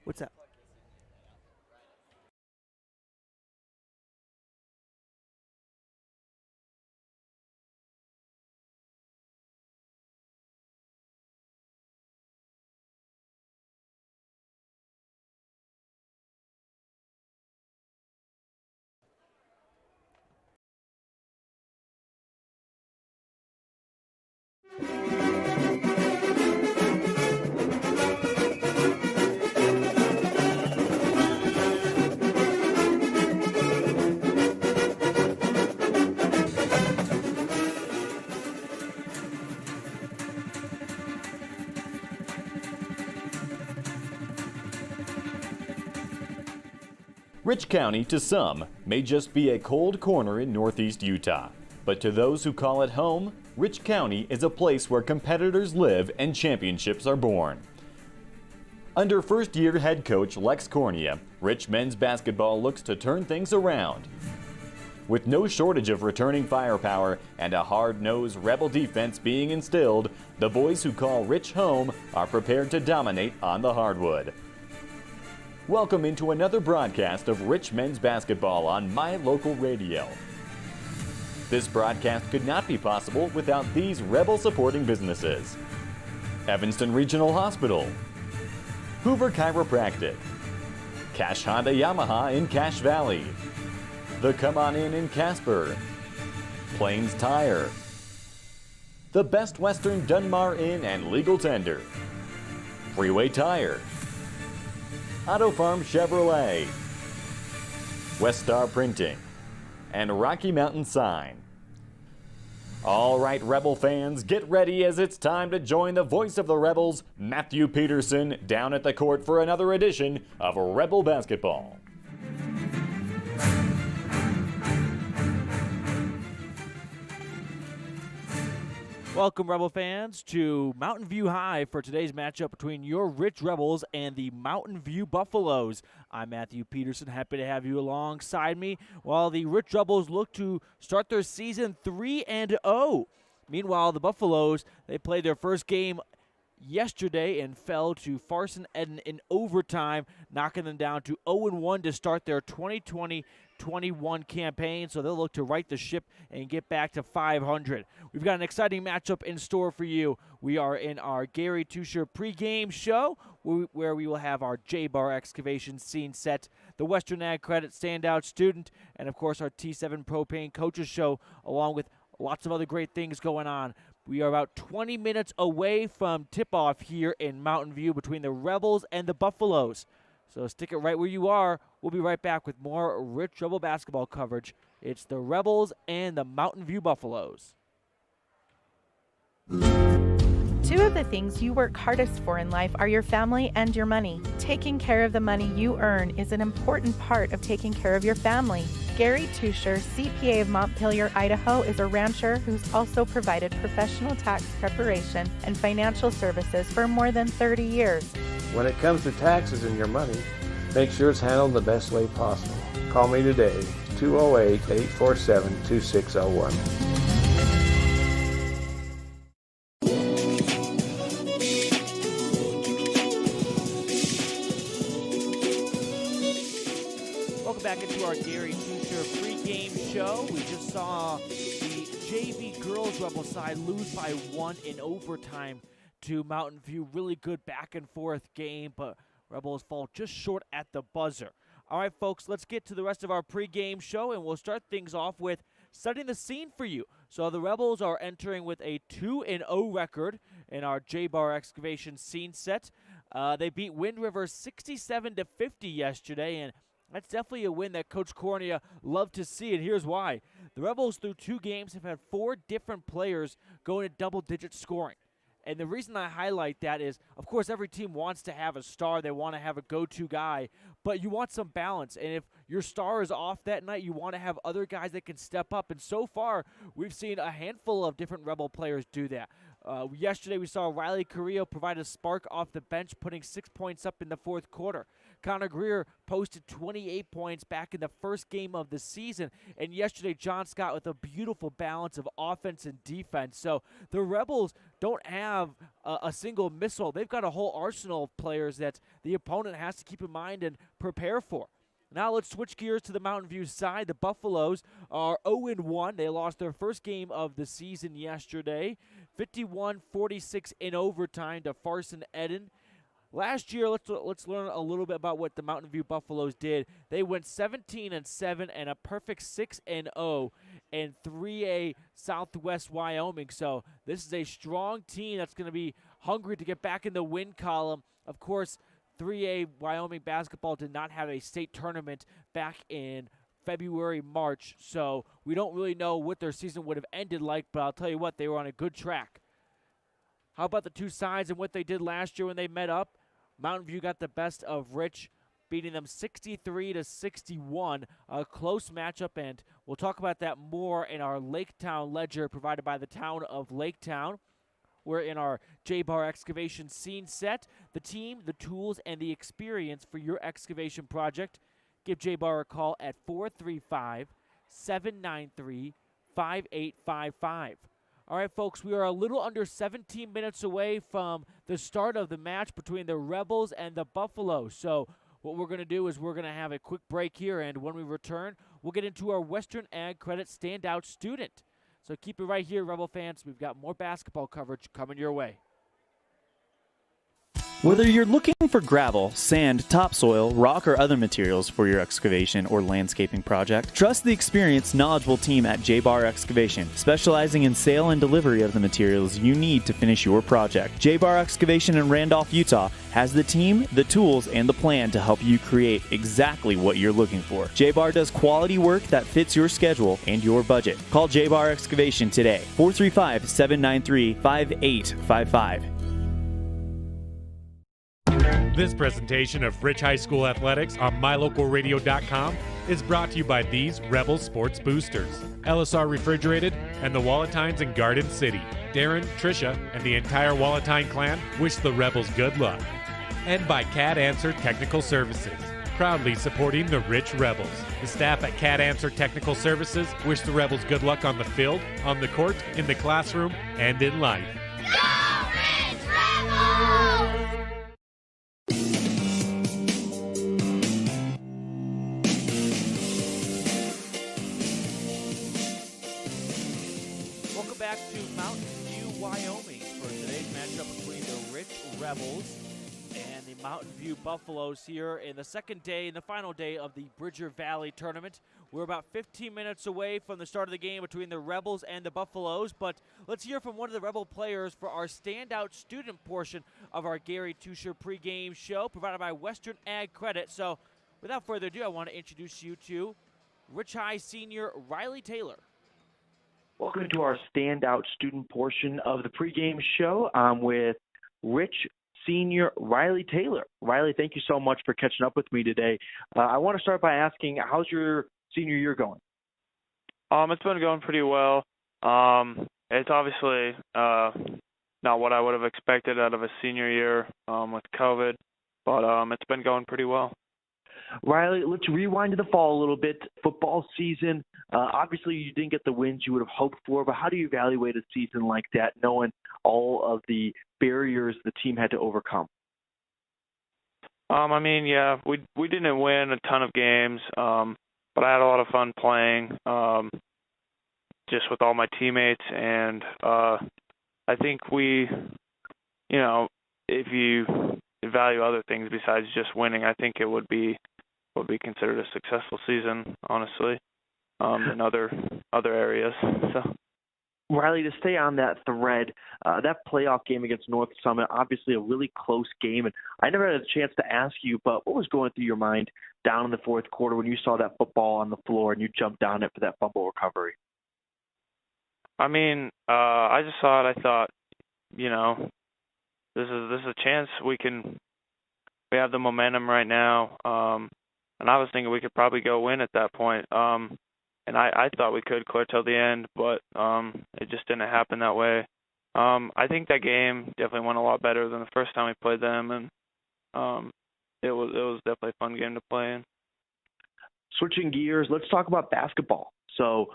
What's that? Rich County, to some, may just be a cold corner in northeast Utah. But to those who call it home, Rich County is a place where competitors live and championships are born. Under first-year head coach Lex Cornea, Rich men's basketball looks to turn things around. With no shortage of returning firepower and a hard-nosed Rebel defense being instilled, the boys who call Rich home are prepared to dominate on the hardwood. Welcome into another broadcast of Rich men's basketball on My Local Radio. This broadcast could not be possible without these Rebel supporting businesses: Evanston Regional Hospital, Hoover Chiropractic, Cash Honda Yamaha in Cache Valley, The Come On in Casper, Plains Tire, the Best Western Dunmar Inn and Legal Tender, Freeway Tire, Auto Farm Chevrolet, West Star Printing, and Rocky Mountain Sign. All right, Rebel fans, get ready as it's time to join the voice of the Rebels, Matthew Peterson, down at the court for another edition of Rebel Basketball. Welcome, Rebel fans, to Mountain View High for today's matchup between your Rich Rebels and the Mountain View Buffaloes. I'm Matthew Peterson, happy to have you alongside me while the Rich Rebels look to start their season 3-0. Meanwhile, the Buffaloes, they played their first game yesterday and fell to Farson Eden in overtime, knocking them down to 0-1 to start their 2020-21 campaign. So they'll look to right the ship and get back to 500. We've got an exciting matchup in store for you. We are in our Gary Tusher pregame show where we will have our J-Bar excavation scene set, the Western Ag Credit standout student, and of course our T7 propane coaches show, along with lots of other great things going on. We are about 20 minutes away from tip-off here in Mountain View between the Rebels and the Buffaloes. So stick it right where you are. We'll be right back with more Rich Rebel basketball coverage. It's the Rebels and the Mountain View Buffaloes. Two of the things you work hardest for in life are your family and your money. Taking care of the money you earn is an important part of taking care of your family. Gary Tusher, CPA of Montpelier, Idaho, is a rancher who's also provided professional tax preparation and financial services for more than 30 years. When it comes to taxes and your money, make sure it's handled the best way possible. Call me today, 208-847-2601. Back into our Gary Tusher pregame show. We just saw the JV girls Rebel side lose by 1 in overtime to Mountain View. Really good back and forth game, but Rebels fall just short at the buzzer. All right, folks, let's get to the rest of our pregame show, and we'll start things off with setting the scene for you. So the Rebels are entering with a 2-0 record in our J-Bar excavation scene set. They beat Wind River 67-50 yesterday, and that's definitely a win that Coach Cornea loved to see, and here's why. The Rebels, through 2 games, have had 4 different players go into double-digit scoring. And the reason I highlight that is, of course, every team wants to have a star. They want to have a go-to guy, but you want some balance. And if your star is off that night, you want to have other guys that can step up. And so far, we've seen a handful of different Rebel players do that. Yesterday, we saw Riley Carrillo provide a spark off the bench, putting 6 points up in the fourth quarter. Connor Greer posted 28 points back in the first game of the season. And yesterday, John Scott with a beautiful balance of offense and defense. So the Rebels don't have a single missile. They've got a whole arsenal of players that the opponent has to keep in mind and prepare for. Now let's switch gears to the Mountain View side. The Buffaloes are 0-1. They lost their first game of the season yesterday, 51-46 in overtime to Farson Eden. Last year, let's learn a little bit about what the Mountain View Buffaloes did. They went 17-7 and a perfect 6-0 in 3A Southwest Wyoming. So this is a strong team that's going to be hungry to get back in the win column. Of course, 3A Wyoming basketball did not have a state tournament back in February, March, so we don't really know what their season would have ended like, but I'll tell you what, they were on a good track. How about the two sides and what they did last year when they met up? Mountain View got the best of Rich, beating them 63-61, a close matchup, and we'll talk about that more in our Laketown Ledger provided by the town of Laketown. We're in our J-Bar Excavation scene set, the team, the tools, and the experience for your excavation project. Give J-Bar a call at 435-793-5855. All right, folks, we are a little under 17 minutes away from the start of the match between the Rebels and the Buffaloes. So what we're going to do is we're going to have a quick break here, and when we return, we'll get into our Western Ag Credit Standout Student. So keep it right here, Rebel fans. We've got more basketball coverage coming your way. Whether you're looking for gravel, sand, topsoil, rock, or other materials for your excavation or landscaping project, trust the experienced, knowledgeable team at J-Bar Excavation, specializing in sale and delivery of the materials you need to finish your project. J-Bar Excavation in Randolph, Utah has the team, the tools, and the plan to help you create exactly what you're looking for. J-Bar does quality work that fits your schedule and your budget. Call J-Bar Excavation today, 435-793-5855. This presentation of Rich High School Athletics on MyLocalRadio.com is brought to you by these Rebel Sports Boosters, LSR Refrigerated, and the Walletines in Garden City. Darren, Tricia, and the entire Walletine clan wish the Rebels good luck. And by Cat Answer Technical Services, proudly supporting the Rich Rebels. The staff at Cat Answer Technical Services wish the Rebels good luck on the field, on the court, in the classroom, and in life. Go Rich Rebels! Welcome back to Mountain View, Wyoming for today's matchup between the Rich Rebels and the Mountain View Buffaloes here in the second day, in the final day of the Bridger Valley Tournament. We're about 15 minutes away from the start of the game between the Rebels and the Buffaloes, but let's hear from one of the Rebel players for our standout student portion of our Gary Tusher pregame show provided by Western Ag Credit. So without further ado, I want to introduce you to Rich High senior Riley Taylor. Welcome to our standout student portion of the pregame show. I'm with Rich Senior Riley Taylor. Riley, thank you so much for catching up with me today. I want to start by asking, how's your senior year going? It's been going pretty well. It's obviously not what I would have expected out of a senior year with COVID, but it's been going pretty well. Riley, let's rewind to the fall a little bit. Football season, obviously you didn't get the wins you would have hoped for, but how do you evaluate a season like that, knowing all of the barriers the team had to overcome? Yeah, we didn't win a ton of games, but I had a lot of fun playing just with all my teammates, and I think we, if you value other things besides just winning, I think it would be considered a successful season, honestly, in other areas. So, Riley, to stay on that thread, that playoff game against North Summit, obviously a really close game, and I never had a chance to ask you, but what was going through your mind down in the fourth quarter when you saw that football on the floor and you jumped down it for that fumble recovery? I just saw it. I thought, this is a chance we have the momentum right now. And I was thinking we could probably go win at that point. And I thought we could clear till the end, but it just didn't happen that way. I think that game definitely went a lot better than the first time we played them, and it was was definitely a fun game to play in. Switching gears, let's talk about basketball. So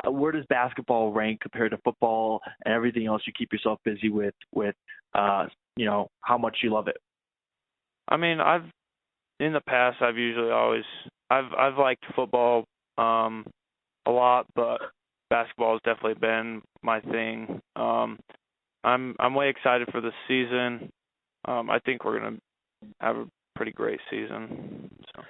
where does basketball rank compared to football and everything else you keep yourself busy with how much you love it? I mean, in the past I've usually always I've liked football a lot, but basketball has definitely been my thing. I'm way excited for this season. I think we're gonna have a pretty great season. So.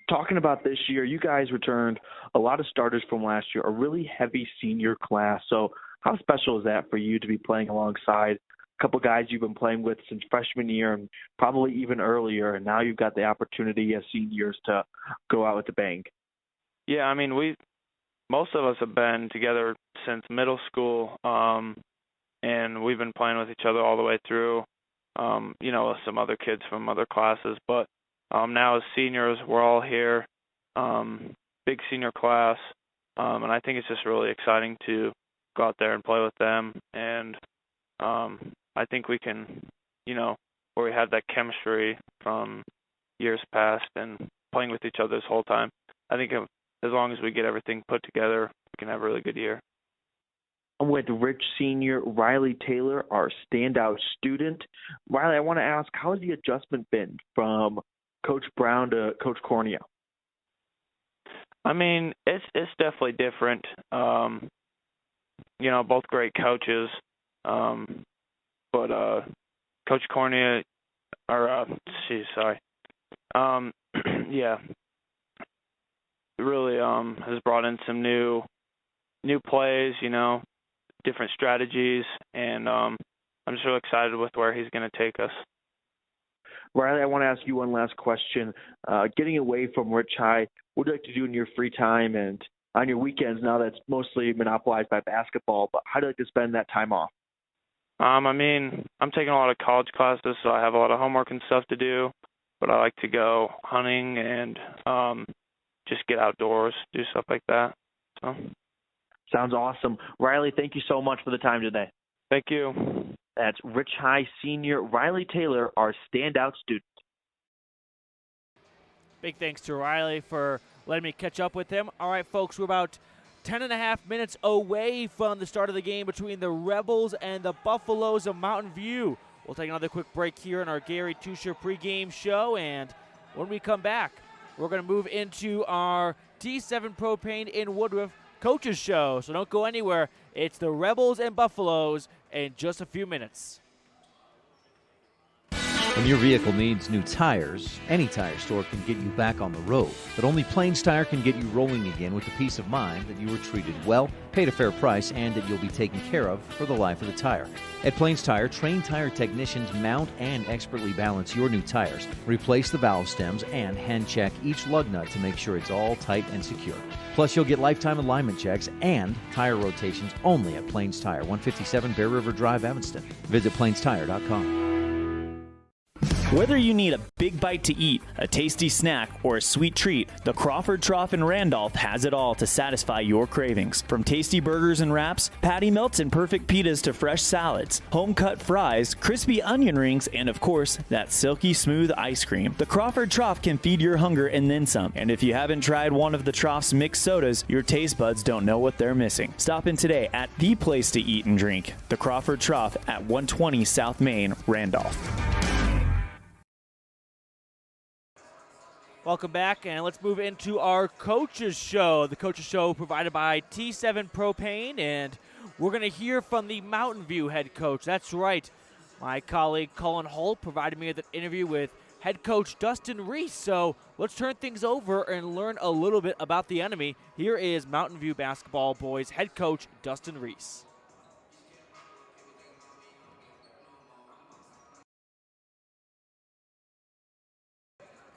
Talking about this year, you guys returned a lot of starters from last year, a really heavy senior class. So how special is that for you to be playing alongside a couple guys you've been playing with since freshman year and probably even earlier, and now you've got the opportunity as seniors to go out with the bang? Yeah, I mean, most of us have been together since middle school, and we've been playing with each other all the way through, with some other kids from other classes. But now as seniors, we're all here, big senior class, and I think it's just really exciting to go out there and play with them. And I think we can, where we have that chemistry from years past and playing with each other this whole time, I think as long as we get everything put together, we can have a really good year. I'm with Rich Senior Riley Taylor, our standout student. Riley, I want to ask, how has the adjustment been from Coach Brown to Coach Cornea? I mean, it's definitely different. Both great coaches, but Coach Cornea, yeah, really has brought in some new plays, different strategies, and I'm just really excited with where he's going to take us. Riley, I want to ask you one last question. Getting away from Rich High, what do you like to do in your free time and on your weekends now that's mostly monopolized by basketball, but how do you like to spend that time off? I mean, I'm taking a lot of college classes, so I have a lot of homework and stuff to do, but I like to go hunting and just get outdoors, do stuff like that. So. Sounds awesome. Riley, thank you so much for the time today. Thank you. That's Rich High Senior Riley Taylor, our standout student. Big thanks to Riley for letting me catch up with him. All right, folks, we're about 10.5 minutes away from the start of the game between the Rebels and the Buffaloes of Mountain View. We'll take another quick break here in our Gary Tusher pregame show, and when we come back, we're going to move into our T7 Propane in Woodruff Coaches Show. So don't go anywhere. It's the Rebels and Buffaloes in just a few minutes. When your vehicle needs new tires, any tire store can get you back on the road. But only Plains Tire can get you rolling again with the peace of mind that you were treated well, paid a fair price, and that you'll be taken care of for the life of the tire. At Plains Tire, trained tire technicians mount and expertly balance your new tires, replace the valve stems, and hand check each lug nut to make sure it's all tight and secure. Plus, you'll get lifetime alignment checks and tire rotations only at Plains Tire, 157 Bear River Drive, Evanston. Visit plainstire.com. Whether you need a big bite to eat, a tasty snack, or a sweet treat, the Crawford Trough in Randolph has it all to satisfy your cravings. From tasty burgers and wraps, patty melts and perfect pitas to fresh salads, home-cut fries, crispy onion rings, and of course, that silky smooth ice cream. The Crawford Trough can feed your hunger and then some. And if you haven't tried one of the Trough's mixed sodas, your taste buds don't know what they're missing. Stop in today at the place to eat and drink, the Crawford Trough at 120 South Main, Randolph. Welcome back, and let's move into our Coaches Show. The Coaches Show provided by T7 Propane, and we're going to hear from the Mountain View head coach. That's right. My colleague Colin Holt provided me with an interview with head coach Dustin Reese. So let's turn things over and learn a little bit about the enemy. Here is Mountain View basketball boys head coach Dustin Reese.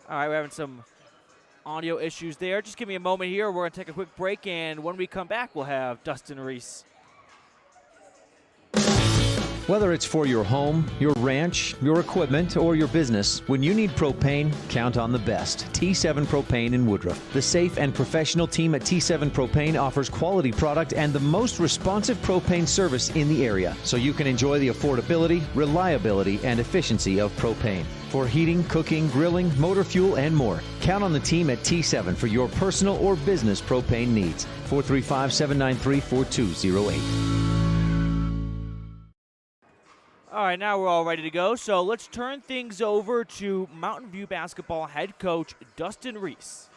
All right, we're having some audio issues there. Just give me a moment here. We're going to take a quick break, and when we come back, we'll have Dustin Reese. Whether it's for your home, your ranch, your equipment, or your business, when you need propane, count on the best. T7 Propane in Woodruff. The safe and professional team at T7 Propane offers quality product and the most responsive propane service in the area, so you can enjoy the affordability, reliability, and efficiency of propane. For heating, cooking, grilling, motor fuel, and more, count on the team at T7 for your personal or business propane needs. 435-793-4208. All right, now we're all ready to go. So let's turn things over to Mountain View basketball head coach Dustin Reese.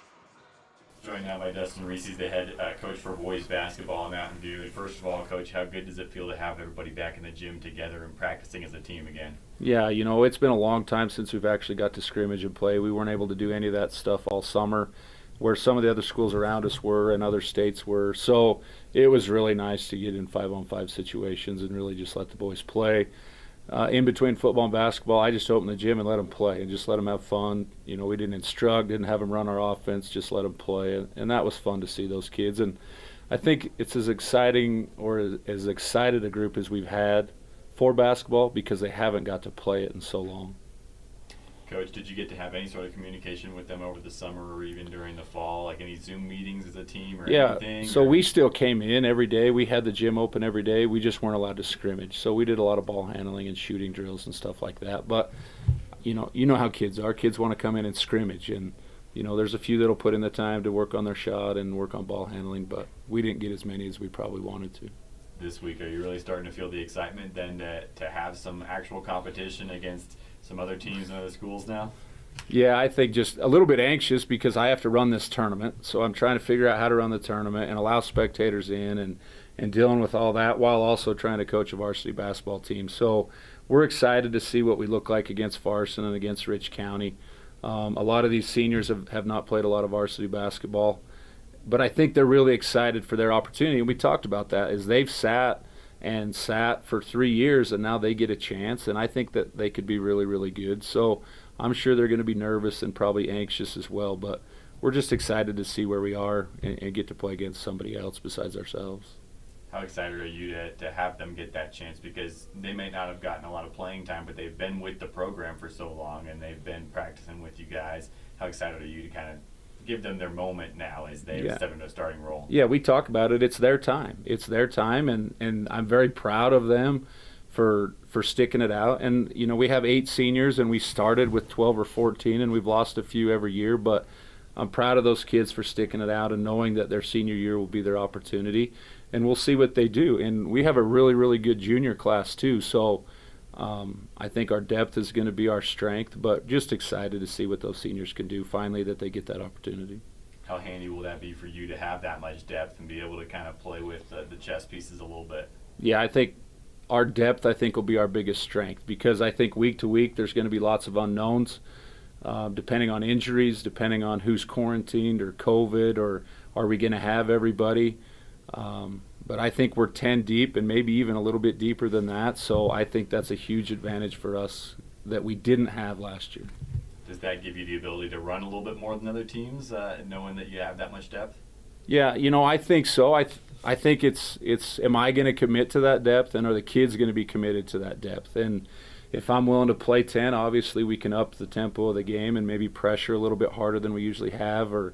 Joined now by Dustin Reese, he's the head coach for boys basketball at Mountain View. And first of all, Coach, how good does it feel to have everybody back in the gym together and practicing as a team again? Yeah, you know, it's been a long time since we've actually got to scrimmage and play. We weren't able to do any of that stuff all summer, where some of the other schools around us were and other states were. So it was really nice to get in 5-on-5 situations and really just let the boys play. In between football and basketball, I just opened the gym and let them play and just let them have fun. You know, we didn't instruct, didn't have them run our offense, just let them play. And that was fun to see those kids. And I think it's as exciting or as excited a group as we've had for basketball because they haven't got to play it in so long. Coach, did you get to have any sort of communication with them over the summer or even during the fall, like any Zoom meetings as a team or anything? Yeah, so we still came in every day. We had the gym open every day. We just weren't allowed to scrimmage. So we did a lot of ball handling and shooting drills and stuff like that. But, you know how kids are. Kids want to come in and scrimmage. And, you know, there's a few that'll put in the time to work on their shot and work on ball handling. But we didn't get as many as we probably wanted to. This week, are you really starting to feel the excitement then to have some actual competition against some other teams and other schools now? Yeah, I think just a little bit anxious because I have to run this tournament. So I'm trying to figure out how to run the tournament and allow spectators in and dealing with all that while also trying to coach a varsity basketball team. So we're excited to see what we look like against Farson and against Rich County. A lot of these seniors have not played a lot of varsity basketball. But I think they're really excited for their opportunity. And we talked about that, is they've sat for 3 years, and now they get a chance. And I think that they could be really, really good. So I'm sure they're going to be nervous and probably anxious as well. But we're just excited to see where we are and get to play against somebody else besides ourselves. How excited are you to have them get that chance? Because they may not have gotten a lot of playing time, but they've been with the program for so long, and they've been practicing with you guys. How excited are you to kind of give them their moment now as they step into a starting role? Yeah, we talk about it. It's their time. It's their time, and I'm very proud of them for sticking it out. And, you know, we have 8 seniors, and we started with 12 or 14, and we've lost a few every year. But I'm proud of those kids for sticking it out and knowing that their senior year will be their opportunity. And we'll see what they do. And we have a really, really good junior class, too. So I think our depth is going to be our strength, but just excited to see what those seniors can do finally, that they get that opportunity. How handy will that be for you to have that much depth and be able to kind of play with the chess pieces a little bit? Yeah, I think our depth, will be our biggest strength, because I think week to week there's going to be lots of unknowns, depending on injuries, depending on who's quarantined or COVID, or are we going to have everybody. But I think we're 10 deep and maybe even a little bit deeper than that. So I think that's a huge advantage for us that we didn't have last year. Does that give you the ability to run a little bit more than other teams, knowing that you have that much depth? Yeah, you know, I think so. I think it's am I going to commit to that depth, and are the kids going to be committed to that depth? And if I'm willing to play 10, obviously we can up the tempo of the game and maybe pressure a little bit harder than we usually have, or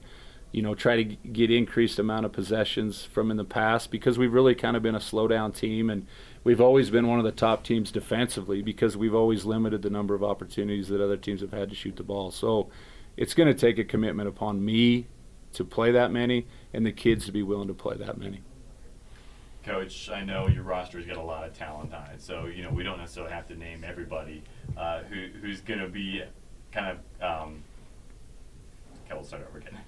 try to get increased amount of possessions from in the past, because we've really kind of been a slow-down team, and we've always been one of the top teams defensively because we've always limited the number of opportunities that other teams have had to shoot the ball. So it's going to take a commitment upon me to play that many and the kids to be willing to play that many. Coach, I know your roster's got a lot of talent on it, so we don't necessarily have to name everybody who's going to be kind of okay, we'll start over again.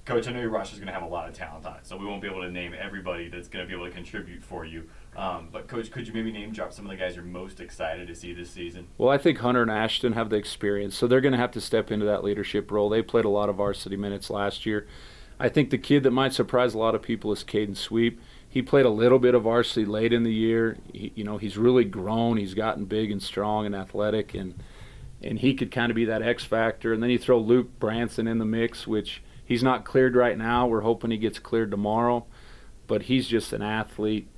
Coach, I know your roster's going to have a lot of talent on it, so we won't be able to name everybody that's going to be able to contribute for you. But, Coach, could you maybe name drop some of the guys you're most excited to see this season? Well, I think Hunter and Ashton have the experience, so they're going to have to step into that leadership role. They played a lot of varsity minutes last year. I think the kid that might surprise a lot of people is Caden Sweep. He played a little bit of varsity late in the year. He's really grown. He's gotten big and strong and athletic, and he could kind of be that X factor. And then you throw Luke Branson in the mix, which he's not cleared right now. We're hoping he gets cleared tomorrow, but he's just an athlete.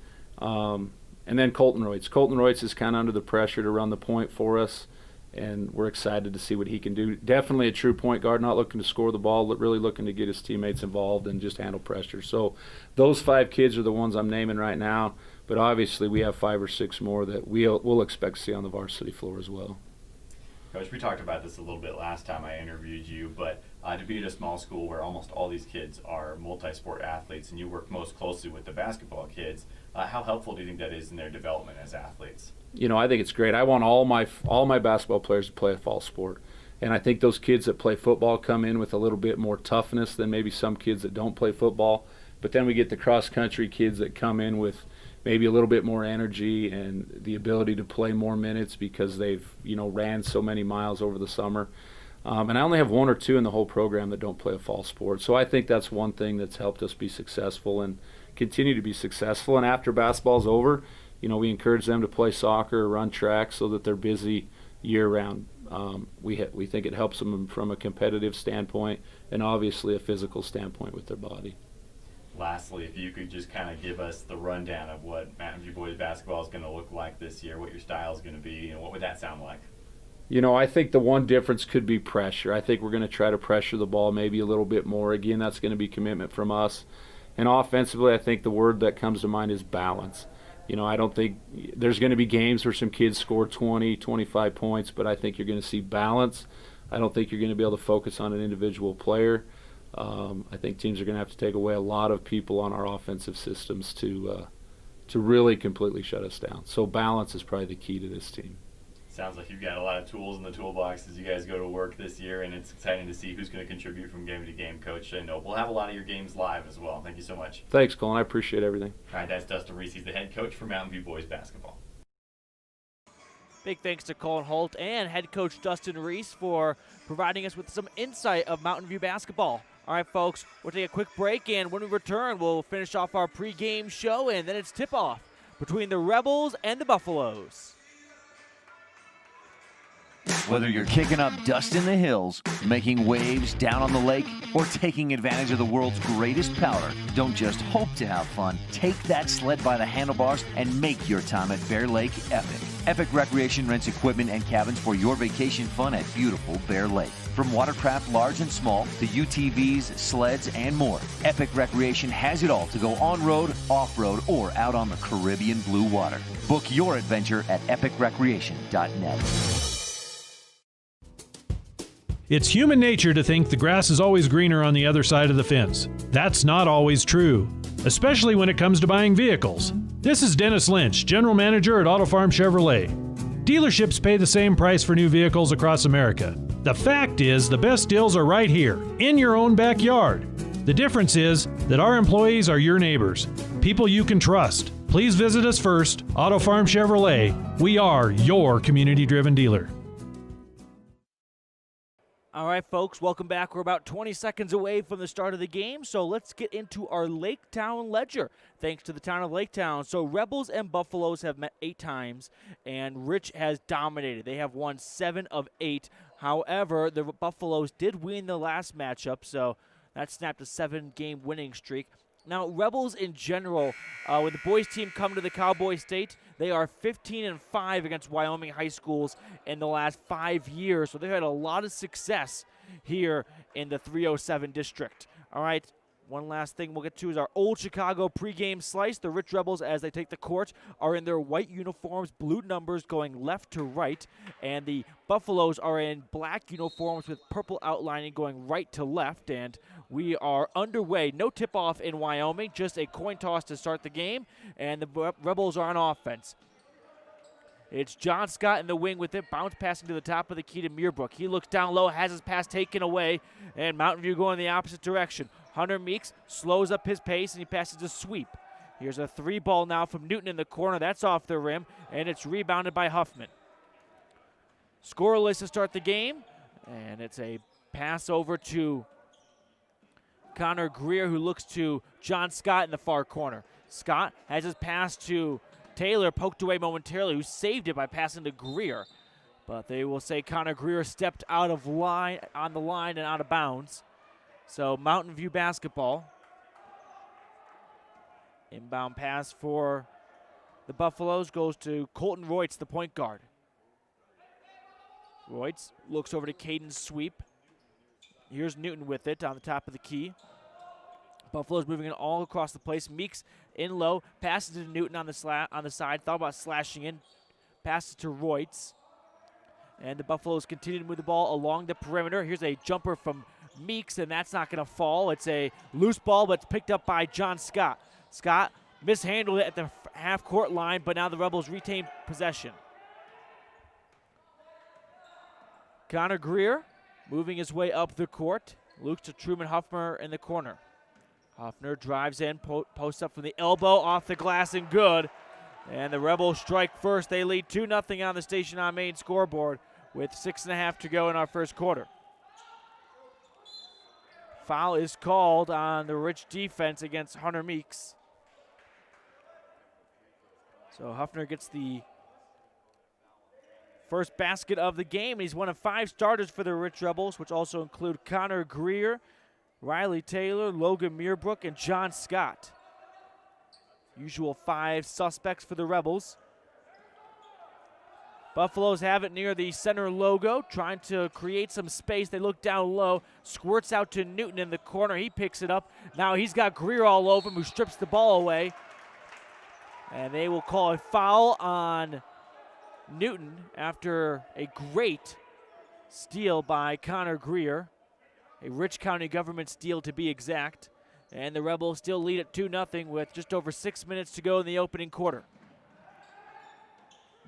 And then Colton Royce. Colton Royce is kind of under the pressure to run the point for us, and we're excited to see what he can do. Definitely a true point guard, not looking to score the ball, but really looking to get his teammates involved and just handle pressure. So those 5 kids are the ones I'm naming right now, but obviously we have 5 or 6 more that we'll expect to see on the varsity floor as well. Coach, we talked about this a little bit last time I interviewed you, but to be at a small school where almost all these kids are multi-sport athletes and you work most closely with the basketball kids, how helpful do you think that is in their development as athletes? You know, I think it's great. I want all my basketball players to play a fall sport. And I think those kids that play football come in with a little bit more toughness than maybe some kids that don't play football. But then we get the cross-country kids that come in with maybe a little bit more energy and the ability to play more minutes because they've, ran so many miles over the summer. And I only have 1 or 2 in the whole program that don't play a fall sport. So I think that's one thing that's helped us be successful and continue to be successful. And after basketball's over, we encourage them to play soccer or run track so that they're busy year-round. We think it helps them from a competitive standpoint and obviously a physical standpoint with their body. Lastly, if you could just kind of give us the rundown of what Mountain View boys basketball is going to look like this year, what your style is going to be, and what would that sound like? I think the one difference could be pressure. I think we're going to try to pressure the ball maybe a little bit more. Again, that's going to be commitment from us. And offensively, I think the word that comes to mind is balance. I don't think there's going to be games where some kids score 20, 25 points, but I think you're going to see balance. I don't think you're going to be able to focus on an individual player. I think teams are going to have to take away a lot of people on our offensive systems to really completely shut us down. So balance is probably the key to this team. Sounds like you've got a lot of tools in the toolbox as you guys go to work this year, and it's exciting to see who's going to contribute from game to game, Coach. I know we'll have a lot of your games live as well. Thank you so much. Thanks, Colin. I appreciate everything. All right, that's Dustin Reese. He's the head coach for Mountain View boys basketball. Big thanks to Colin Holt and head coach Dustin Reese for providing us with some insight of Mountain View basketball. All right, folks, we'll take a quick break, and when we return, we'll finish off our pregame show, and then it's tip-off between the Rebels and the Buffaloes. Whether you're kicking up dust in the hills, making waves down on the lake, or taking advantage of the world's greatest powder, don't just hope to have fun. Take that sled by the handlebars and make your time at Bear Lake epic. Epic Recreation rents equipment and cabins for your vacation fun at beautiful Bear Lake. From watercraft large and small to UTVs, sleds, and more, Epic Recreation has it all to go on-road, off-road, or out on the Caribbean blue water. Book your adventure at epicrecreation.net. It's human nature to think the grass is always greener on the other side of the fence. That's not always true, especially when it comes to buying vehicles. This is Dennis Lynch, General Manager at Auto Farm Chevrolet. Dealerships pay the same price for new vehicles across America. The fact is, the best deals are right here, in your own backyard. The difference is that our employees are your neighbors, people you can trust. Please visit us first, Auto Farm Chevrolet. We are your community-driven dealer. All right, folks, welcome back. We're about 20 seconds away from the start of the game, so let's get into our Laketown ledger, thanks to the town of Laketown. So Rebels and Buffaloes have met 8 times, and Rich has dominated. They have won 7 of 8. However, the Buffaloes did win the last matchup, so that snapped a 7-game winning streak. Now, Rebels in general, when the boys team come to the Cowboy State, they are 15-5 against Wyoming high schools in the last 5 years. So they've had a lot of success here in the 307 district. All right, one last thing we'll get to is our Old Chicago pregame slice. The Rich Rebels, as they take the court, are in their white uniforms, blue numbers going left to right. And the Buffaloes are in black uniforms with purple outlining going right to left. And we are underway. No tip-off in Wyoming, just a coin toss to start the game. And the Rebels are on offense. It's John Scott in the wing with it, bounce passing to the top of the key to Muirbrook. He looks down low, has his pass taken away, and Mountain View going the opposite direction. Hunter Meeks slows up his pace, and he passes to Sweep. Here's a 3-ball now from Newton in the corner. That's off the rim, and it's rebounded by Huffman. Scoreless to start the game, and it's a pass over to Connor Greer, who looks to John Scott in the far corner. Scott has his pass to Taylor, poked away momentarily, who saved it by passing to Greer. But they will say Connor Greer stepped out of line, on the line and out of bounds. So Mountain View basketball. Inbound pass for the the Buffaloes goes to Colton Royts, the point guard. Royts looks over to Caden Sweep. Here's Newton with it on the top of the key. Buffalo's moving it all across the place. Meeks in low, passes to Newton on the side. Thought about slashing in, passes to Royts. And the Buffaloes continue to move the ball along the perimeter. Here's a jumper from Meeks, and that's not going to fall. It's a loose ball, but it's picked up by John Scott. Scott mishandled it at the half-court line, but now the Rebels retain possession. Connor Greer moving his way up the court. Looks to Truman Huffner in the corner. Huffner drives in, posts up from the elbow, off the glass and good. And the Rebels strike first. They lead 2-0 on the Station on Main scoreboard with 6.5 to go in our first quarter. Foul is called on the Rich defense against Hunter Meeks. So Huffner gets the first basket of the game. He's one of 5 starters for the Rich Rebels, which also include Connor Greer, Riley Taylor, Logan Muirbrook, and John Scott. Usual 5 suspects for the Rebels. Buffaloes have it near the center logo, trying to create some space. They look down low, squirts out to Newton in the corner. He picks it up. Now he's got Greer all over him, who strips the ball away. And they will call a foul on Newton after a great steal by Connor Greer. A Rich County government steal to be exact. And the Rebels still lead at 2-0 with just over 6 minutes to go in the opening quarter.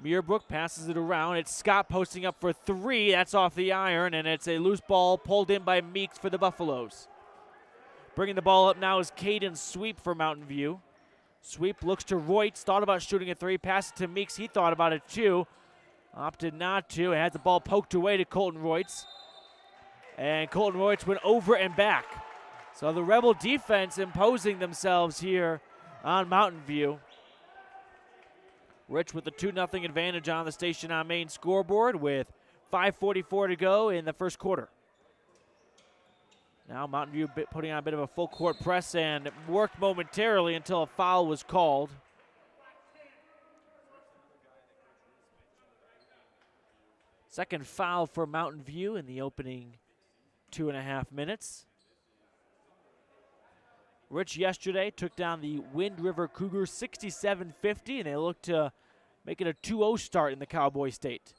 Muirbrook passes it around. It's Scott posting up for 3. That's off the iron, and it's a loose ball pulled in by Meeks for the Buffaloes. Bringing the ball up now is Caden Sweep for Mountain View. Sweep looks to Royts, thought about shooting a 3, passes to Meeks. He thought about it too, opted not to, and has the ball poked away to Colton Royts. And Colton Royts went over and back. So the Rebel defense imposing themselves here on Mountain View. Rich with the 2-0 advantage on the Station on Main scoreboard with 5:44 to go in the first quarter. Now Mountain View putting on a bit of a full court press and worked momentarily until a foul was called. Second foul for Mountain View in the opening 2.5 minutes. Rich yesterday took down the Wind River Cougars 67-50, and they look to make it a 2-0 start in the Cowboy State.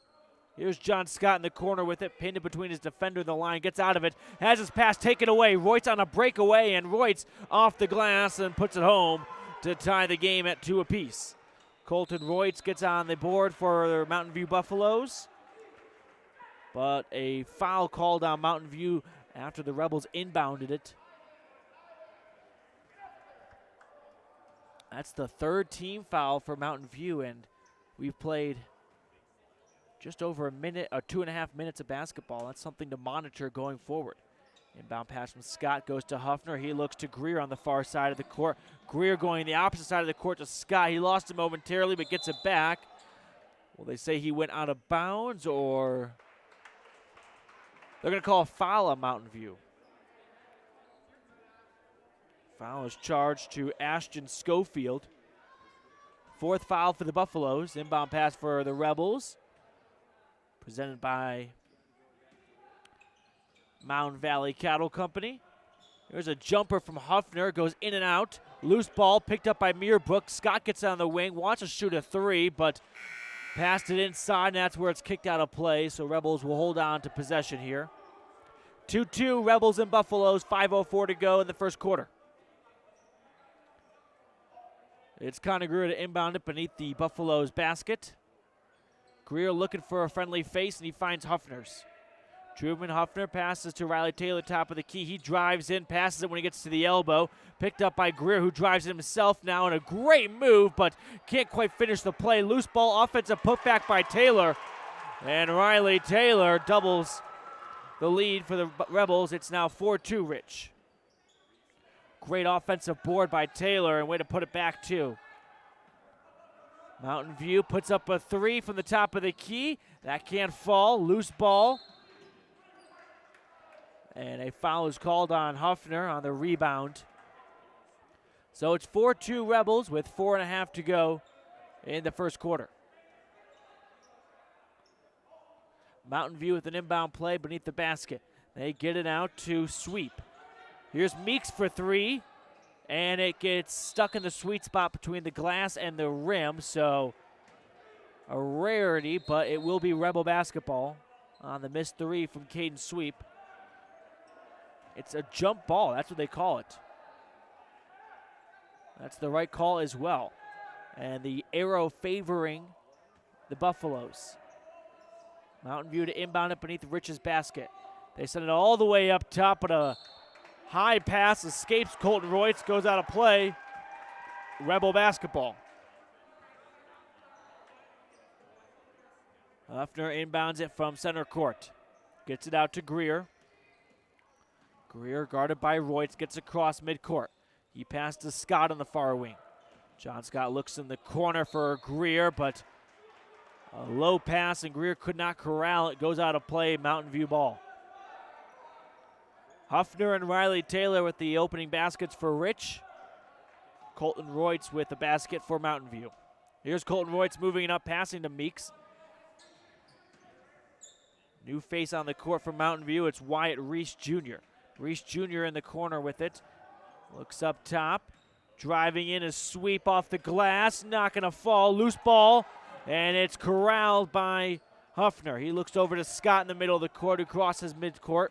Here's John Scott in the corner with it, pinned in between his defender and the line, gets out of it, has his pass taken away. Royts on a breakaway, and Royts off the glass and puts it home to tie the game at 2 apiece. Colton Royts gets on the board for the Mountain View Buffaloes, but a foul called on Mountain View after the Rebels inbounded it. That's the 3rd team foul for Mountain View, and we've played just over 2.5 minutes of basketball. That's something to monitor going forward. Inbound pass from Scott goes to Huffner. He looks to Greer on the far side of the court. Greer going the opposite side of the court to Scott. He lost it momentarily, but gets it back. Will they say he went out of bounds, or they're going to call a foul on Mountain View? Foul is charged to Ashton Schofield. 4th foul for the Buffaloes. Inbound pass for the Rebels. Presented by Mountain Valley Cattle Company. There's a jumper from Huffner. Goes in and out. Loose ball picked up by Muirbrook. Scott gets on the wing. Wants to shoot a 3, but passed it inside, and that's where it's kicked out of play. So Rebels will hold on to possession here. 2-2 Rebels and Buffaloes. 5:04 to go in the first quarter. It's Connor Greer to inbound it beneath the Buffaloes basket. Greer looking for a friendly face, and he finds Huffner's. Truman Huffner passes to Riley Taylor, top of the key. He drives in, passes it when he gets to the elbow. Picked up by Greer, who drives it himself now in a great move, but can't quite finish the play. Loose ball, offensive putback by Taylor. And Riley Taylor doubles the lead for the Rebels. It's now 4-2 Rich. Great offensive board by Taylor, and way to put it back, too. Mountain View puts up a 3 from the top of the key. That can't fall. Loose ball. And a foul is called on Huffner on the rebound. So it's 4-2 Rebels with 4.5 to go in the first quarter. Mountain View with an inbound play beneath the basket. They get it out to Sweep. Here's Meeks for three, and it gets stuck in the sweet spot between the glass and the rim, so a rarity, but it will be Rebel basketball on the missed three from Caden Sweep. It's a jump ball, that's what they call it. That's the right call as well. And the arrow favoring the Buffaloes. Mountain View to inbound it beneath Rich's basket. They send it all the way up top, but a high pass escapes Colton Royce, goes out of play. Rebel basketball. Huffner inbounds it from center court. Gets it out to Greer. Greer guarded by Royce, gets across midcourt. He passed to Scott on the far wing. John Scott looks in the corner for Greer, but a low pass, and Greer could not corral it. Goes out of play, Mountain View ball. Huffner and Riley Taylor with the opening baskets for Rich. Colton Royce with the basket for Mountain View. Here's Colton Royce moving it up, passing to Meeks. New face on the court for Mountain View. It's Wyatt Reese Jr. Reese Jr. in the corner with it. Looks up top. Driving in a sweep off the glass. Not going to fall. Loose ball. And it's corralled by Huffner. He looks over to Scott in the middle of the court, who crosses midcourt.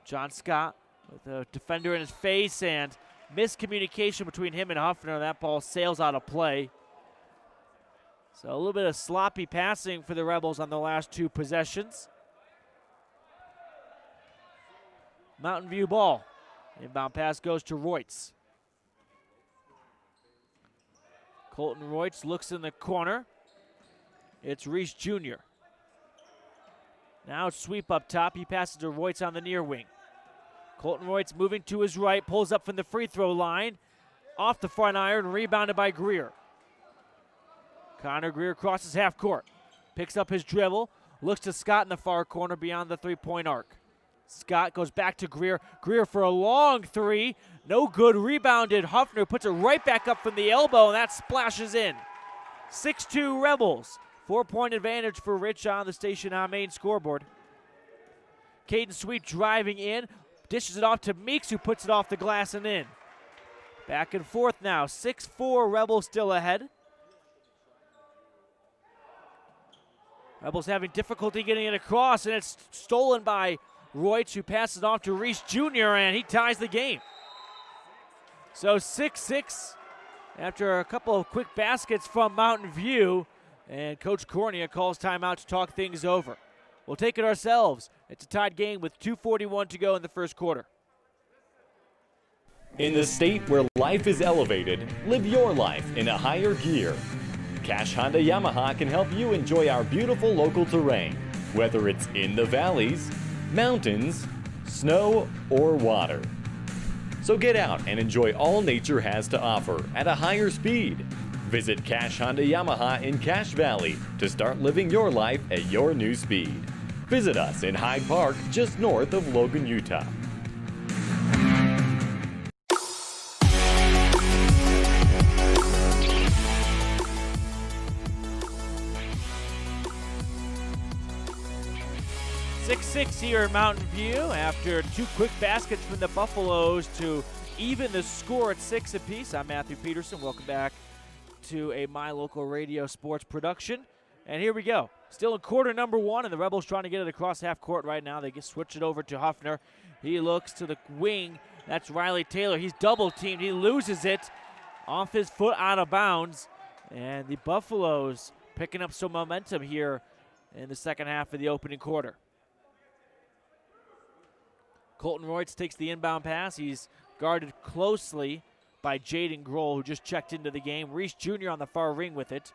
John Scott with a defender in his face, and miscommunication between him and Huffner. That ball sails out of play. So a little bit of sloppy passing for the Rebels on the last two possessions. Mountain View ball. Inbound pass goes to Royce. Colton Royce looks in the corner. It's Reese Jr. Now sweep up top. He passes to Royce on the near wing. Colton Royce moving to his right, pulls up from the free throw line. Off the front iron, rebounded by Greer. Connor Greer crosses half court. Picks up his dribble. Looks to Scott in the far corner beyond the three-point arc. Scott goes back to Greer. Greer for a long three. No good. Rebounded. Huffner puts it right back up from the elbow, and that splashes in. 6-2 Rebels. 4-point advantage for Rich on the Station on main scoreboard. Caden Sweet driving in. Dishes it off to Meeks, who puts it off the glass and in. Back and forth now. 6-4 Rebels still ahead. Rebels having difficulty getting it across, and it's stolen by Royce, who passes it off to Reese Jr., and he ties the game. So 6-6 after a couple of quick baskets from Mountain View, and Coach Cornea calls timeout to talk things over. We'll take it ourselves. It's a tied game with 2:41 to go in the first quarter. In the state where life is elevated, live your life in a higher gear. Cash Honda Yamaha can help you enjoy our beautiful local terrain, whether it's in the valleys, mountains, snow, or water. So get out and enjoy all nature has to offer at a higher speed. Visit Cash Honda Yamaha in Cache Valley to start living your life at your new speed. Visit us in Hyde Park, just north of Logan, Utah. Six here at Mountain View after two quick baskets from the Buffaloes to even the score at 6 apiece. I'm Matthew Peterson. Welcome back to a My Local Radio sports production. And here we go. Still in quarter number one, and the Rebels trying to get it across half court right now. They switch it over to Huffner. He looks to the wing. That's Riley Taylor. He's double teamed. He loses it off his foot out of bounds. And the Buffaloes picking up some momentum here in the second half of the opening quarter. Colton Royce takes the inbound pass. He's guarded closely by Jaden Grohl, who just checked into the game. Reese Jr. on the far ring with it.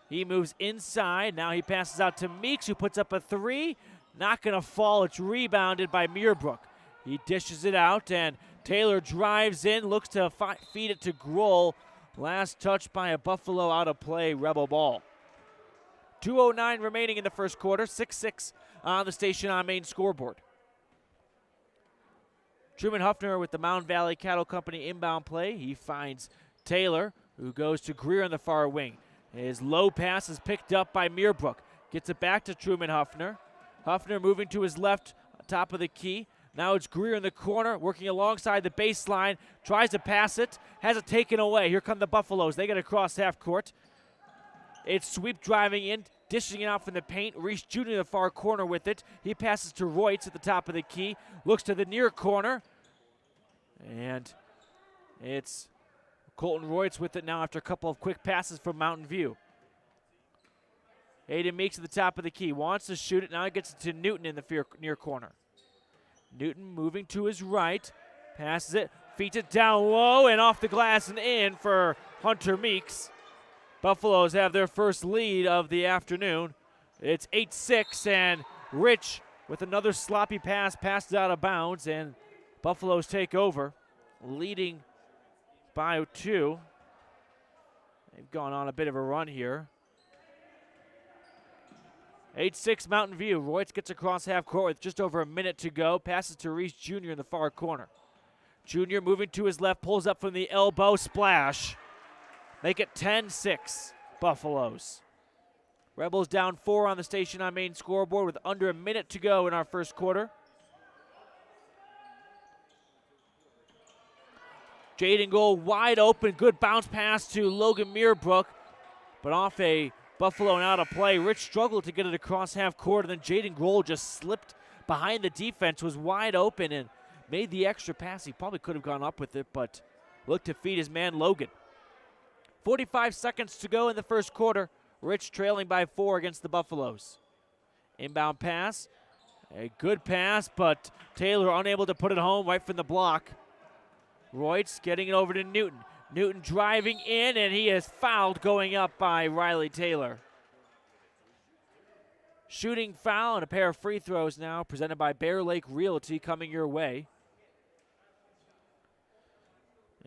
He moves inside. Now he passes out to Meeks, who puts up a three. Not going to fall. It's rebounded by Muirbrook. He dishes it out, and Taylor drives in, looks to feed it to Grohl. Last touch by a Buffalo out of play, Rebel ball. 2:09 remaining in the first quarter. 6-6 on the Station on main scoreboard. Truman Huffner with the Mound Valley Cattle Company inbound play. He finds Taylor, who goes to Greer on the far wing. His low pass is picked up by Meerbrook. Gets it back to Truman Huffner. Huffner moving to his left, top of the key. Now it's Greer in the corner, working alongside the baseline. Tries to pass it, has it taken away. Here come the Buffaloes. They get across half court. It's Sweep driving in, dishing it out from the paint. Reese Jr. in the far corner with it. He passes to Royce at the top of the key. Looks to the near corner. And it's Colton Royce with it now after a couple of quick passes from Mountain View. Aiden Meeks at the top of the key. Wants to shoot it. Now he gets it to Newton in the near corner. Newton moving to his right. Passes it. Feeds it down low and off the glass and in for Hunter Meeks. Buffaloes have their first lead of the afternoon. It's 8-6, and Rich with another sloppy pass passed out of bounds, and Buffaloes take over, leading by 2. They've gone on a bit of a run here. 8-6 Mountain View. Royce gets across half court with just over a minute to go. Passes to Reese Jr. in the far corner. Jr. moving to his left, pulls up from the elbow, splash. Make it 10-6 Buffaloes. Rebels down 4 on the Station on Main scoreboard with under a minute to go in our first quarter. Jaden Gold wide open, good bounce pass to Logan Meerbrook, but off a Buffalo and out of play. Rich struggled to get it across half court, and then Jaden Gold just slipped behind the defense, was wide open and made the extra pass. He probably could have gone up with it, but looked to feed his man Logan. 45 seconds to go in the first quarter. Rich trailing by 4 against the Buffaloes. Inbound pass, a good pass, but Taylor unable to put it home right from the block. Royce getting it over to Newton. Newton driving in, and he is fouled going up by Riley Taylor. Shooting foul and a pair of free throws now presented by Bear Lake Realty coming your way.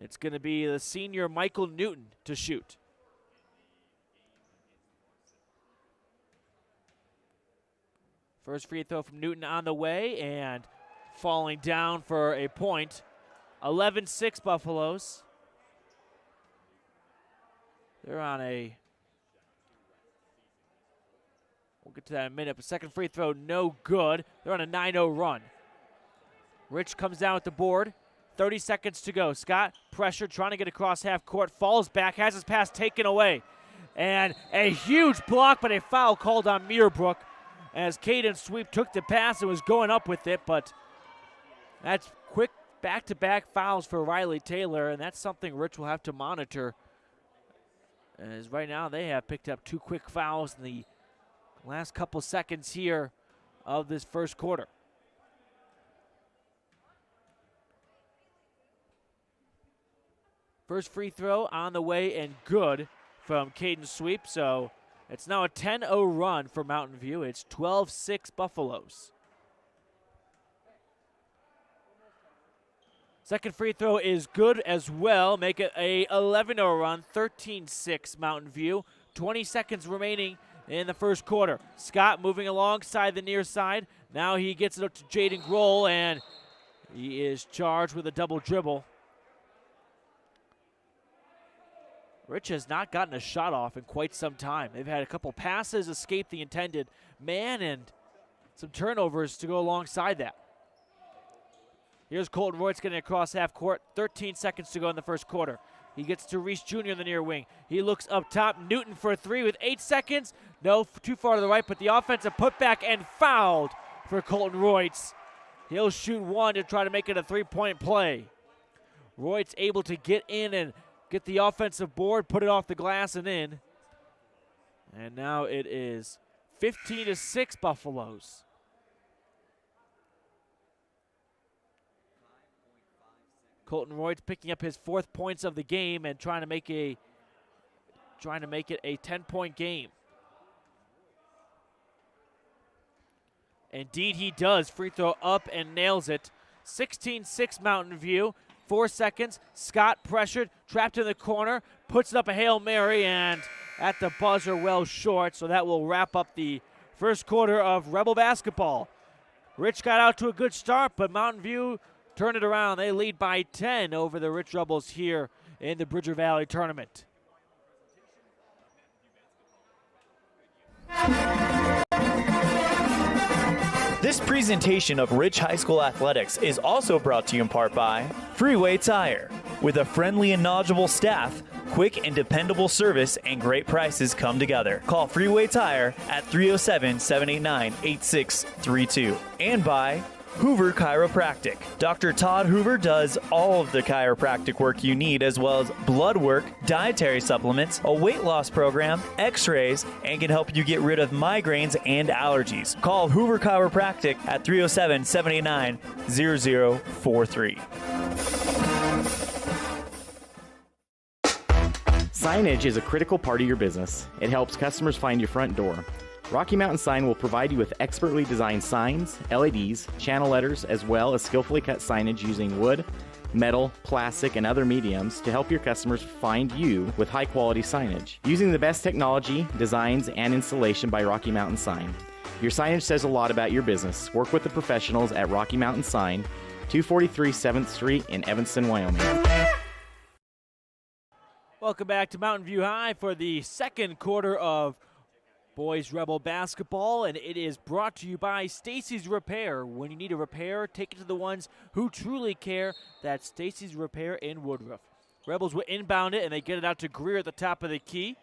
It's going to be the senior Michael Newton to shoot. First free throw from Newton on the way and falling down for a point. 11-6 Buffaloes. They're on a, we'll get to that in a minute, but second free throw no good. They're on a 9-0 run. Rich comes down with the board. 30 seconds to go. Scott, pressure, trying to get across half court, falls back, has his pass taken away. And a huge block, but a foul called on Meerbrook as Caden Sweep took the pass and was going up with it, but that's quick back-to-back fouls for Riley Taylor, and that's something Rich will have to monitor, as right now they have picked up 2 quick fouls in the last couple seconds here of this first quarter. First free throw on the way and good from Caden Sweep, so it's now a 10-0 run for Mountain View. It's 12-6 Buffaloes. Second free throw is good as well. Make it a 11-0 run, 13-6 Mountain View. 20 seconds remaining in the first quarter. Scott moving alongside the near side. Now he gets it up to Jaden Grohl, and he is charged with a double dribble. Rich has not gotten a shot off in quite some time. They've had a couple passes escape the intended man and some turnovers to go alongside that. Here's Colton Royce getting across half court. 13 seconds to go in the first quarter. He gets to Reese Jr. in the near wing. He looks up top. Newton for a 3 with 8 seconds. No, too far to the right, but the offensive putback and fouled for Colton Royce. He'll shoot 1 to try to make it a 3-point play. Royce able to get in and get the offensive board, put it off the glass and in. And now it is 15-6 Buffaloes. Colton Royce picking up his 4th points of the game and trying to make it a 10-point game. Indeed he does. Free throw up and nails it. 16-6 Mountain View. 4 seconds. Scott pressured, trapped in the corner, puts up a Hail Mary, and at the buzzer well short, so that will wrap up the first quarter of Rebel basketball. Rich got out to a good start, but Mountain View turned it around. They lead by 10 over the Rich Rebels here in the Bridger Valley tournament. This presentation of Rich High School Athletics is also brought to you in part by Freeway Tire. With a friendly and knowledgeable staff, quick and dependable service, and great prices come together. Call Freeway Tire at 307-789-8632. And by Hoover Chiropractic. Dr. Todd Hoover does all of the chiropractic work you need, as well as blood work, dietary supplements, a weight loss program, x-rays, and can help you get rid of migraines and allergies. Call Hoover Chiropractic at 307-789-0043. Signage is a critical part of your business. It helps customers find your front door. Rocky Mountain Sign will provide you with expertly designed signs, LEDs, channel letters, as well as skillfully cut signage using wood, metal, plastic, and other mediums to help your customers find you with high-quality signage. Using the best technology, designs, and installation by Rocky Mountain Sign. Your signage says a lot about your business. Work with the professionals at Rocky Mountain Sign, 243 7th Street in Evanston, Wyoming. Welcome back to Mountain View High for the second quarter of Boys Rebel basketball, and it is brought to you by Stacy's Repair. When you need a repair, take it to the ones who truly care. That's Stacy's Repair in Woodruff. Rebels will inbound it, and they get it out to Greer at the top of the key.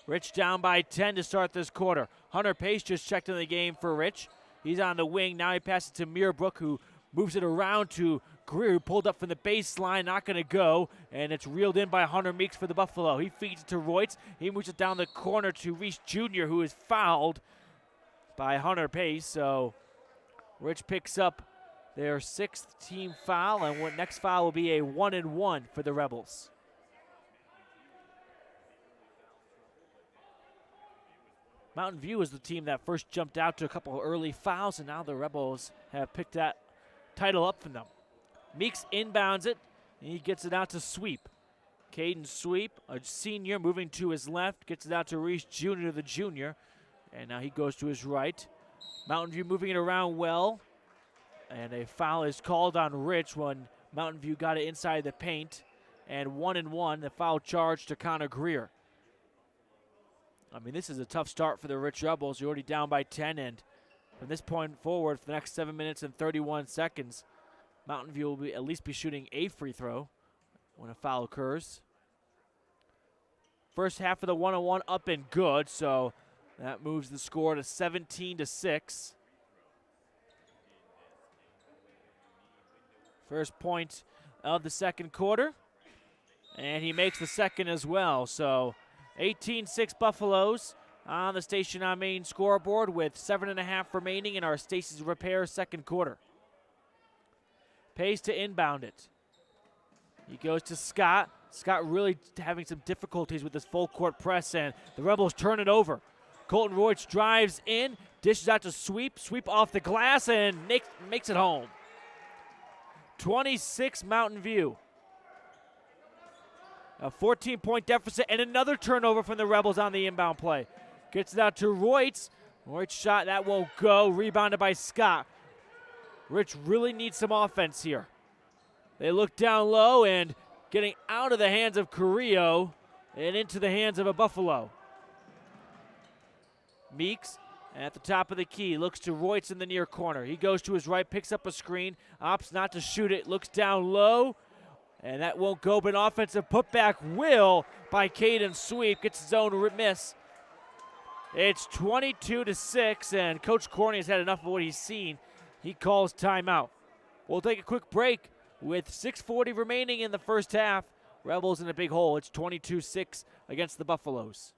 Rich down by 10 to start this quarter. Hunter Pace just checked in the game for Rich. He's on the wing. Now he passes to Meerbrook, who moves it around to Greer, who pulled up from the baseline, not going to go, and it's reeled in by Hunter Meeks for the Buffalo. He feeds it to Royts. He moves it down the corner to Reese Jr., who is fouled by Hunter Pace. So Rich picks up their sixth team foul, and what next foul will be a 1-and-1 for the Rebels. Mountain View is the team that first jumped out to a couple of early fouls, and now the Rebels have picked that title up from them. Meeks inbounds it, and he gets it out to Sweep. Caden Sweep, a senior, moving to his left, gets it out to Reese Jr., the junior, and now he goes to his right. Mountain View moving it around well, and a foul is called on Rich when Mountain View got it inside the paint, and 1-and-1, the foul charge to Connor Greer. I mean, this is a tough start for the Rich Rebels. You're already down by 10, and from this point forward, for the next 7 minutes and 31 seconds, Mountain View will at least be shooting a free throw when a foul occurs. First half of the 1-on-1 up and good, so that moves the score to 17-6. First point of the second quarter, and he makes the second as well. So 18-6 Buffaloes on the Station on Main scoreboard with 7.5 remaining in our Stacy's Repair second quarter. Pace to inbound it. He goes to Scott. Scott really having some difficulties with this full court press, and the Rebels turn it over. Colton Royce drives in, dishes out to Sweep. Sweep off the glass and makes it home. 26 Mountain View. A 14-point deficit and another turnover from the Rebels on the inbound play. Gets it out to Royce. Royce shot, that won't go. Rebounded by Scott. Rich really needs some offense here. They look down low and getting out of the hands of Carrillo and into the hands of a Buffalo. Meeks at the top of the key, looks to Royce in the near corner. He goes to his right, picks up a screen, opts not to shoot it, looks down low, and that won't go, but an offensive putback will by Caden Sweep, gets his own miss. It's 22-6, and Coach Corney has had enough of what he's seen. He calls timeout. We'll take a quick break with 6:40 remaining in the first half. Rebels in a big hole. It's 22-6 against the Buffaloes.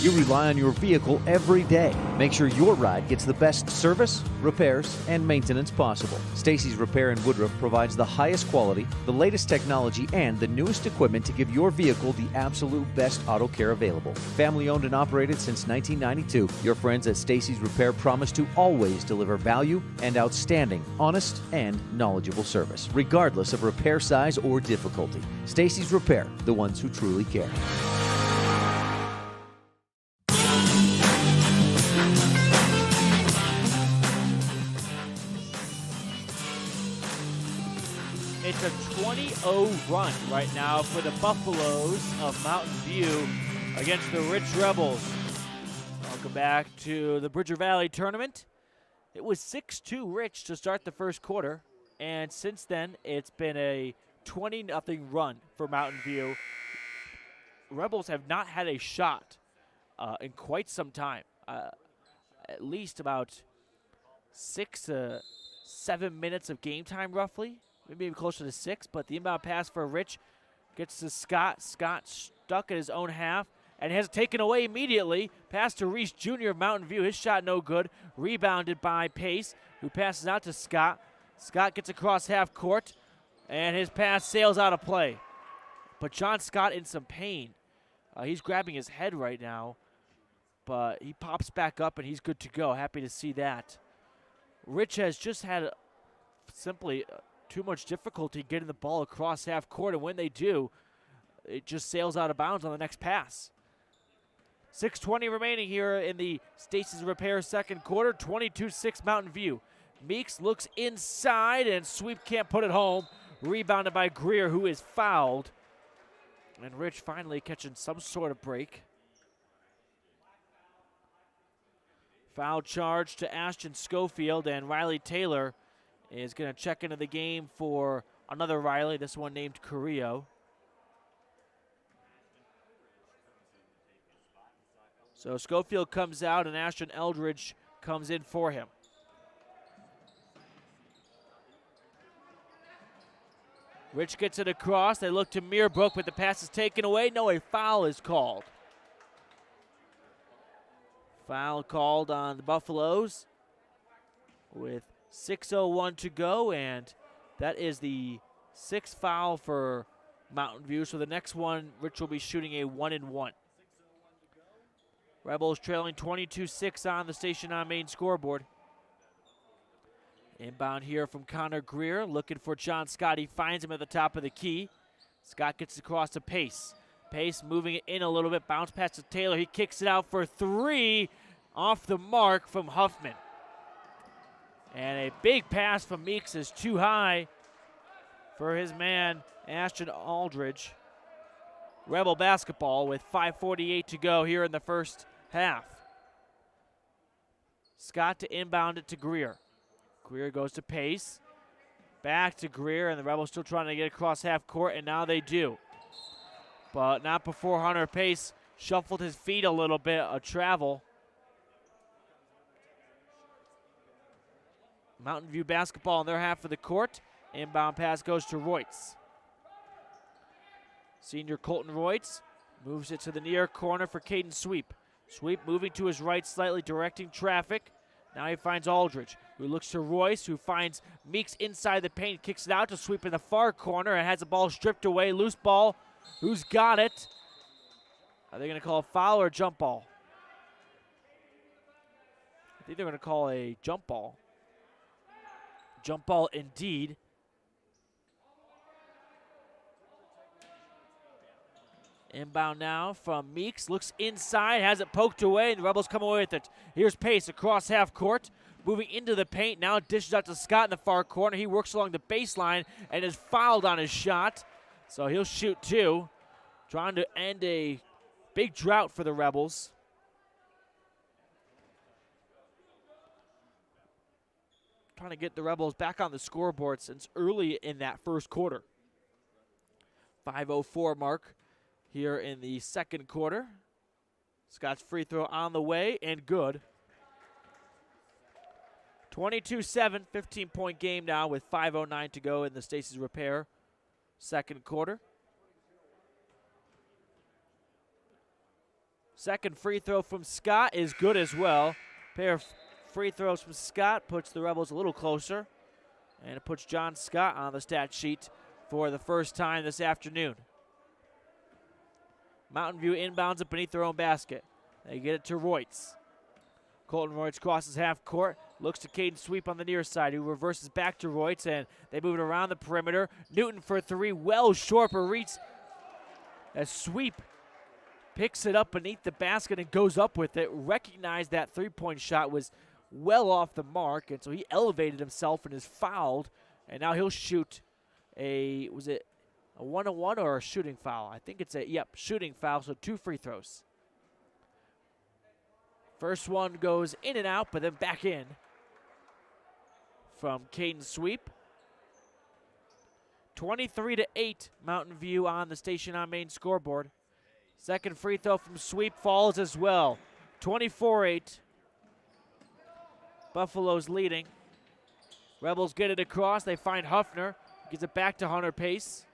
You rely on your vehicle every day. Make sure your ride gets the best service, repairs, and maintenance possible. Stacy's Repair in Woodruff provides the highest quality, the latest technology, and the newest equipment to give your vehicle the absolute best auto care available. Family owned and operated since 1992, your friends at Stacy's Repair promise to always deliver value and outstanding, honest, and knowledgeable service, regardless of repair size or difficulty. Stacy's Repair, the ones who truly care. It's a 20-0 run right now for the Buffaloes of Mountain View against the Rich Rebels. Welcome back to the Bridger Valley tournament. It was 6-2 Rich to start the first quarter, and since then it's been a 20-0 run for Mountain View. Rebels have not had a shot in quite some time, at least about 6 to 7 minutes of game time roughly, maybe closer to 6, but the inbound pass for Rich gets to Scott. Scott stuck at his own half and has it taken away immediately. Pass to Reese Jr. of Mountain View. His shot no good. Rebounded by Pace, who passes out to Scott. Scott gets across half court, and his pass sails out of play. But John Scott in some pain. He's grabbing his head right now, but he pops back up, and he's good to go. Happy to see that. Rich has just had simply too much difficulty getting the ball across half court, and when they do, it just sails out of bounds on the next pass. 6:20 remaining here in the Stacy's Repair second quarter. 22-6 Mountain View. Meeks looks inside, and Sweep can't put it home. Rebounded by Greer, who is fouled. And Rich finally catching some sort of break. Foul charge to Ashton Schofield, and Riley Taylor is going to check into the game for another Riley, this one named Carrillo. So Schofield comes out, and Ashton Eldridge comes in for him. Rich gets it across. They look to Meerbrook, but the pass is taken away. No, a foul is called. Foul called on the Buffaloes with 6:01 to go, and that is the sixth foul for Mountain View. So the next one, Rich will be shooting a 1-and-1. Rebels trailing 22-6 on the Station on Main scoreboard. Inbound here from Connor Greer, looking for John Scott. He finds him at the top of the key. Scott gets across to Pace. Pace moving it in a little bit. Bounce pass to Taylor. He kicks it out for three. Off the mark from Huffman. And a big pass from Meeks is too high for his man, Ashton Aldridge. Rebel basketball with 5:48 to go here in the first half. Scott to inbound it to Greer. Greer goes to Pace. Back to Greer, and the Rebels still trying to get across half court, and now they do. But not before Hunter Pace shuffled his feet a little bit, a travel. Mountain View basketball in their half of the court. Inbound pass goes to Royce. Senior Colton Royce moves it to the near corner for Caden Sweep. Sweep moving to his right slightly, directing traffic. Now he finds Aldridge, who looks to Royce, who finds Meeks inside the paint, kicks it out to Sweep in the far corner, and has the ball stripped away. Loose ball. Who's got it? Are they going to call a foul or a jump ball? I think they're going to call a jump ball. Jump ball indeed. Inbound now from Meeks. Looks inside, has it poked away, and the Rebels come away with it. Here's Pace across half court, moving into the paint. Now dishes out to Scott in the far corner. He works along the baseline and is fouled on his shot. So he'll shoot two, trying to end a big drought for the Rebels. Trying to get the Rebels back on the scoreboard since early in that first quarter. 5:04 mark here in the second quarter. Scott's free throw on the way and good. 22-7, 15-point game now with 5:09 to go in the Stacy's Repair second quarter. Second free throw from Scott is good as well. Pair of free throws from Scott puts the Rebels a little closer, and it puts John Scott on the stat sheet for the first time this afternoon. Mountain View inbounds it beneath their own basket. They get it to Royce. Colton Royce crosses half court, looks to Caden Sweep on the near side, who reverses back to Royce, and they move it around the perimeter. Newton for three, well short, but reads as Sweep picks it up beneath the basket and goes up with it. Recognized that three-point shot was well off the mark, and so he elevated himself and is fouled, and now he'll shoot a, was it a 1-on-1 or a shooting foul? I think it's a, shooting foul, so two free throws. First one goes in and out, but then back in from Caden Sweep. 23-8, Mountain View on the Station on Main scoreboard. Second free throw from Sweep falls as well. 24-8. Buffalo's leading. Rebels get it across. They find Huffner. Gives it back to Hunter Pace.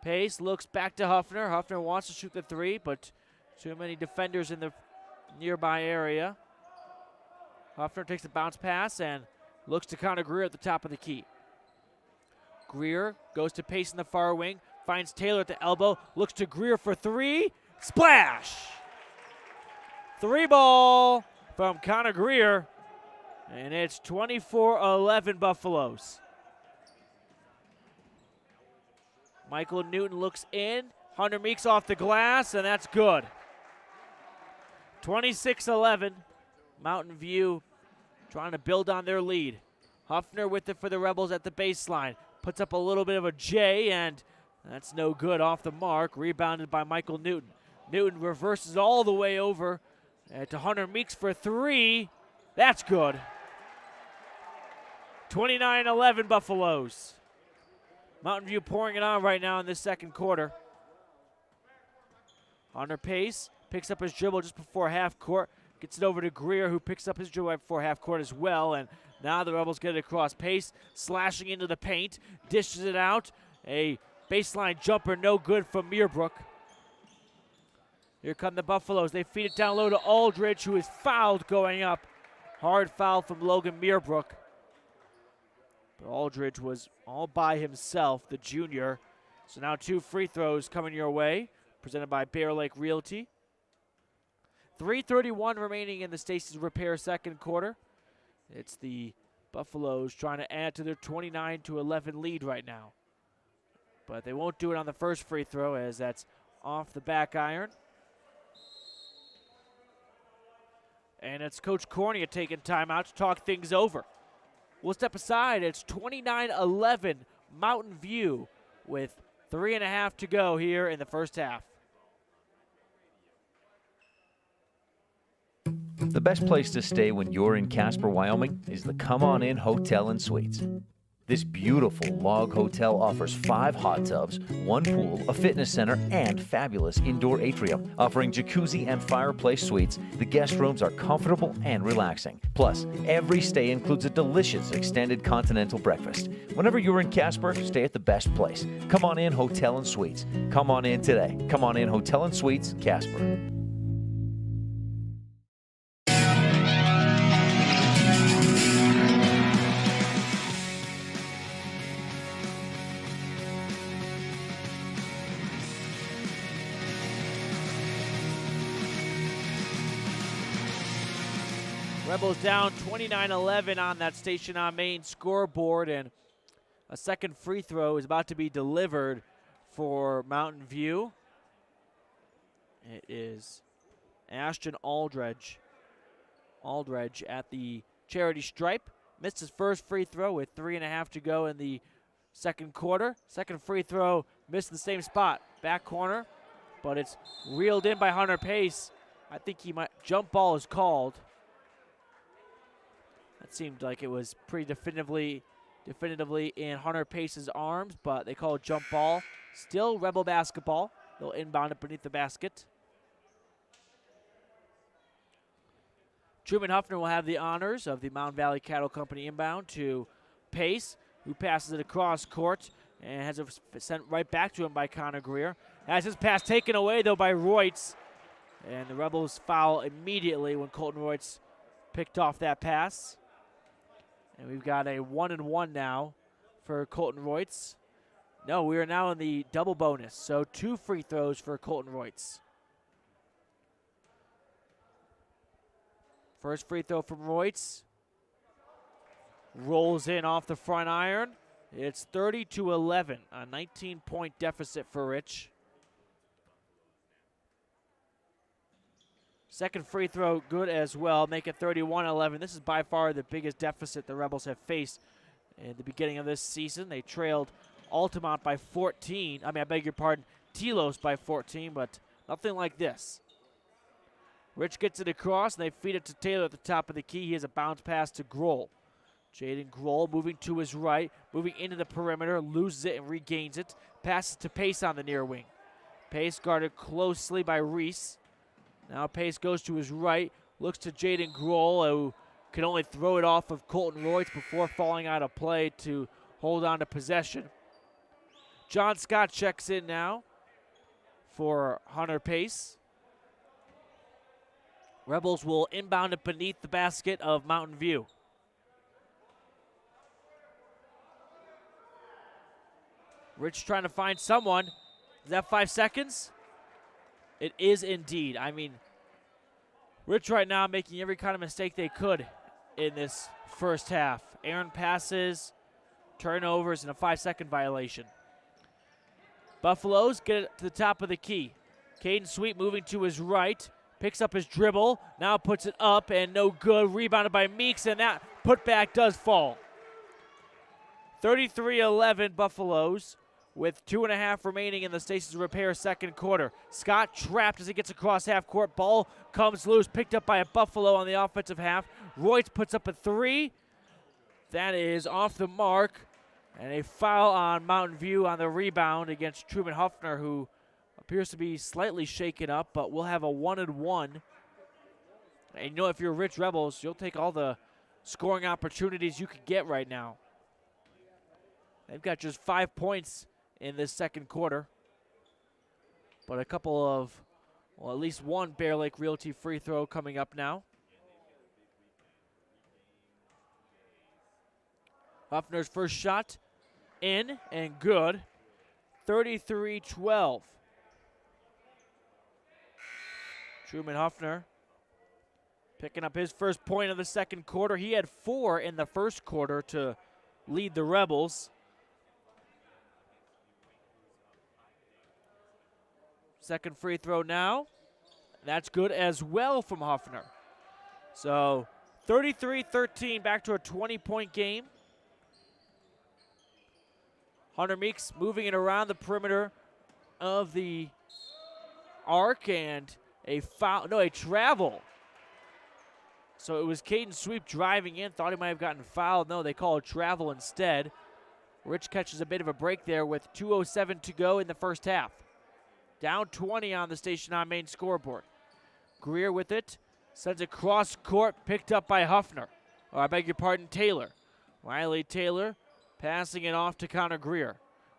Pace looks back to Huffner. Huffner wants to shoot the three, but too many defenders in the nearby area. Huffner takes a bounce pass and looks to Connor Greer at the top of the key. Greer goes to Pace in the far wing, finds Taylor at the elbow, looks to Greer for three. Splash! Three ball from Connor Greer, and it's 24-11 Buffaloes. Michael Newton looks in. Hunter Meeks off the glass, and that's good. 26-11. Mountain View trying to build on their lead. Huffner with it for the Rebels at the baseline. Puts up a little bit of a J, and that's no good off the mark. Rebounded by Michael Newton. Newton reverses all the way over to Hunter Meeks for three. That's good. 29-11 Buffaloes. Mountain View pouring it on right now in this second quarter. Hunter Pace picks up his dribble just before half court. Gets it over to Greer, who picks up his dribble right before half court as well. And now the Rebels get it across. Pace slashing into the paint. Dishes it out. A baseline jumper, no good from Meerbrook. Here come the Buffaloes. They feed it down low to Aldridge, who is fouled going up. Hard foul from Logan Meerbrook. But Aldridge was all by himself, the junior. So now two free throws coming your way, presented by Bear Lake Realty. 3:31 remaining in the Stacy's Repair second quarter. It's the Buffaloes trying to add to their 29-11 lead right now. But they won't do it on the first free throw, as that's off the back iron. And it's Coach Cornea taking time out to talk things over. We'll step aside. It's 29-11 Mountain View with 3.5 to go here in the first half. The best place to stay when you're in Casper, Wyoming is the Come On In Hotel and Suites. This beautiful log hotel offers 5 hot tubs, 1 pool, a fitness center, and fabulous indoor atrium. Offering jacuzzi and fireplace suites, the guest rooms are comfortable and relaxing. Plus, every stay includes a delicious extended continental breakfast. Whenever you're in Casper, stay at the best place. Come On In Hotel and Suites. Come on in today. Come On In Hotel and Suites, Casper. Rebels down 29-11 on that Station on Main scoreboard, and a second free throw is about to be delivered for Mountain View. It is Ashton Aldridge. Aldridge at the charity stripe. Missed his first free throw with 3.5 to go in the second quarter. Second free throw missed in the same spot. Back corner, but it's reeled in by Hunter Pace. I think he might, jump ball is called. That seemed like it was pretty definitively in Hunter Pace's arms, but they call it jump ball. Still Rebel basketball. They'll inbound it beneath the basket. Truman Huffner will have the honors of the Mountain Valley Cattle Company inbound to Pace, who passes it across court and has it sent right back to him by Connor Greer. Has his pass taken away, though, by Royts. And the Rebels foul immediately when Colton Royts picked off that pass. And we've got a 1-and-1 now for Colton Royts. No, we are now in the double bonus, so 2 free throws for Colton Royts. First free throw from Royts. Rolls in off the front iron. It's 30-11, a 19-point deficit for Rich. Second free throw good as well, make it 31-11. This is by far the biggest deficit the Rebels have faced in the beginning of this season. They trailed Altamont by 14. I beg your pardon, Telos by 14, but nothing like this. Rich gets it across, and they feed it to Taylor at the top of the key. He has a bounce pass to Grohl. Jaden Grohl moving to his right, moving into the perimeter, loses it and regains it. Passes to Pace on the near wing. Pace guarded closely by Reese. Now Pace goes to his right, looks to Jaden Grohl, who can only throw it off of Colton Royce before falling out of play to hold on to possession. John Scott checks in now for Hunter Pace. Rebels will inbound it beneath the basket of Mountain View. Rich trying to find someone. Is that 5 seconds? It is indeed. I mean, Rich right now making every kind of mistake they could in this first half. Aaron passes, turnovers, and a 5-second violation. Buffaloes get it to the top of the key. Caden Sweet moving to his right. Picks up his dribble. Now puts it up and no good. Rebounded by Meeks, and that putback does fall. 33-11 Buffaloes with 2.5 remaining in the Stations Repair second quarter. Scott trapped as he gets across half court. Ball comes loose, picked up by a Buffalo on the offensive half. Royce puts up a three. That is off the mark. And a foul on Mountain View on the rebound against Truman Huffner, who appears to be slightly shaken up, but we'll have a 1-and-1. And you know, if you're Rich Rebels, you'll take all the scoring opportunities you could get right now. They've got just 5 points in this second quarter, but a couple of, well, at least one Bear Lake Realty free throw coming up now. Huffner's first shot in and good. 33-12. Truman Huffner picking up his first point of the second quarter. He had 4 in the first quarter to lead the Rebels. Second free throw now. That's good as well from Huffner. So 33-13, back to a 20-point game. Hunter Meeks moving it around the perimeter of the arc, and a foul, no, a travel. So it was Caden Sweep driving in, thought he might have gotten fouled. No, they call a travel instead. Rich catches a bit of a break there with 2:07 to go in the first half. Down 20 on the Station on main scoreboard. Greer with it, sends it cross court, picked up by Huffner. Or I beg your pardon, Taylor. Riley Taylor passing it off to Connor Greer.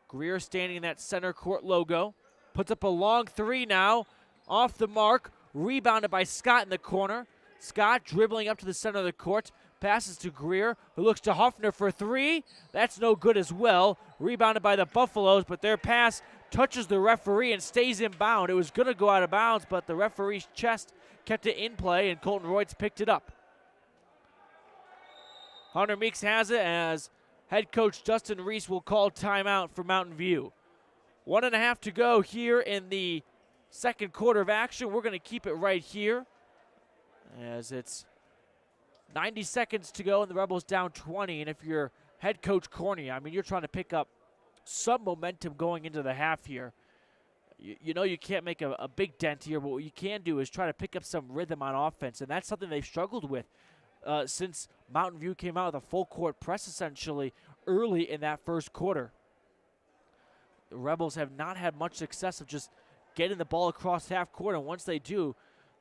Greer standing in that center court logo. Puts up a long three now. Off the mark. Rebounded by Scott in the corner. Scott dribbling up to the center of the court. Passes to Greer, who looks to Huffner for three. That's no good as well. Rebounded by the Buffaloes, but their pass touches the referee and stays in bound. It was going to go out of bounds, but the referee's chest kept it in play, and Colton Royce picked it up. Hunter Meeks has it as head coach Justin Reese will call timeout for Mountain View. 1.5 to go here in the second quarter of action. We're going to keep it right here as it's 90 seconds to go and the Rebels down 20. And if you're head coach Corney, I mean, you're trying to pick up some momentum going into the half here. You know you can't make a big dent here, but what you can do is try to pick up some rhythm on offense, and that's something they've struggled with since Mountain View came out with a full court press essentially early in that first quarter. The Rebels have not had much success of just getting the ball across half court, and once they do,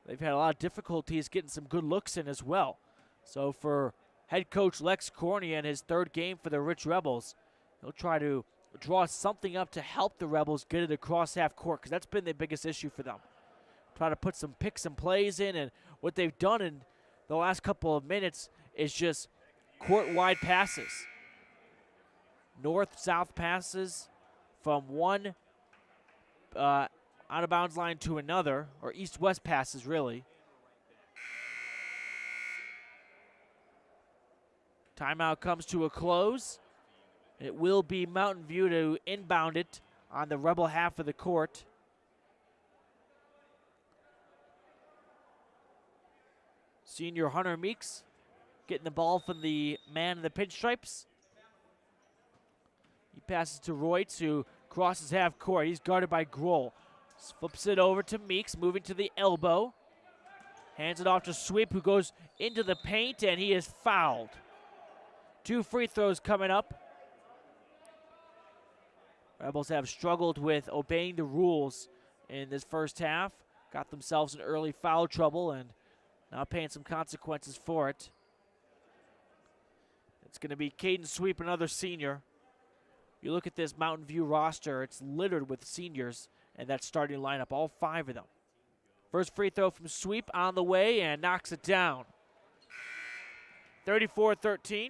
they've had a lot of difficulties getting some good looks in as well. So for head coach Lex Corney and his third game for the Rich Rebels, he'll try to draw something up to help the Rebels get it across half court, because that's been the biggest issue for them. Try to put some picks and plays in, and what they've done in the last couple of minutes is just court-wide passes. North-south passes from one out-of-bounds line to another, or east-west passes, really. Timeout comes to a close. It will be Mountain View to inbound it on the Rebel half of the court. Senior Hunter Meeks getting the ball from the man in the pinstripes. He passes to Royce, who crosses half court. He's guarded by Grohl. Flips it over to Meeks, moving to the elbow. Hands it off to Sweep, who goes into the paint, and he is fouled. 2 free throws coming up. Rebels have struggled with obeying the rules in this first half. Got themselves in early foul trouble and now paying some consequences for it. It's going to be Caden Sweep, another senior. You look at this Mountain View roster, it's littered with seniors and that starting lineup, all 5 of them. First free throw from Sweep on the way and knocks it down. 34-13.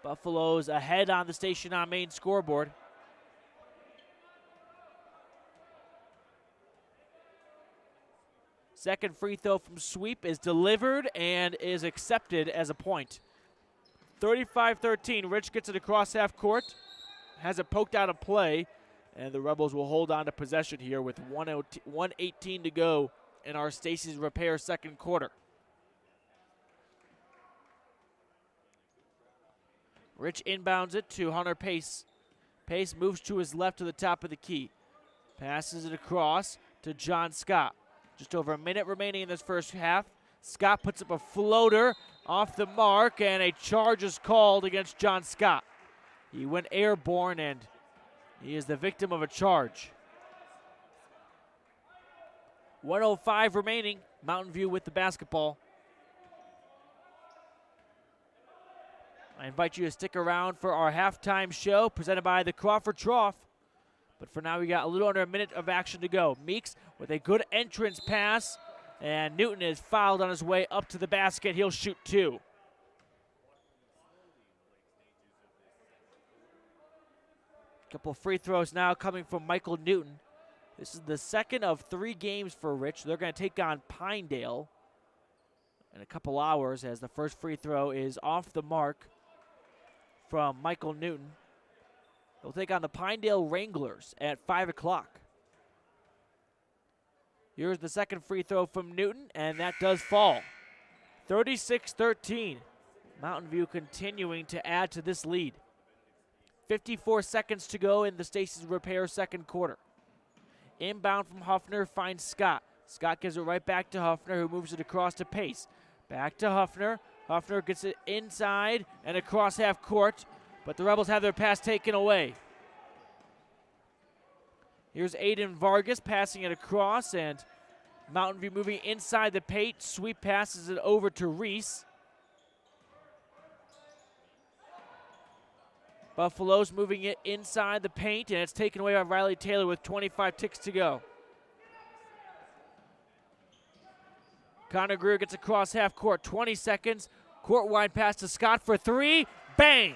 Buffaloes ahead on the Station on Main scoreboard. Second free throw from Sweep is delivered and is accepted as a point. 35-13. Rich gets it across half court. Has it poked out of play. And the Rebels will hold on to possession here with 1:18 to go in our Stacy's Repair second quarter. Rich inbounds it to Hunter Pace. Pace moves to his left to the top of the key. Passes it across to John Scott. Just over a minute remaining in this first half. Scott puts up a floater off the mark, and a charge is called against John Scott. He went airborne, and he is the victim of a charge. 1:05 remaining. Mountain View with the basketball. I invite you to stick around for our halftime show presented by the Crawford Trough. But for now, we got a little under a minute of action to go. Meeks with a good entrance pass, and Newton is fouled on his way up to the basket. He'll shoot 2. Couple free throws now coming from Michael Newton. This is the second of 3 games for Rich. They're going to take on Pinedale in a couple hours as the first free throw is off the mark from Michael Newton. They'll take on the Pinedale Wranglers at 5 o'clock. Here's the second free throw from Newton, and that does fall. 36-13. Mountain View continuing to add to this lead. 54 seconds to go in the Stacy's Repair second quarter. Inbound from Huffner finds Scott. Scott gives it right back to Huffner, who moves it across to Pace. Back to Huffner. Huffner gets it inside and across half court, but the Rebels have their pass taken away. Here's Aiden Vargas passing it across, and Mountain View moving inside the paint. Sweep passes it over to Reese. Buffaloes moving it inside the paint, and it's taken away by Riley Taylor with 25 ticks to go. Connor Greer gets across half court, 20 seconds. Court wide pass to Scott for 3. Bang!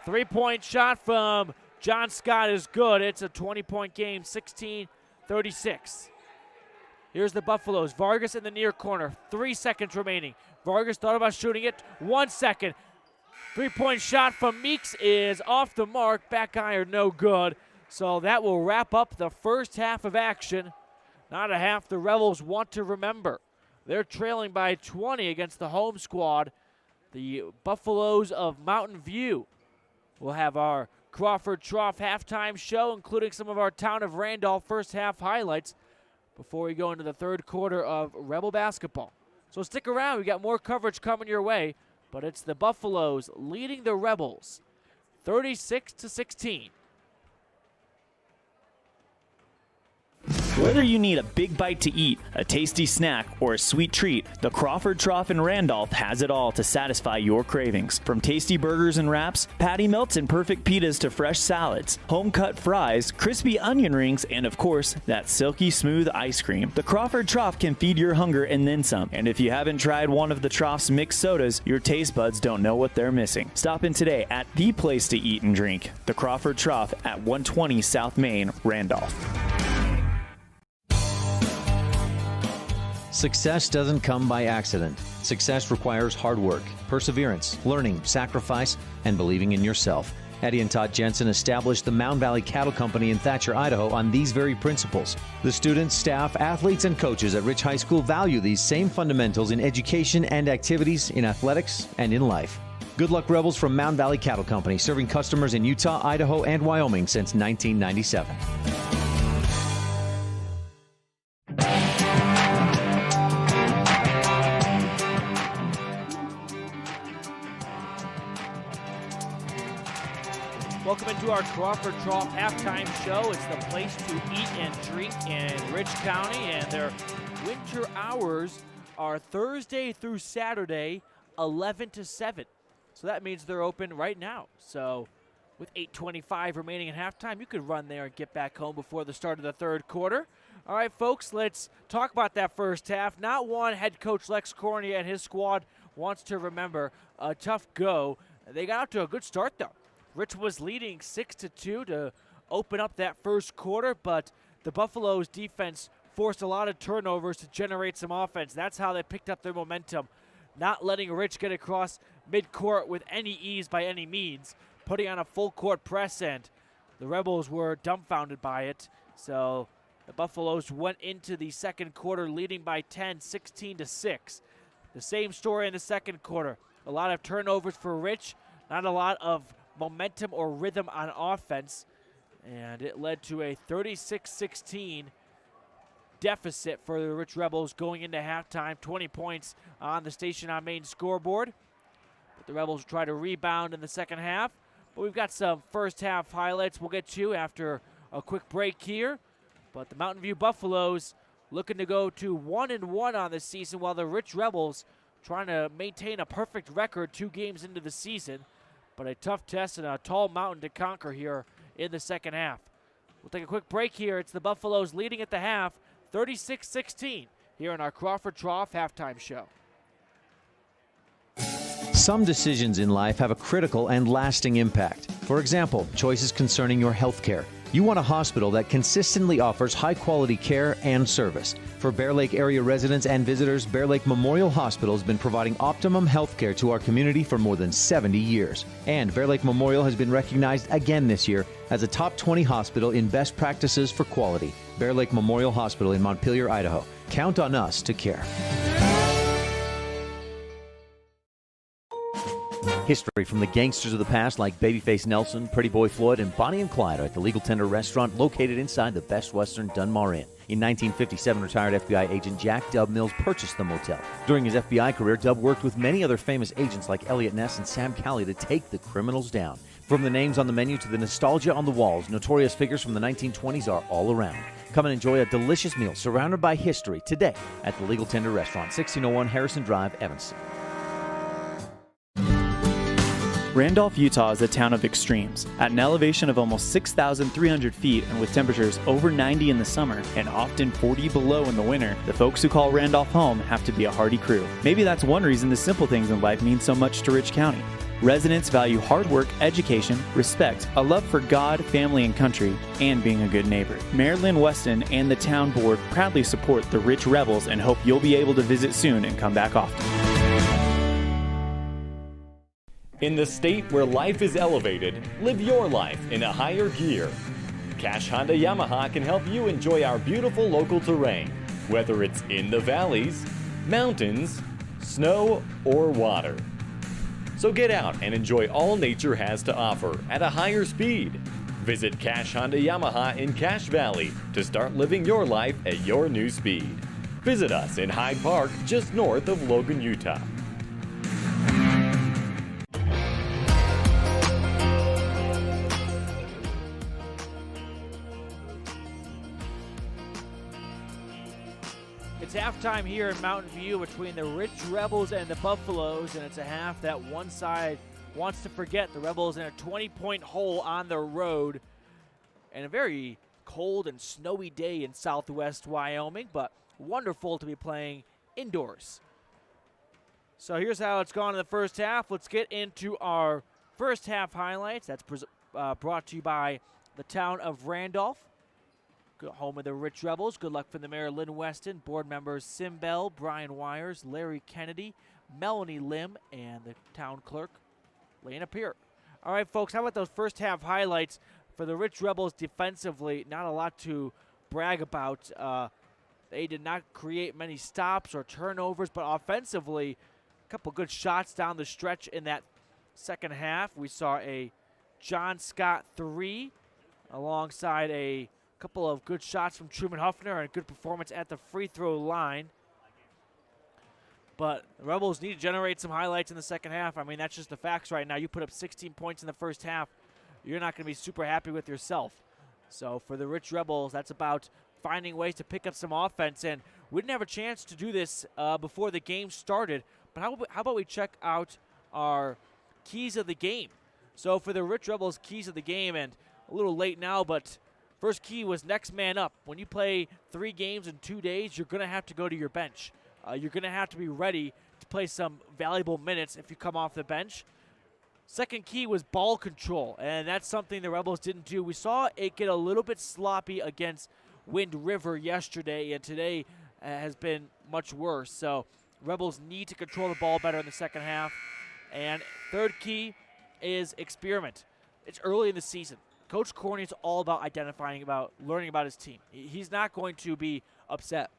3-point shot from John Scott is good. It's a 20-point game, 16-36. Here's the Buffaloes. Vargas in the near corner, 3 seconds remaining. Vargas thought about shooting it, 1 second. 3-point shot from Meeks is off the mark. Back iron, no good. So that will wrap up the first half of action. Not a half the Rebels want to remember. They're trailing by 20 against the home squad. The Buffaloes of Mountain View will have our Crawford Trough halftime show, including some of our Town of Randolph first half highlights before we go into the third quarter of Rebel basketball. So stick around. We got more coverage coming your way. But it's the Buffaloes leading the Rebels 36-16. Whether you need a big bite to eat, a tasty snack, or a sweet treat, the Crawford Trough in Randolph has it all to satisfy your cravings. From tasty burgers and wraps, patty melts and perfect pitas to fresh salads, home-cut fries, crispy onion rings, and of course, that silky smooth ice cream. The Crawford Trough can feed your hunger and then some. And if you haven't tried one of the Trough's mixed sodas, your taste buds don't know what they're missing. Stop in today at the place to eat and drink, the Crawford Trough at 120 South Main, Randolph. Success doesn't come by accident. Success requires hard work, perseverance, learning, sacrifice, and believing in yourself. Eddie and Todd Jensen established the Mound Valley Cattle Company in Thatcher, Idaho on these very principles. The students, staff, athletes, and coaches at Rich High School value these same fundamentals in education and activities, in athletics, and in life. Good luck, Rebels, from Mound Valley Cattle Company, serving customers in Utah, Idaho, and Wyoming since 1997. Welcome into our Crawford Trough halftime show. It's the place to eat and drink in Rich County, and their winter hours are Thursday through Saturday, 11 to 7. So that means they're open right now. So with 8:25 remaining at halftime, you could run there and get back home before the start of the third quarter. All right, folks, let's talk about that first half. Not one head coach Lex Cornea and his squad wants to remember a tough go. They got out to a good start, though. Rich was leading 6-2 to open up that first quarter, but the Buffaloes defense forced a lot of turnovers to generate some offense. That's how they picked up their momentum, not letting Rich get across midcourt with any ease by any means, putting on a full court press, and the Rebels were dumbfounded by it. So the Buffaloes went into the second quarter leading by 10, 16-6. The same story in the second quarter. A lot of turnovers for Rich, not a lot of momentum or rhythm on offense, and it led to a 36-16 deficit for the Rich Rebels going into halftime. 20 points on the Station on Main scoreboard. But the Rebels try to rebound in the second half. But we've got some first half highlights we'll get to after a quick break here. But the Mountain View Buffaloes looking to go to 1-1 on this season, while the Rich Rebels trying to maintain a perfect record 2 games into the season. But a tough test and a tall mountain to conquer here in the second half. We'll take a quick break here. It's the Buffaloes leading at the half, 36-16, here in our Crawford Trough halftime show. Some decisions in life have a critical and lasting impact. For example, choices concerning your health care. You want a hospital that consistently offers high-quality care and service. For Bear Lake area residents and visitors, Bear Lake Memorial Hospital has been providing optimum health care to our community for more than 70 years. And Bear Lake Memorial has been recognized again this year as a top 20 hospital in best practices for quality. Bear Lake Memorial Hospital in Montpelier, Idaho. Count on us to care. History from the gangsters of the past like Babyface Nelson, Pretty Boy Floyd, and Bonnie and Clyde are at the Legal Tender restaurant located inside the Best Western Dunmar Inn. In 1957, retired FBI agent Jack Dub Mills purchased the motel. During his FBI career, Dub worked with many other famous agents like Elliot Ness and Sam Calley to take the criminals down. From the names on the menu to the nostalgia on the walls, notorious figures from the 1920s are all around. Come and enjoy a delicious meal surrounded by history today at the Legal Tender restaurant, 1601 Harrison Drive, Evanston. Randolph, Utah is a town of extremes. At an elevation of almost 6,300 feet and with temperatures over 90 in the summer and often 40 below in the winter, the folks who call Randolph home have to be a hardy crew. Maybe that's one reason the simple things in life mean so much to Rich County. Residents value hard work, education, respect, a love for God, family, and country, and being a good neighbor. Mayor Lynn Weston and the town board proudly support the Rich Rebels and hope you'll be able to visit soon and come back often. In the state where life is elevated, live your life in a higher gear. Cash Honda Yamaha can help you enjoy our beautiful local terrain, whether it's in the valleys, mountains, snow, or water. So get out and enjoy all nature has to offer at a higher speed. Visit Cash Honda Yamaha in Cache Valley to start living your life at your new speed. Visit us in Hyde Park, just north of Logan, Utah. It's halftime here in Mountain View between the Rich Rebels and the Buffaloes, and it's a half that one side wants to forget. The Rebels in a 20-point hole on the road, and a very cold and snowy day in southwest Wyoming, but wonderful to be playing indoors. So here's how it's gone in the first half. Let's get into our first half highlights. That's brought to you by the town of Randolph, home of the Rich Rebels. Good luck from the Mayor, Lynn Weston, board members Sim Bell, Brian Wires, Larry Kennedy, Melanie Lim, and the town clerk, Lana Peer. All right, folks, how about those first half highlights for the Rich Rebels defensively? Not a lot to brag about. They did not create many stops or turnovers, but offensively, a couple good shots down the stretch in that second half. We saw a John Scott 3 alongside a couple of good shots from Truman Huffner and a good performance at the free throw line. But the Rebels need to generate some highlights in the second half. I mean, that's just the facts right now. You put up 16 points in the first half. you're not going to be super happy with yourself. So for the Rich Rebels, that's about finding ways to pick up some offense. And we didn't have a chance to do this before the game started, but how about we check out our keys of the game? So for the Rich Rebels, keys of the game, and a little late now, but first key was next man up. When you play 3 games in 2 days, you're going to have to go to your bench. You're going to have to be ready to play some valuable minutes if you come off the bench. Second key was ball control, and that's something the Rebels didn't do. We saw it get a little bit sloppy against Wind River yesterday, and today has been much worse. So Rebels need to control the ball better in the second half. And third key is experiment. It's early in the season. Coach Corney is all about learning about his team. He's not going to be upset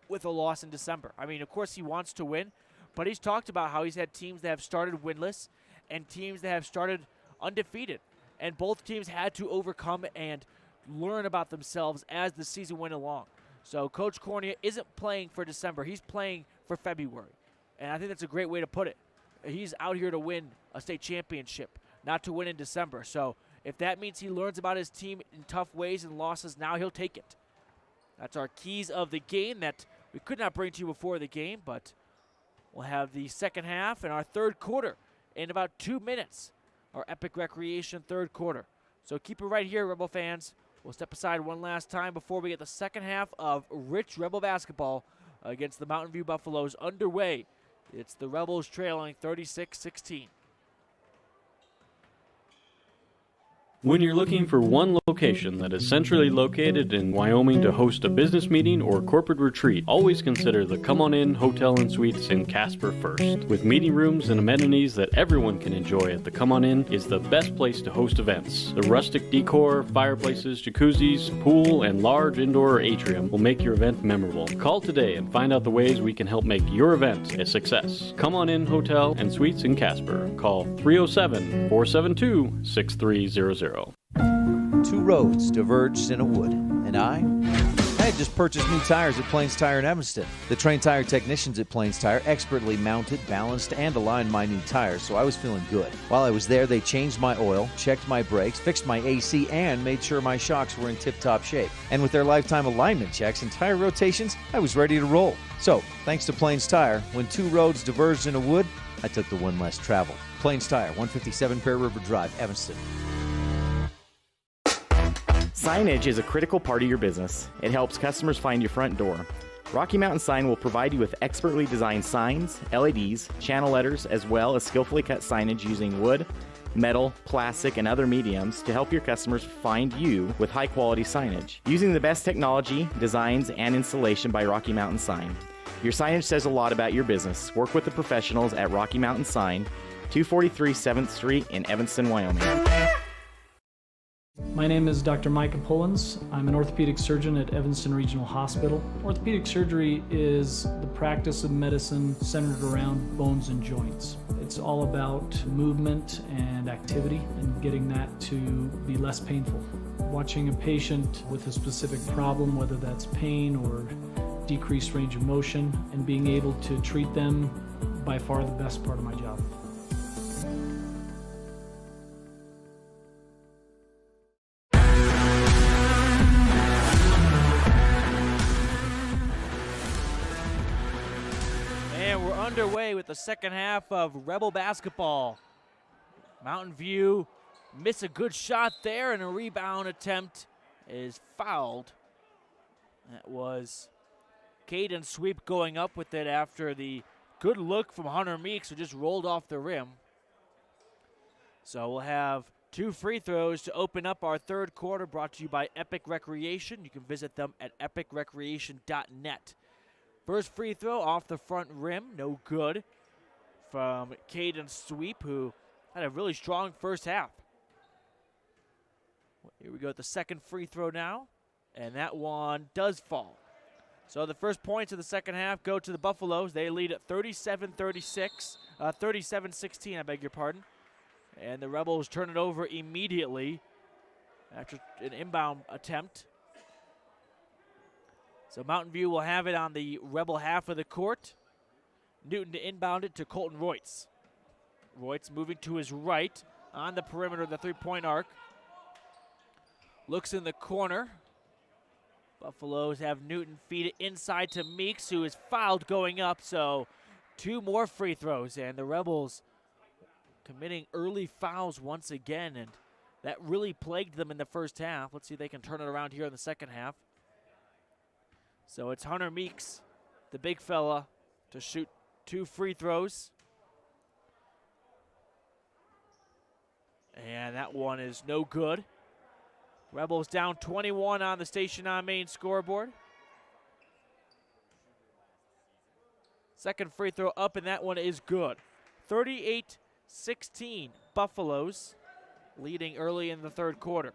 with a loss in December. I mean, of course he wants to win, but he's talked about how he's had teams that have started winless and teams that have started undefeated. And both teams had to overcome and learn about themselves as the season went along. So Coach Cornea isn't playing for December. He's playing for February. And I think that's a great way to put it. He's out here to win a state championship, not to win in December. So if that means he learns about his team in tough ways and losses now, he'll take it. That's our keys of the game that we could not bring to you before the game, but we'll have the second half and our third quarter in about 2 minutes, our Epic Recreation third quarter. So keep it right here, Rebel fans. We'll step aside one last time before we get the second half of Rich Rebel basketball against the Mountain View Buffaloes underway. It's the Rebels trailing 36-16. When you're looking for one location that is centrally located in Wyoming to host a business meeting or corporate retreat, always consider the Come On In Hotel and Suites in Casper first. With meeting rooms and amenities that everyone can enjoy at the Come On In is the best place to host events. The rustic decor, fireplaces, jacuzzis, pool, and large indoor atrium will make your event memorable. Call today and find out the ways we can help make your event a success. Come On In Hotel and Suites in Casper. Call 307-472-6300. 2 roads diverged in a wood, and I had just purchased new tires at Plains Tire in Evanston. The trained tire technicians at Plains Tire expertly mounted, balanced, and aligned my new tires, so I was feeling good. While I was there, they changed my oil, checked my brakes, fixed my AC, and made sure my shocks were in tip-top shape. And with their lifetime alignment checks and tire rotations, I was ready to roll. So, thanks to Plains Tire, when 2 roads diverged in a wood, I took the one less traveled. Plains Tire, 157 Bear River Drive, Evanston. Signage is a critical part of your business. It helps customers find your front door. Rocky Mountain Sign will provide you with expertly designed signs, LEDs, channel letters, as well as skillfully cut signage using wood, metal, plastic, and other mediums to help your customers find you with high-quality signage. Using the best technology, designs, and installation by Rocky Mountain Sign. Your signage says a lot about your business. Work with the professionals at Rocky Mountain Sign, 243 7th Street in Evanston, Wyoming. My name is Dr. Micah Pullins. I'm an orthopedic surgeon at Evanston Regional Hospital. Orthopedic surgery is the practice of medicine centered around bones and joints. It's all about movement and activity and getting that to be less painful. Watching a patient with a specific problem, whether that's pain or decreased range of motion, and being able to treat them, by far the best part of my job. Underway with the second half of Rebel basketball. Mountain View miss a good shot there, and a rebound attempt is fouled. That was Caden Sweep going up with it after the good look from Hunter Meeks, who just rolled off the rim. So we'll have 2 free throws to open up our third quarter, brought to you by Epic Recreation. You can visit them at epicrecreation.net. First free throw off the front rim, no good from Caden Sweep, who had a really strong first half. Here we go with the second free throw now, and that one does fall. So the first points of the second half go to the Buffaloes. They lead at 37-16, I beg your pardon. And the Rebels turn it over immediately after an inbound attempt. So Mountain View will have it on the Rebel half of the court. Newton to inbound it to Colton Royce. Royce moving to his right on the perimeter of the three-point arc. looks in the corner. Buffaloes have Newton feed it inside to Meeks, who is fouled going up, so 2 more free throws, and the Rebels committing early fouls once again, and that really plagued them in the first half. Let's see if they can turn it around here in the second half. So it's Hunter Meeks, the big fella, to shoot 2 free throws. And that one is no good. Rebels down 21 on the Station on Main scoreboard. Second free throw up, and that one is good. 38-16, Buffaloes leading early in the third quarter.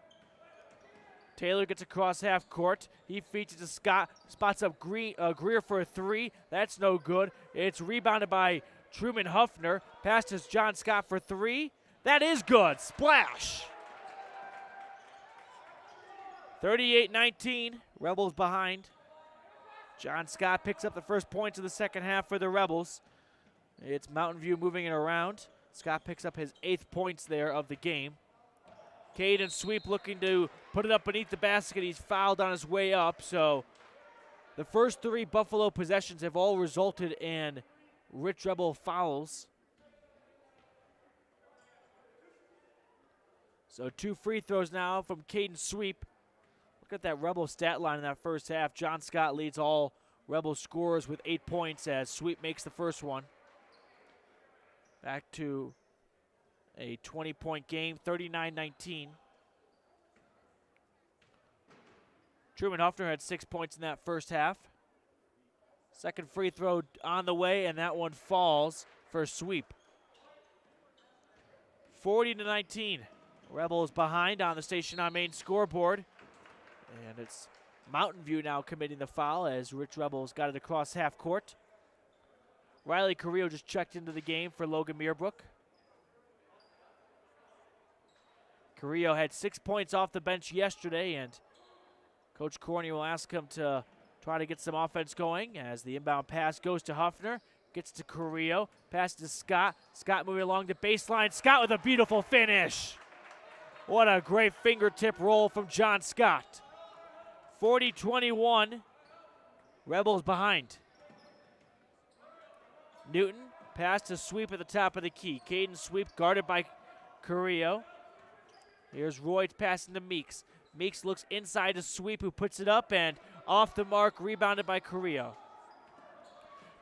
Taylor gets across half court. He feeds it to Scott. Spots up Greer for a 3. That's no good. It's rebounded by Truman Huffner. Passes John Scott for 3. That is good. Splash. 38-19. Rebels behind. John Scott picks up the first points of the second half for the Rebels. It's Mountain View moving it around. Scott picks up his 8th points there of the game. Caden Sweep looking to put it up beneath the basket. He's fouled on his way up. So the first 3 Buffalo possessions have all resulted in Rich Rebel fouls. So 2 free throws now from Caden Sweep. Look at that Rebel stat line in that first half. John Scott leads all Rebel scorers with 8 points as Sweep makes the first one. Back to a 20-point game, 39-19. Truman Huffner had 6 points in that first half. Second free throw on the way, and that one falls for Sweep. 40-19. Rebels behind on the Station on Main scoreboard. And it's Mountain View now committing the foul as Rich Rebels got it across half court. Riley Carrillo just checked into the game for Logan Meerbrook. Carrillo had 6 points off the bench yesterday, and Coach Corney will ask him to try to get some offense going as the inbound pass goes to Huffner, gets to Carrillo, pass to Scott. Scott moving along the baseline. Scott with a beautiful finish. What a great fingertip roll from John Scott. 40-21, Rebels behind. Newton, pass to Sweep at the top of the key. Caden Sweep guarded by Carrillo. Here's Roy passing to Meeks. Meeks looks inside to Sweep, who puts it up and off the mark, rebounded by Carrillo.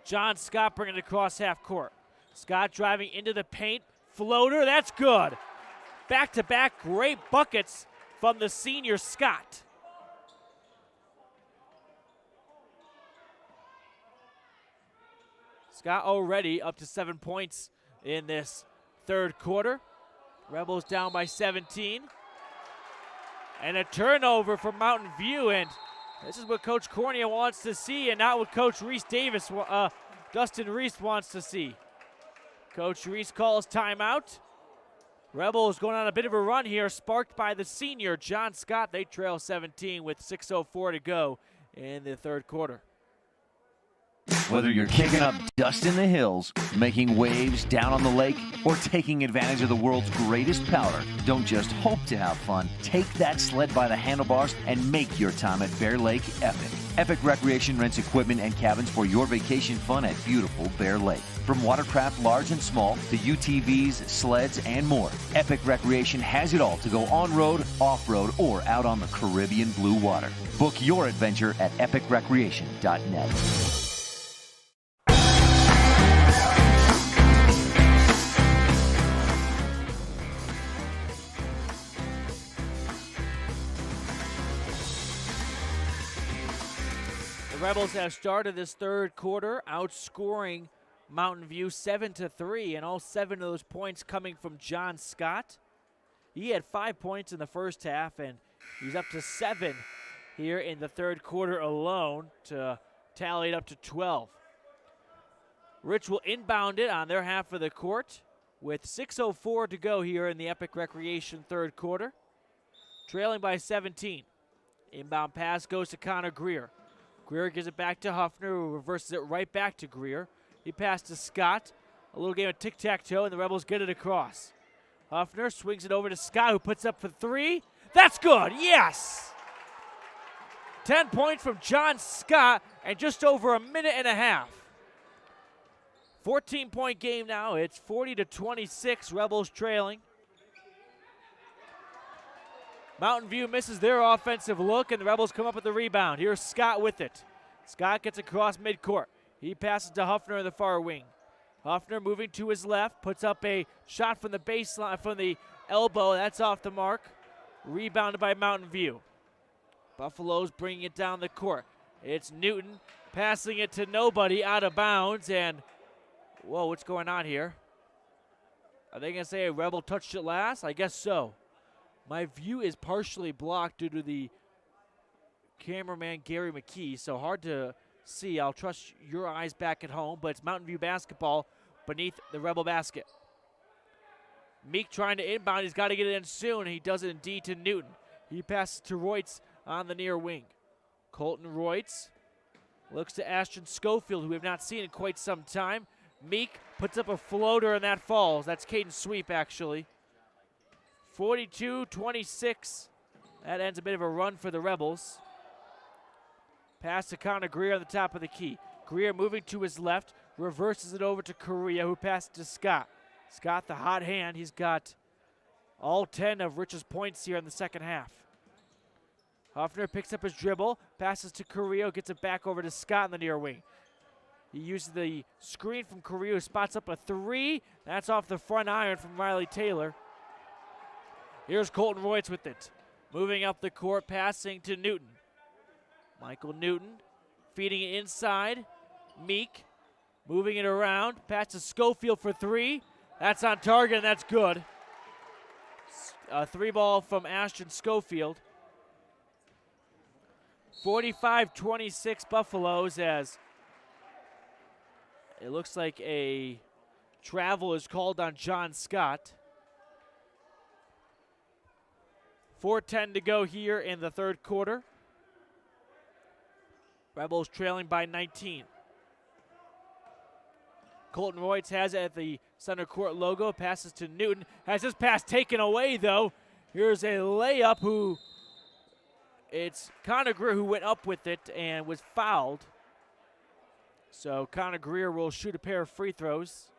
John Scott bringing it across half court. Scott driving into the paint. Floater, that's good. Back-to-back great buckets from the senior Scott. Scott already up to 7 points in this third quarter. Rebels down by 17. And a turnover for Mountain View, and this is what Coach Cornea wants to see and not what Coach Dustin Reese wants to see. Coach Reese calls timeout. Rebels going on a bit of a run here, sparked by the senior John Scott. They trail 17 with 6:04 to go in the third quarter. Whether you're kicking up dust in the hills, making waves down on the lake, or taking advantage of the world's greatest powder, don't just hope to have fun. Take that sled by the handlebars and make your time at Bear Lake epic. Epic Recreation rents equipment and cabins for your vacation fun at beautiful Bear Lake. From watercraft large and small to UTVs, sleds, and more, Epic Recreation has it all to go on-road, off-road, or out on the Caribbean blue water. Book your adventure at epicrecreation.net. The Rebels have started this third quarter outscoring Mountain View 7-3, and all 7 of those points coming from John Scott. He had 5 points in the first half, and he's up to 7 here in the third quarter alone to tally it up to 12. Rich will inbound it on their half of the court with 6:04 to go here in the Epic Recreation third quarter. Trailing by 17. Inbound pass goes to Connor Greer. Greer gives it back to Huffner, who reverses it right back to Greer. He passed to Scott. A little game of tic-tac-toe, and the Rebels get it across. Huffner swings it over to Scott, who puts up for 3. That's good, yes! 10 points from John Scott and just over a minute and a half. 14-point game now. It's 40-26, Rebels trailing. Mountain View misses their offensive look, and the Rebels come up with the rebound. Here's Scott with it. Scott gets across midcourt. He passes to Huffner in the far wing. Huffner moving to his left, puts up a shot from the baseline, from the elbow. That's off the mark. Rebounded by Mountain View. Buffaloes bringing it down the court. It's Newton passing it to nobody, out of bounds, and whoa, what's going on here? Are they going to say a Rebel touched it last? I guess so. My view is partially blocked due to the cameraman Gary McKee, so hard to see. I'll trust your eyes back at home, but it's Mountain View basketball beneath the Rebel basket. Meek trying to inbound. He's got to get it in soon. He does it indeed to Newton. He passes to Reutz on the near wing. Colton Reutz looks to Ashton Schofield, who we have not seen in quite some time. Meek puts up a floater, and that falls. That's Caden Sweep, actually. 42-26. That ends a bit of a run for the Rebels. Pass to Connor Greer on the top of the key. Greer moving to his left, reverses it over to Correa, who passes to Scott. Scott, the hot hand. He's got all 10 of Rich's points here in the second half. Huffner picks up his dribble, passes to Correa, gets it back over to Scott in the near wing. He uses the screen from Correa, who spots up a three. That's off the front iron from Riley Taylor. Here's Colton Reutz with it. Moving up the court, passing to Newton. Michael Newton feeding it inside. Meek moving it around. Pass to Schofield for three. That's on target, and that's good. A three ball from Ashton Schofield. 45-26 Buffaloes, as it looks like a travel is called on John Scott. 4:10 to go here in the third quarter. Rebels trailing by 19. Colton Reutz has it at the center court logo, passes to Newton. Has this pass taken away, though. Here's a layup who, it's Connor Greer who went up with it and was fouled. So Connor Greer will shoot a pair of free throws.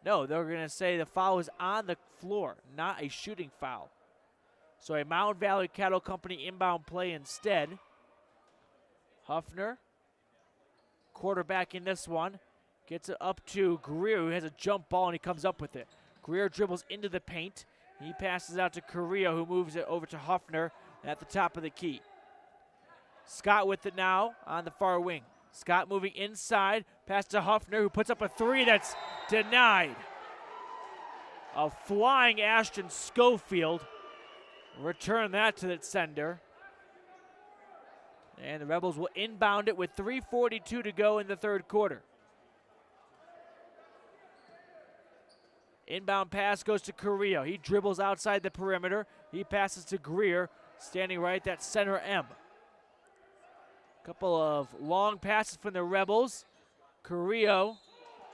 No, they're going to say the foul is on the floor, not a shooting foul. So a Mountain Valley Cattle Company inbound play instead. Huffner, quarterback in this one, gets it up to Greer, who has a jump ball, and he comes up with it. Greer dribbles into the paint. He passes out to Correa, who moves it over to Huffner at the top of the key. Scott with it now on the far wing. Scott moving inside, pass to Huffner, who puts up a three that's denied. A flying Ashton Schofield. Return that to the sender. And the Rebels will inbound it with 3:42 to go in the third quarter. Inbound pass goes to Correa. He dribbles outside the perimeter. He passes to Greer, standing right at center M. Couple of long passes from the Rebels. Correa,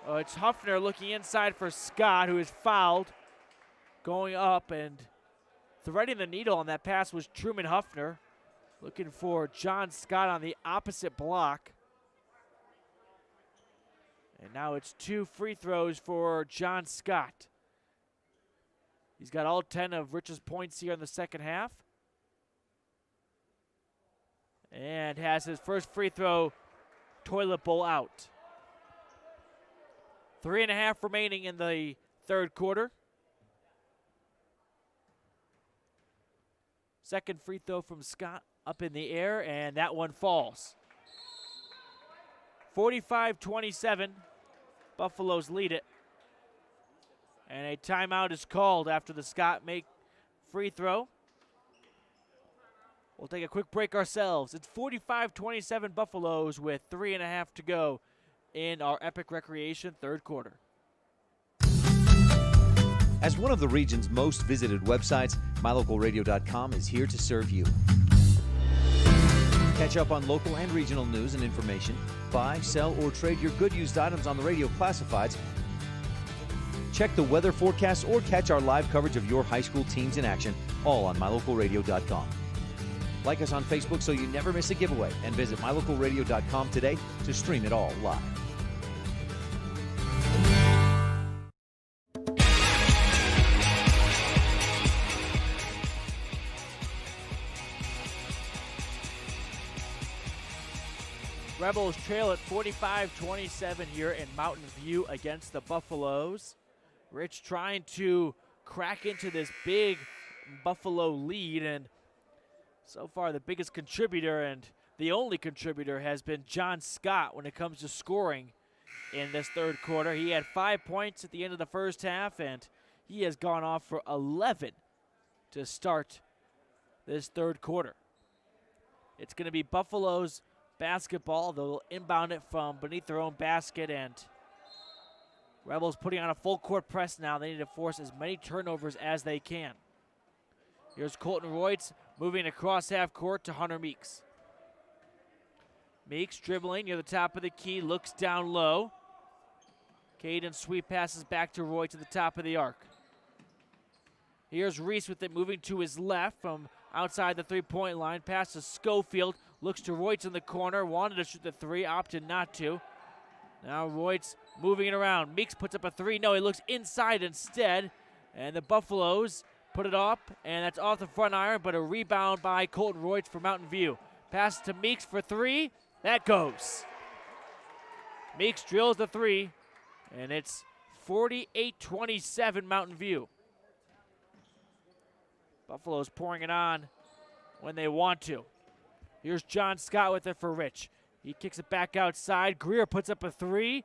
it's Huffner looking inside for Scott, who is fouled. Going up and threading the needle on that pass was Truman Huffner. Looking for John Scott on the opposite block. And now it's 2 free throws for John Scott. He's got all 10 of Rich's points here in the second half. And has his first free throw toilet bowl out. 3.5 remaining in the third quarter. Second free throw from Scott up in the air, and that one falls. 45-27, Buffaloes lead it. And a timeout is called after the Scott make free throw. We'll take a quick break ourselves. It's 45-27 Buffaloes with 3.5 to go in our Epic Recreation third quarter. As one of the region's most visited websites, MyLocalRadio.com is here to serve you. Catch up on local and regional news and information. Buy, sell, or trade your good used items on the radio classifieds. Check the weather forecast or catch our live coverage of your high school teams in action, all on mylocalradio.com. Like us on Facebook so you never miss a giveaway, and visit mylocalradio.com today to stream it all live. Rebels trail at 45-27 here in Mountain View against the Buffaloes. Rich trying to crack into this big Buffalo lead, and so far the biggest contributor and the only contributor has been John Scott when it comes to scoring in this third quarter. He had 5 points at the end of the first half, and he has gone off for 11 to start this third quarter. It's going to be Buffalo's basketball. They'll inbound it from beneath their own basket, and Rebels putting on a full court press now. They need to force as many turnovers as they can. Here's Colton Royds moving across half court to Hunter Meeks. Meeks dribbling near the top of the key, looks down low. Caden sweep passes back to Royds to the top of the arc. Here's Reese with it moving to his left from outside the three-point line. Pass to Schofield. Looks to Royds in the corner. Wanted to shoot the three, opted not to. Now Royds moving it around. Meeks puts up a three. No, he looks inside instead. And the Buffaloes put it up, and that's off the front iron, but a rebound by Colton Royds for Mountain View. Pass to Meeks for three. That goes. Meeks drills the three, and it's 48-27 Mountain View. Buffalo's pouring it on when they want to. Here's John Scott with it for Rich. He kicks it back outside. Greer puts up a three,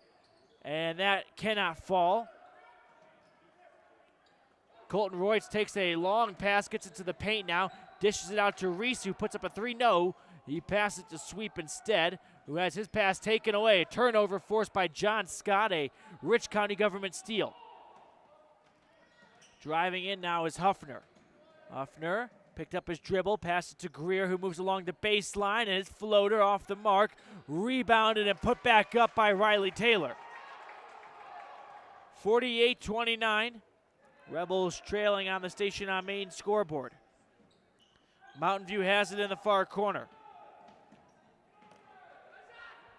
and that cannot fall. Colton Royds takes a long pass, gets into the paint now, dishes it out to Reese, who puts up a three. No, he passes it to Sweep instead, who has his pass taken away. A turnover forced by John Scott, a Rich County government steal. Driving in now is Huffner. Huffner picked up his dribble, passed it to Greer, who moves along the baseline, and his floater off the mark, rebounded and put back up by Riley Taylor. 48-29, Rebels trailing on the Station on Main scoreboard. Mountain View has it in the far corner.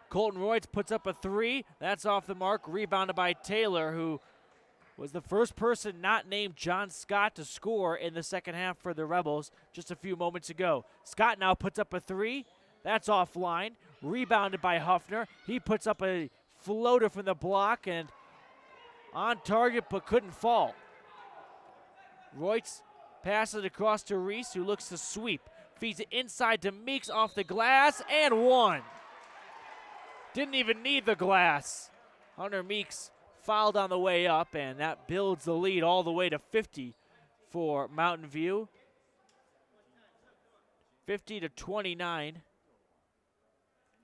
Colton Royds puts up a three, that's off the mark, rebounded by Taylor, who was the first person not named John Scott to score in the second half for the Rebels just a few moments ago. Scott now puts up a three. That's offline. Rebounded by Huffner. He puts up a floater from the block and on target but couldn't fall. Royds passes it across to Reese, who looks to sweep. Feeds it inside to Meeks off the glass and one. Didn't even need the glass. Hunter Meeks fouled on the way up, and that builds the lead all the way to 50 for Mountain View. 50-29.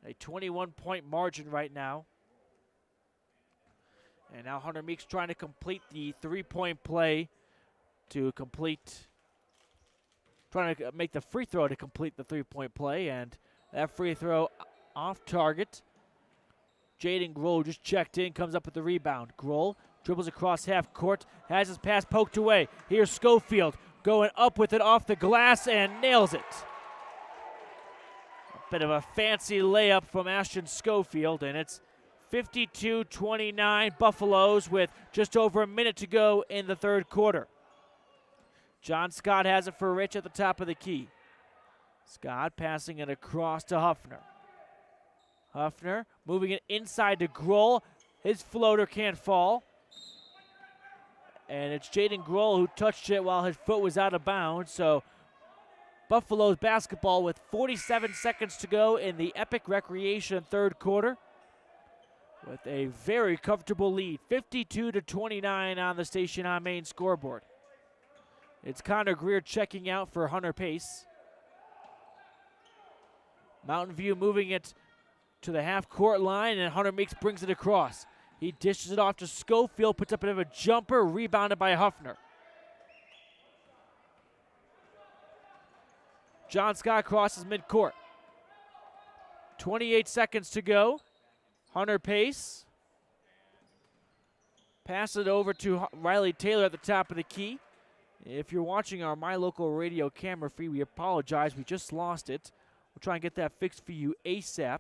A 21-point margin right now. And now Hunter Meeks trying to complete the three-point play to complete, trying to make the free throw to complete the three-point play, and that free throw off target. Jaden Grohl just checked in, comes up with the rebound. Grohl dribbles across half court, has his pass poked away. Here's Schofield going up with it off the glass and nails it. A bit of a fancy layup from Ashton Schofield, and it's 52-29 Buffaloes with just over a minute to go in the third quarter. John Scott has it for Rich at the top of the key. Scott passing it across to Huffner. Huffner moving it inside to Grohl. His floater can't fall. And it's Jaden Grohl who touched it while his foot was out of bounds. So Buffalo's basketball with 47 seconds to go in the Epic Recreation third quarter with a very comfortable lead, 52-29 on the Station on Main scoreboard. It's Connor Greer checking out for Hunter Pace. Mountain View moving it to the half-court line, and Hunter Meeks brings it across. He dishes it off to Schofield, puts up a bit of a jumper, rebounded by Huffner. John Scott crosses midcourt. 28 seconds to go. Hunter Pace Pass it over to Riley Taylor at the top of the key. If you're watching our My Local Radio camera feed, we apologize. We just lost it. We'll try and get that fixed for you ASAP.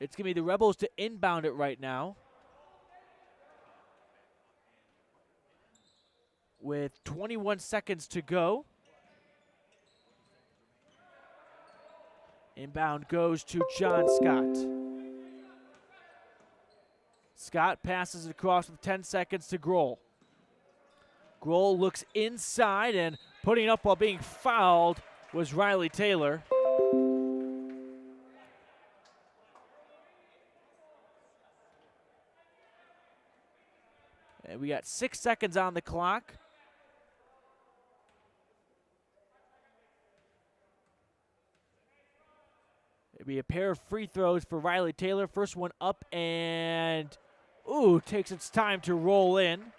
It's going to be the Rebels to inbound it right now. With 21 seconds to go. Inbound goes to John Scott. Scott passes it across with 10 seconds to Grohl. Grohl looks inside, and putting it up while being fouled was Riley Taylor. And we got 6 seconds on the clock. It'll be a pair of free throws for Riley Taylor. First one up and, takes its time to roll in.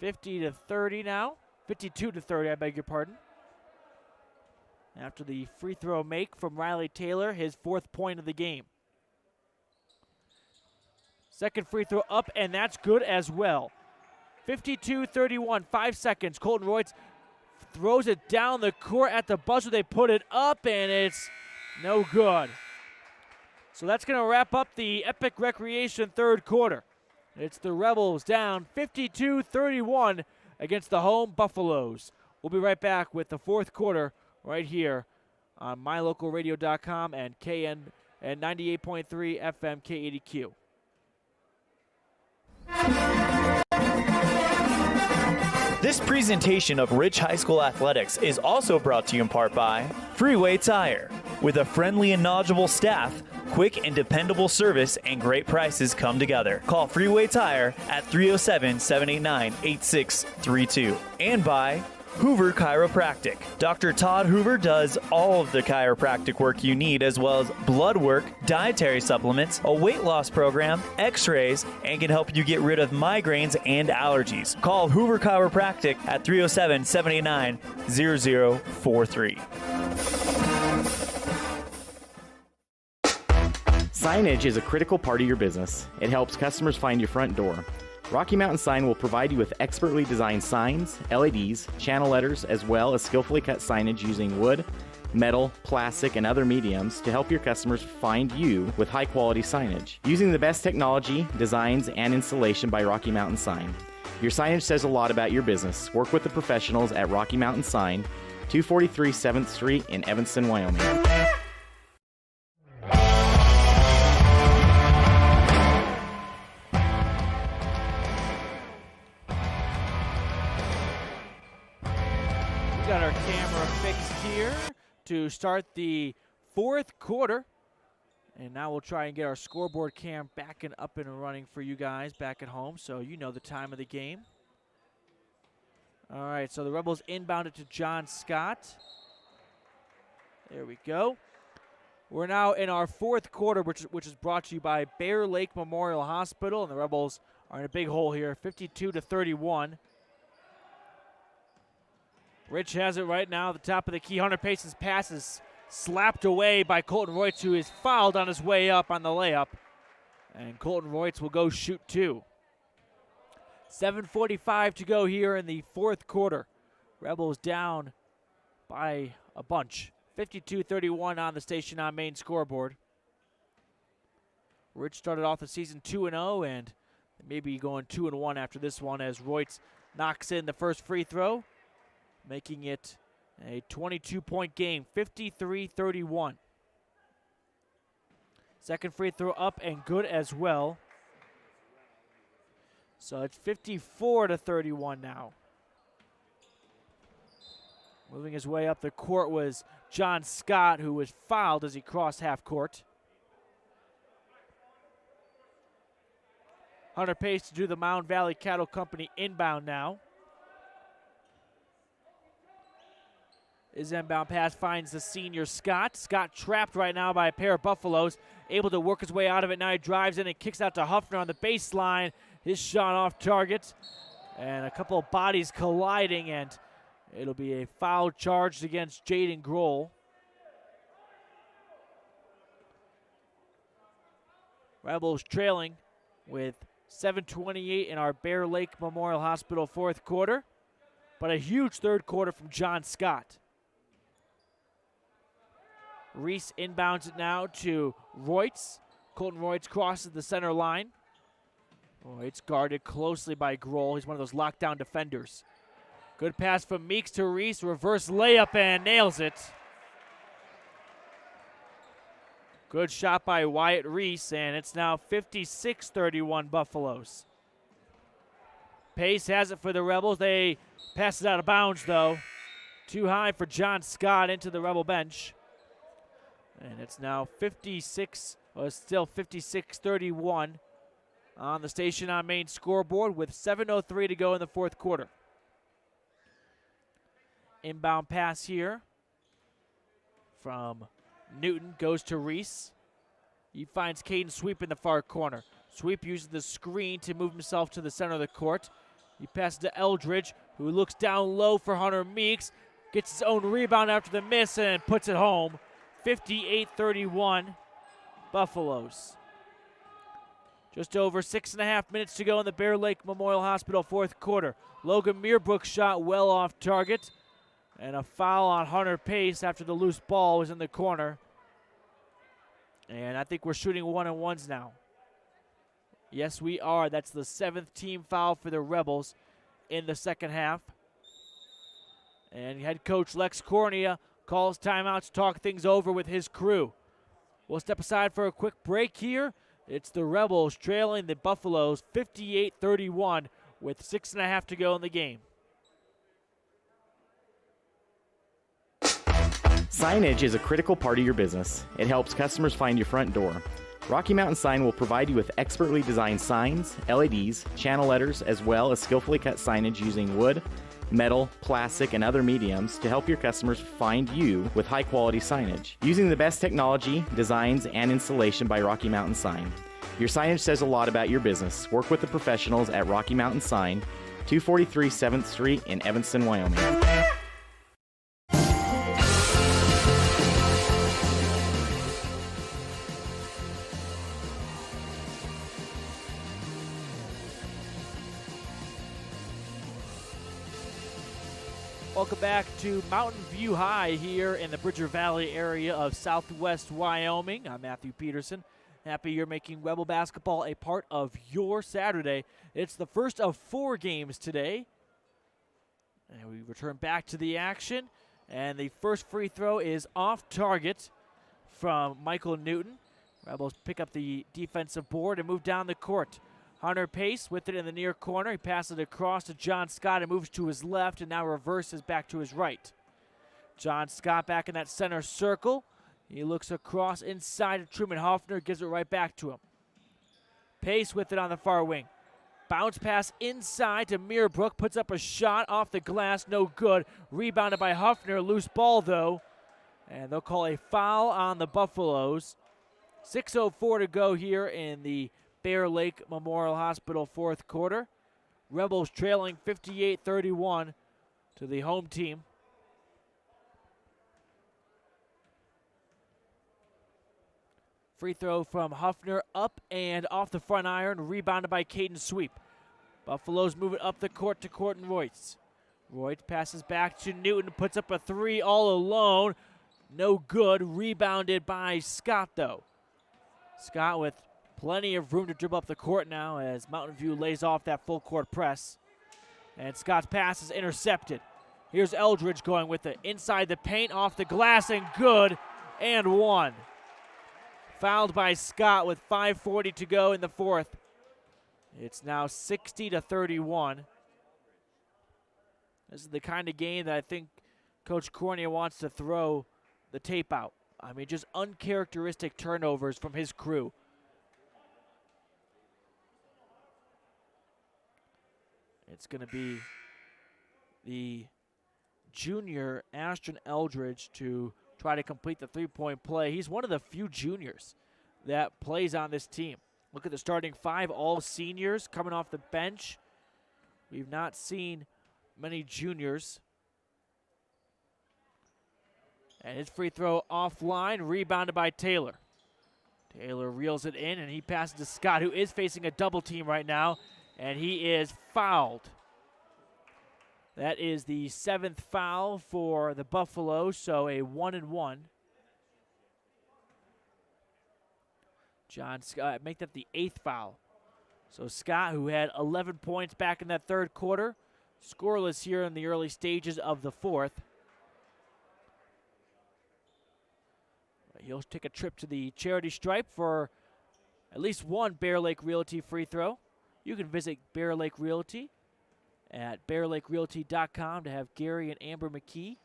(50-30) now. 52-30, I beg your pardon. After the free throw make from Riley Taylor, his 4th point of the game. Second free throw up, and that's good as well. 52-31, 5 seconds. Colton Royce throws it down the court at the buzzer. They put it up, and it's no good. So that's going to wrap up the Epic Recreation third quarter. It's the Rebels down 52-31 against the home Buffaloes. We'll be right back with the fourth quarter right here on mylocalradio.com and KN and 98.3 FM K80Q. This presentation of Rich High School Athletics is also brought to you in part by Freeway Tire. With a friendly and knowledgeable staff, quick and dependable service, and great prices come together. Call Freeway Tire at 307-789-8632. And by Hoover Chiropractic. Dr. Todd Hoover does all of the chiropractic work you need, as well as blood work, dietary supplements, a weight loss program, x-rays, and can help you get rid of migraines and allergies. Call Hoover Chiropractic at 307-789-0043. Signage is a critical part of your business. It helps customers find your front door. Rocky Mountain Sign will provide you with expertly designed signs, LEDs, channel letters, as well as skillfully cut signage using wood, metal, plastic, and other mediums to help your customers find you with high-quality signage. Using the best technology, designs, and installation by Rocky Mountain Sign. Your signage says a lot about your business. Work with the professionals at Rocky Mountain Sign, 243 7th Street in Evanston, Wyoming. Got our camera fixed here to start the fourth quarter. And now we'll try and get our scoreboard cam back and up and running for you guys back at home, so you know the time of the game. All right, so the Rebels inbounded to John Scott. There we go. We're now in our fourth quarter, which is brought to you by Bear Lake Memorial Hospital, and the Rebels are in a big hole here, 52-31. Rich has it right now at the top of the key. Hunter Pace's pass is slapped away by Colton Royce, who is fouled on his way up on the layup. And Colton Royce will go shoot two. 7:45 to go here in the fourth quarter. Rebels down by a bunch. 52-31 on the Station on Main scoreboard. Rich started off the season 2-0 and maybe going 2-1 after this one as Royce knocks in the first free throw, making it a 22-point game, 53-31. Second free throw up and good as well. So it's 54-31 now. Moving his way up the court was John Scott, who was fouled as he crossed half court. Hunter Pace to do the Mound Valley Cattle Company inbound now. His inbound pass finds the senior Scott. Scott trapped right now by a pair of Buffaloes, able to work his way out of it. Now he drives in and kicks out to Huffner on the baseline. His shot off target, And a couple of bodies colliding, and it'll be a foul charged against Jaden Grohl. Rebels trailing with 7:28 in our Bear Lake Memorial Hospital fourth quarter, but a huge third quarter from John Scott. Reese inbounds it now to Reutz. Colton Reutz crosses the center line. Reutz guarded closely by Grohl. He's one of those lockdown defenders. Good pass from Meeks to Reese. Reverse layup and nails it. Good shot by Wyatt Reese, and it's now 56-31 Buffaloes. Pace has it for the Rebels. They pass it out of bounds, though. Too high for John Scott into the Rebel bench. And it's now 56-31 on the Station on Main scoreboard with 7:03 to go in the fourth quarter. Inbound pass here from Newton goes to Reese. He finds Caden Sweep in the far corner. Sweep uses the screen to move himself to the center of the court. He passes to Eldridge, who looks down low for Hunter Meeks, gets his own rebound after the miss and puts it home. 58-31 Buffaloes. Just over 6.5 minutes to go in the Bear Lake Memorial Hospital fourth quarter. Logan Meerbrook shot well off target. And a foul on Hunter Pace after the loose ball was in the corner. And I think we're shooting 1-on-1s now. Yes, we are. That's the 7th team foul for the Rebels in the second half. And head coach Lex Cornea calls timeouts to talk things over with his crew. We'll step aside for a quick break here. It's the Rebels trailing the Buffaloes 58-31 with 6.5 to go in the game. Signage is a critical part of your business. It helps customers find your front door. Rocky Mountain Sign will provide you with expertly designed signs, LEDs, channel letters, as well as skillfully cut signage using wood, metal, plastic, and other mediums to help your customers find you with high-quality signage. Using the best technology, designs, and installation by Rocky Mountain Sign. Your signage says a lot about your business. Work with the professionals at Rocky Mountain Sign, 243 7th Street in Evanston, Wyoming. Welcome back to Mountain View High here in the Bridger Valley area of southwest Wyoming. I'm Matthew Peterson. Happy you're making Rebel basketball a part of your Saturday. It's the first of 4 games today. And we return back to the action. And the first free throw is off target from Michael Newton. Rebels pick up the defensive board and move down the court. Hunter Pace with it in the near corner. He passes it across to John Scott and moves to his left and now reverses back to his right. John Scott back in that center circle. He looks across inside to Truman Hoffner, gives it right back to him. Pace with it on the far wing. Bounce pass inside to Meerbrook, puts up a shot off the glass, no good. Rebounded by Hoffner, loose ball though. And they'll call a foul on the Buffaloes. 6:04 to go here in the Bear Lake Memorial Hospital fourth quarter. Rebels trailing 58-31 to the home team. Free throw from Huffner up and off the front iron, rebounded by Caden Sweep. Buffaloes move it up the court to Courtney Royce. Royce passes back to Newton, puts up a 3 all alone. No good, rebounded by Scott though. Scott with plenty of room to dribble up the court now as Mountain View lays off that full court press. And Scott's pass is intercepted. Here's Eldridge going with it inside the paint, off the glass, and good, and one. Fouled by Scott with 5:40 to go in the fourth. It's now 60-31. This is the kind of game that I think Coach Cornea wants to throw the tape out. I mean, just uncharacteristic turnovers from his crew. It's going to be the junior Ashton Eldridge to try to complete the three-point play. He's one of the few juniors that plays on this team. Look at the starting 5, all seniors coming off the bench. We've not seen many juniors. And his free throw offline, rebounded by Taylor. Taylor reels it in, and he passes to Scott, who is facing a double team right now, and he is fouled. That is the 7th foul for the Buffalo, so a 1-and-1. John Scott, make that the 8th foul. So Scott, who had 11 points back in that third quarter, scoreless here in the early stages of the fourth. He'll take a trip to the charity stripe for at least one Bear Lake Realty free throw. You can visit Bear Lake Realty at bearlakerealty.com to have Gary and Amber McKee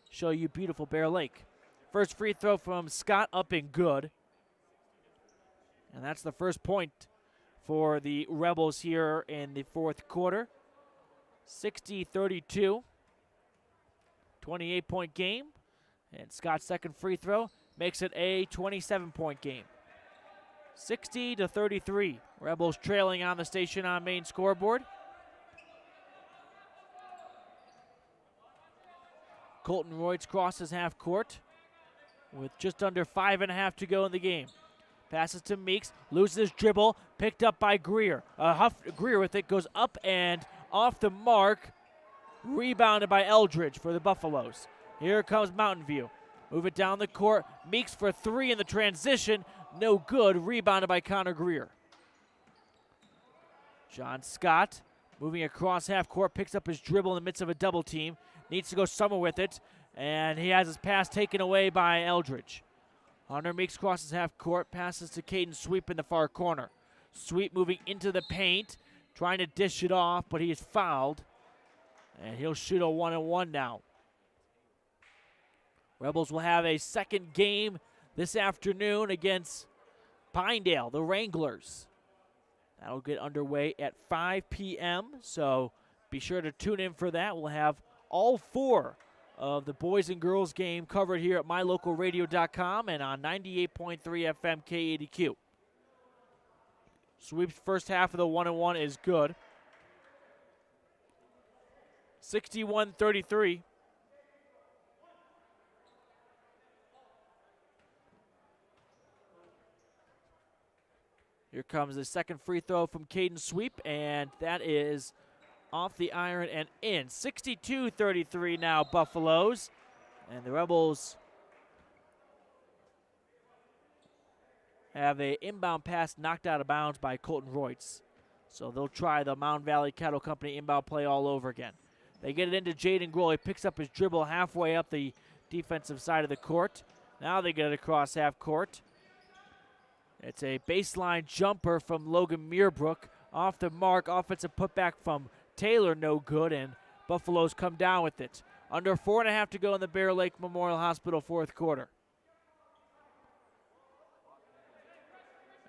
show you beautiful Bear Lake. First free throw from Scott, up and good. And that's the first point for the Rebels here in the fourth quarter. 60-32, 28-point game. And Scott's second free throw makes it a 27-point game. 60-33. Rebels trailing on the station on main scoreboard. Colton Royds crosses half court with just under 5.5 to go in the game. Passes to Meeks, loses his dribble, picked up by Greer. Greer with it, goes up and off the mark. Rebounded by Eldridge for the Buffaloes. Here comes Mountain View. Move it down the court. Meeks for three in the transition. No good. Rebounded by Connor Greer. John Scott moving across half court. Picks up his dribble in the midst of a double team. Needs to go somewhere with it. And he has his pass taken away by Eldridge. Hunter Meeks crosses half court. Passes to Caden Sweep in the far corner. Sweep moving into the paint. Trying to dish it off, but he is fouled. And he'll shoot a 1-and-1 now. Rebels will have a second game this afternoon against Pinedale, the Wranglers. That'll get underway at 5 p.m., so be sure to tune in for that. We'll have all four of the boys and girls game covered here at mylocalradio.com and on 98.3 FM KADQ. Sweep's first half of the 1-and-1 is good. 61-33. Here comes the second free throw from Caden Sweep, and that is off the iron and in. 62-33 now, Buffaloes. And the Rebels have an inbound pass knocked out of bounds by Colton Royts. So they'll try the Mound Valley Cattle Company inbound play all over again. They get it into Jaden Grohl. He picks up his dribble halfway up the defensive side of the court. Now they get it across half court. It's a baseline jumper from Logan Meerbrook. Off the mark, offensive putback from Taylor, no good, and Buffaloes come down with it. Under 4.5 to go in the Bear Lake Memorial Hospital fourth quarter.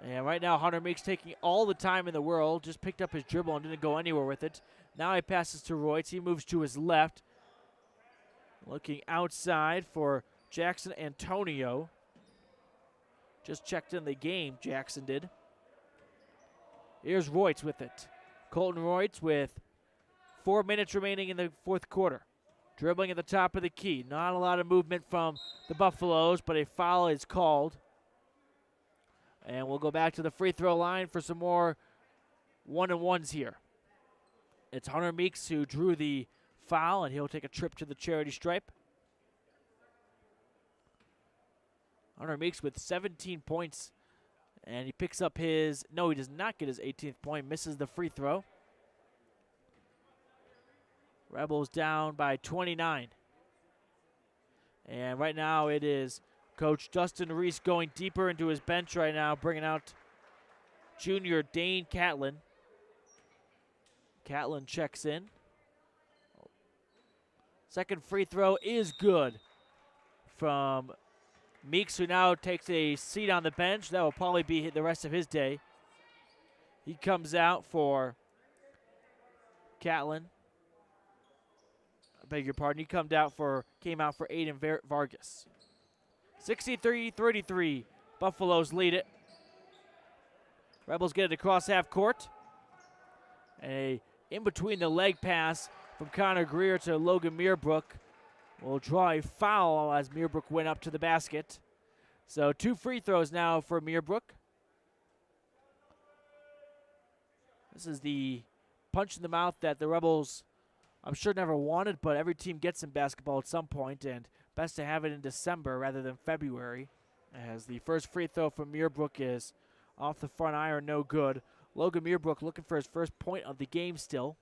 And right now, Hunter Meeks taking all the time in the world. Just picked up his dribble and didn't go anywhere with it. Now he passes to Royce. He moves to his left. Looking outside for Jackson Antonio. Just checked in the game, Jackson did. Here's Royce with it. Colton Royce with 4 minutes remaining in the fourth quarter. Dribbling at the top of the key. Not a lot of movement from the Buffaloes, but a foul is called. And we'll go back to the free throw line for some more 1-and-1s here. It's Hunter Meeks who drew the foul, and he'll take a trip to the charity stripe. Hunter Meeks with 17 points, and he picks up his, no, he does not get his 18th point, misses the free throw. Rebels down by 29. And right now it is Coach Dustin Reese going deeper into his bench right now, bringing out junior Dane Catlin. Catlin checks in. Second free throw is good from Meeks, who now takes a seat on the bench. That will probably be the rest of his day. He comes out for Catlin. I beg your pardon. He came out for Aiden Vargas. 63-33. Buffaloes lead it. Rebels get it across half court. A in between the leg pass from Connor Greer to Logan Meerbrook. Will draw a foul as Meerbrook went up to the basket. So 2 free throws now for Meerbrook. This is the punch in the mouth that the Rebels, I'm sure, never wanted, but every team gets in basketball at some point, and best to have it in December rather than February, as the first free throw from Meerbrook is off the front iron, no good. Logan Meerbrook looking for his first point of the game still.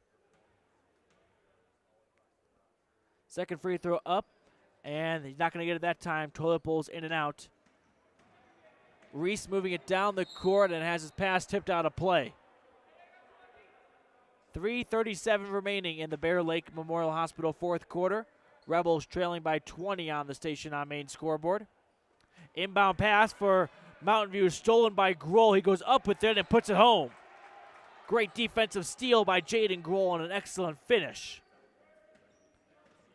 Second free throw up, and he's not going to get it that time. Toilet bowl's in and out. Reese moving it down the court and has his pass tipped out of play. 3:37 remaining in the Bear Lake Memorial Hospital fourth quarter. Rebels trailing by 20 on the station on main scoreboard. Inbound pass for Mountain View stolen by Grohl. He goes up with it and puts it home. Great defensive steal by Jaden Grohl and an excellent finish.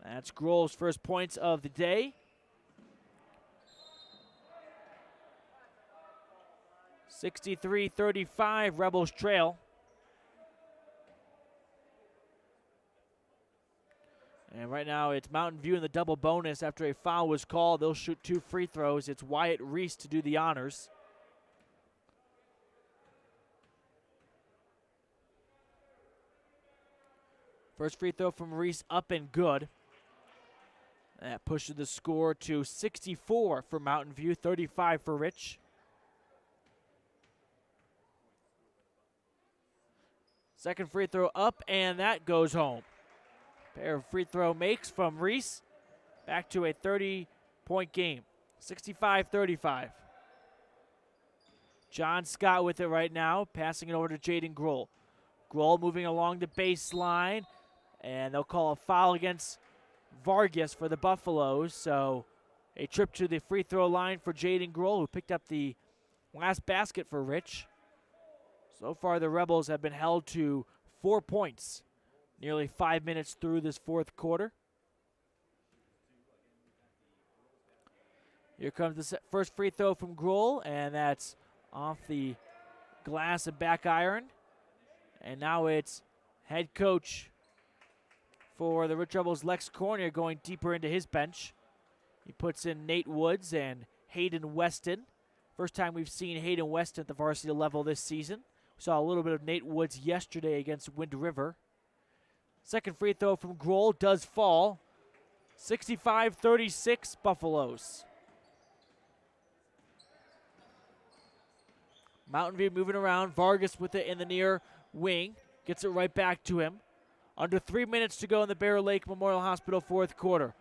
That's Grohl's first points of the day. 63-35, Rebels trail. And right now it's Mountain View in the double bonus after a foul was called. They'll shoot 2 free throws. It's Wyatt Reese to do the honors. First free throw from Reese up and good. That pushes the score to 64 for Mountain View, 35 for Rich. Second free throw up, and that goes home. Pair of free throw makes from Reese. Back to a 30-point game, 65-35. John Scott with it right now, passing it over to Jaden Grohl. Grohl moving along the baseline, and they'll call a foul against Vargas for the Buffaloes. So a trip to the free throw line for Jaden Grohl, who picked up the last basket for Rich. So far, the Rebels have been held to 4 points, nearly 5 minutes through this fourth quarter. Here comes the first free throw from Grohl, and that's off the glass and back iron. And now it's head coach for the Rich Rebels, Lex Cornier, going deeper into his bench. He puts in Nate Woods and Hayden Weston. First time we've seen Hayden Weston at the varsity level this season. We saw a little bit of Nate Woods yesterday against Wind River. Second free throw from Grohl does fall. 65-36 Buffaloes. Mountain View moving around. Vargas with it in the near wing. Gets it right back to him. Under 3 minutes to go in the Bear Lake Memorial Hospital fourth quarter.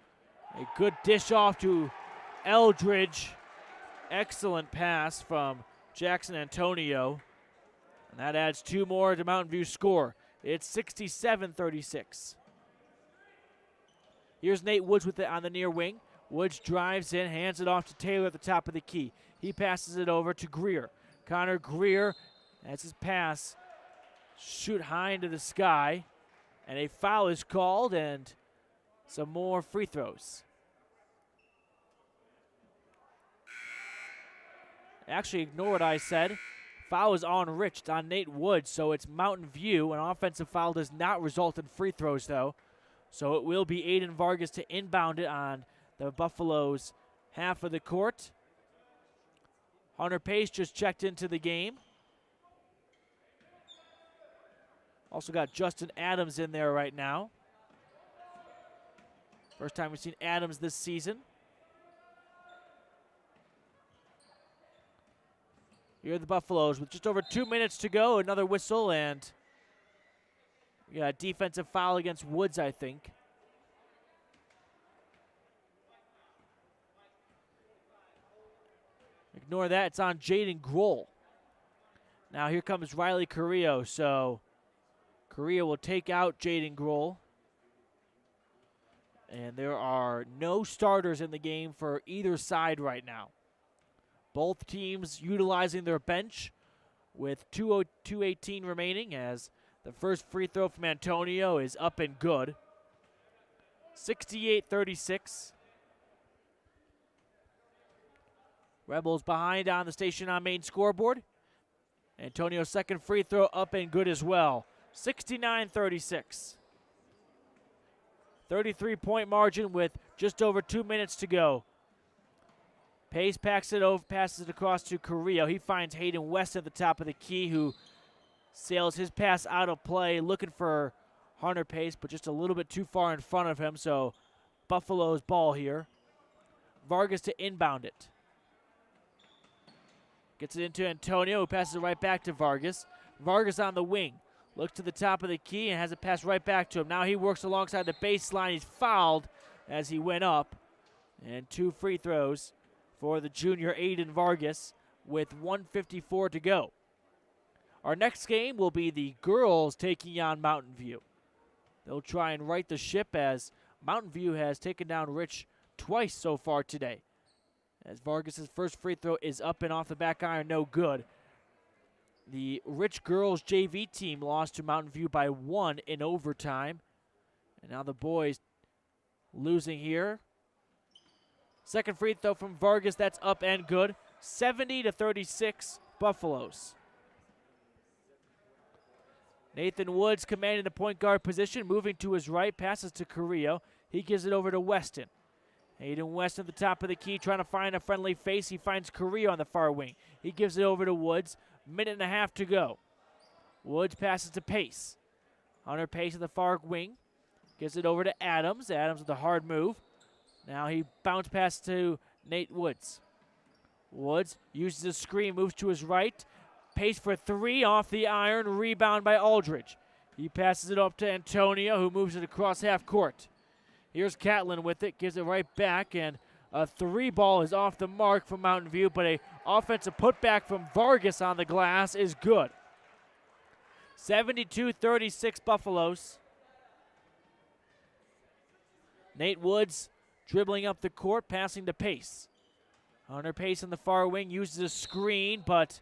A good dish off to Eldridge. Excellent pass from Jackson Antonio. And that adds 2 more to Mountain View's score. It's 67-36. Here's Nate Woods with it on the near wing. Woods drives in, hands it off to Taylor at the top of the key. He passes it over to Greer. Connor Greer, that's his pass. Shoot high into the sky. And a foul is called, and some more free throws. Actually, ignore what I said. Foul is on Rich, it's on Nate Woods, so it's Mountain View. An offensive foul does not result in free throws, though. So it will be Aiden Vargas to inbound it on the Buffaloes' half of the court. Hunter Pace just checked into the game. Also got Justin Adams in there right now. First time we've seen Adams this season. Here are the Buffaloes with just over 2 minutes to go. Another whistle, and we got a defensive foul against Woods, I think. Ignore that. It's on Jaden Grohl. Now here comes Riley Carrillo. So Carrillo will take out Jaden Grohl. And there are no starters in the game for either side right now. Both teams utilizing their bench with 2:18 remaining, as the first free throw from Antonio is up and good. 68-36. Rebels behind on the station on main scoreboard. Antonio's second free throw up and good as well. 69-36. 33-point margin with just over 2 minutes to go. Pace passes it across to Carrillo. He finds Hayden West at the top of the key, who sails his pass out of play, looking for Hunter Pace, but just a little bit too far in front of him, so Buffalo's ball here. Vargas to inbound it. Gets it into Antonio, who passes it right back to Vargas. Vargas on the wing. Looks to the top of the key and has it passed right back to him. Now he works alongside the baseline. He's fouled as he went up. And 2 free throws for the junior Aiden Vargas with 1:54 to go. Our next game will be the girls taking on Mountain View. They'll try and right the ship as Mountain View has taken down Rich twice so far today. As Vargas' first free throw is up and off the back iron, no good. The Rich girls JV team lost to Mountain View by 1 in overtime. And now the boys losing here. Second free throw from Vargas, that's up and good. 70-36 Buffaloes. Nathan Woods commanding the point guard position, moving to his right, passes to Carrillo. He gives it over to Weston. Hayden West at the top of the key, trying to find a friendly face. He finds Carrillo on the far wing. He gives it over to Woods. Minute and a half to go. Woods passes to Pace. Hunter Pace at the far wing. Gives it over to Adams. Adams with a hard move. Now he bounce pass to Nate Woods. Woods uses a screen, moves to his right. Pace for 3 off the iron. Rebound by Aldridge. He passes it up to Antonio, who moves it across half court. Here's Catlin with it, gives it right back, and a 3 ball is off the mark from Mountain View, but a offensive putback from Vargas on the glass is good. 72-36 Buffaloes. Nate Woods dribbling up the court, passing to Pace. Hunter Pace on the far wing uses a screen, but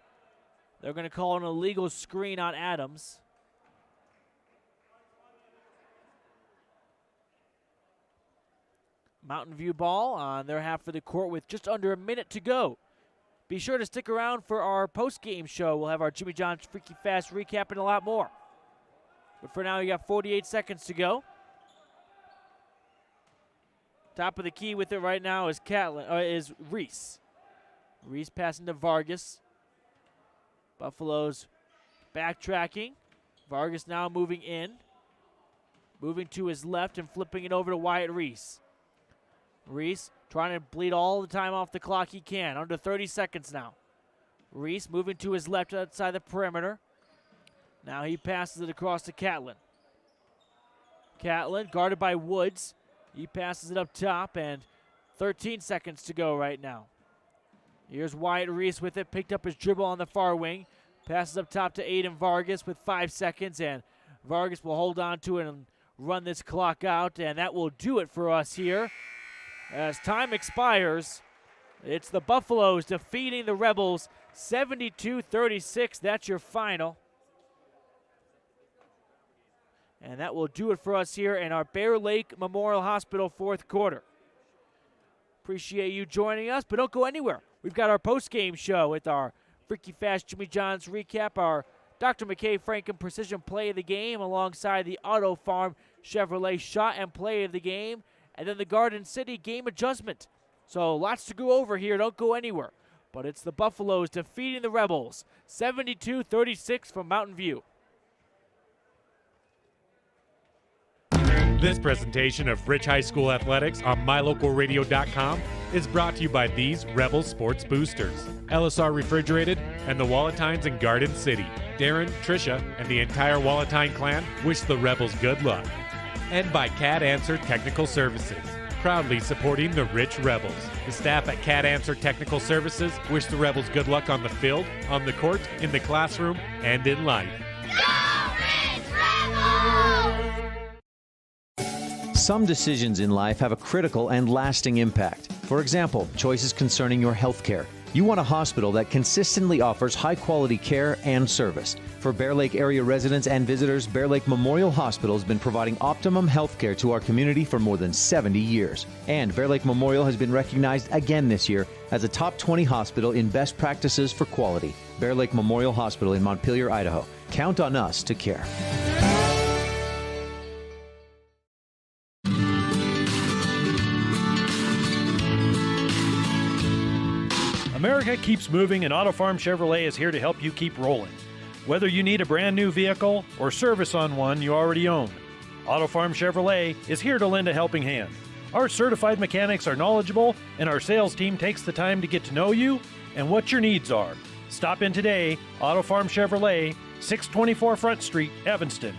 they're going to call an illegal screen on Adams. Mountain View ball on their half of the court with just under a minute to go. Be sure to stick around for our post-game show. We'll have our Jimmy John's Freaky Fast recap and a lot more. But for now, you got 48 seconds to go. Top of the key with it right now is Reese. Reese passing to Vargas. Buffaloes backtracking. Vargas now moving in. Moving to his left and flipping it over to Wyatt Reese. Reese trying to bleed all the time off the clock he can. Under 30 seconds now. Reese moving to his left outside the perimeter. Now he passes it across to Catlin. Catlin guarded by Woods. He passes it up top, and 13 seconds to go right now. Here's Wyatt Reese with it. Picked up his dribble on the far wing. Passes up top to Aiden Vargas with 5 seconds, and Vargas will hold on to it and run this clock out, and that will do it for us here. As time expires, it's the Buffaloes defeating the Rebels 72-36. That's your final. And that will do it for us here in our Bear Lake Memorial Hospital fourth quarter. Appreciate you joining us, but don't go anywhere. We've got our post-game show with our Freaky Fast Jimmy John's recap, our Dr. McKay Franken Precision Play of the Game alongside the Auto Farm Chevrolet Shot and Play of the Game, and then the Garden City Game Adjustment. So lots to go over here. Don't go anywhere. But it's the Buffaloes defeating the Rebels 72-36 from Mountain View. This presentation of Rich High School Athletics on MyLocalRadio.com is brought to you by these Rebel Sports Boosters, LSR Refrigerated, and the Walletines in Garden City. Darren, Tricia, and the entire Walletine clan wish the Rebels good luck. And by Cat Answer Technical Services, proudly supporting the Rich Rebels. The staff at Cat Answer Technical Services wish the Rebels good luck on the field, on the court, in the classroom, and in life. Go Rich Rebels! Some decisions in life have a critical and lasting impact. For example, choices concerning your health care. You want a hospital that consistently offers high-quality care and service. For Bear Lake area residents and visitors, Bear Lake Memorial Hospital has been providing optimum health care to our community for more than 70 years. And Bear Lake Memorial has been recognized again this year as a top 20 hospital in best practices for quality. Bear Lake Memorial Hospital in Montpelier, Idaho. Count on us to care. America keeps moving, and Auto Farm Chevrolet is here to help you keep rolling. Whether you need a brand new vehicle or service on one you already own, Auto Farm Chevrolet is here to lend a helping hand. Our certified mechanics are knowledgeable, and our sales team takes the time to get to know you and what your needs are. Stop in today, Auto Farm Chevrolet, 624 Front Street, Evanston.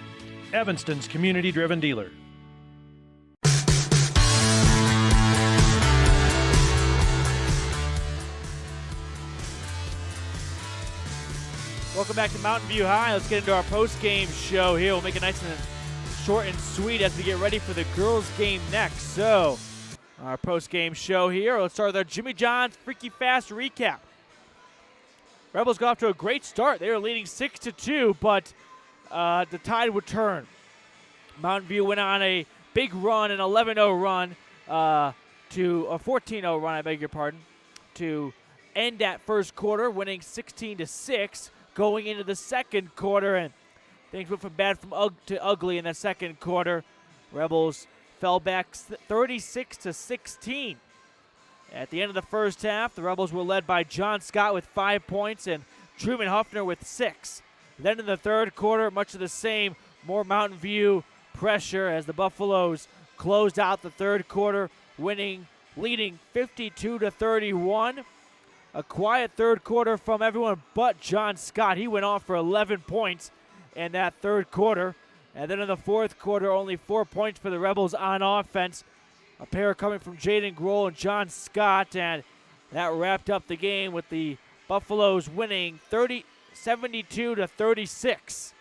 Evanston's community-driven dealer. Welcome back to Mountain View High. Let's get into our post-game show here. We'll make it nice and short and sweet as we get ready for the girls' game next. So, our post-game show here. Let's start with our Jimmy John's Freaky Fast recap. Rebels got off to a great start. They were leading 6-2, but the tide would turn. Mountain View went on a big run, an 11-0 run, to a 14-0 run, I beg your pardon, to end that first quarter, winning 16-6. Going into the second quarter, and things went from bad to ugly in the second quarter. Rebels fell back 36-16. At the end of the first half, the Rebels were led by John Scott with 5 points and Truman Huffner with 6. Then in the third quarter, much of the same, more Mountain View pressure as the Buffaloes closed out the third quarter, leading 52-31. A quiet third quarter from everyone but John Scott. He went off for 11 points in that third quarter. And then in the fourth quarter, only 4 points for the Rebels on offense. A pair coming from Jaden Grohl and John Scott. And that wrapped up the game with the Buffaloes winning 72-36.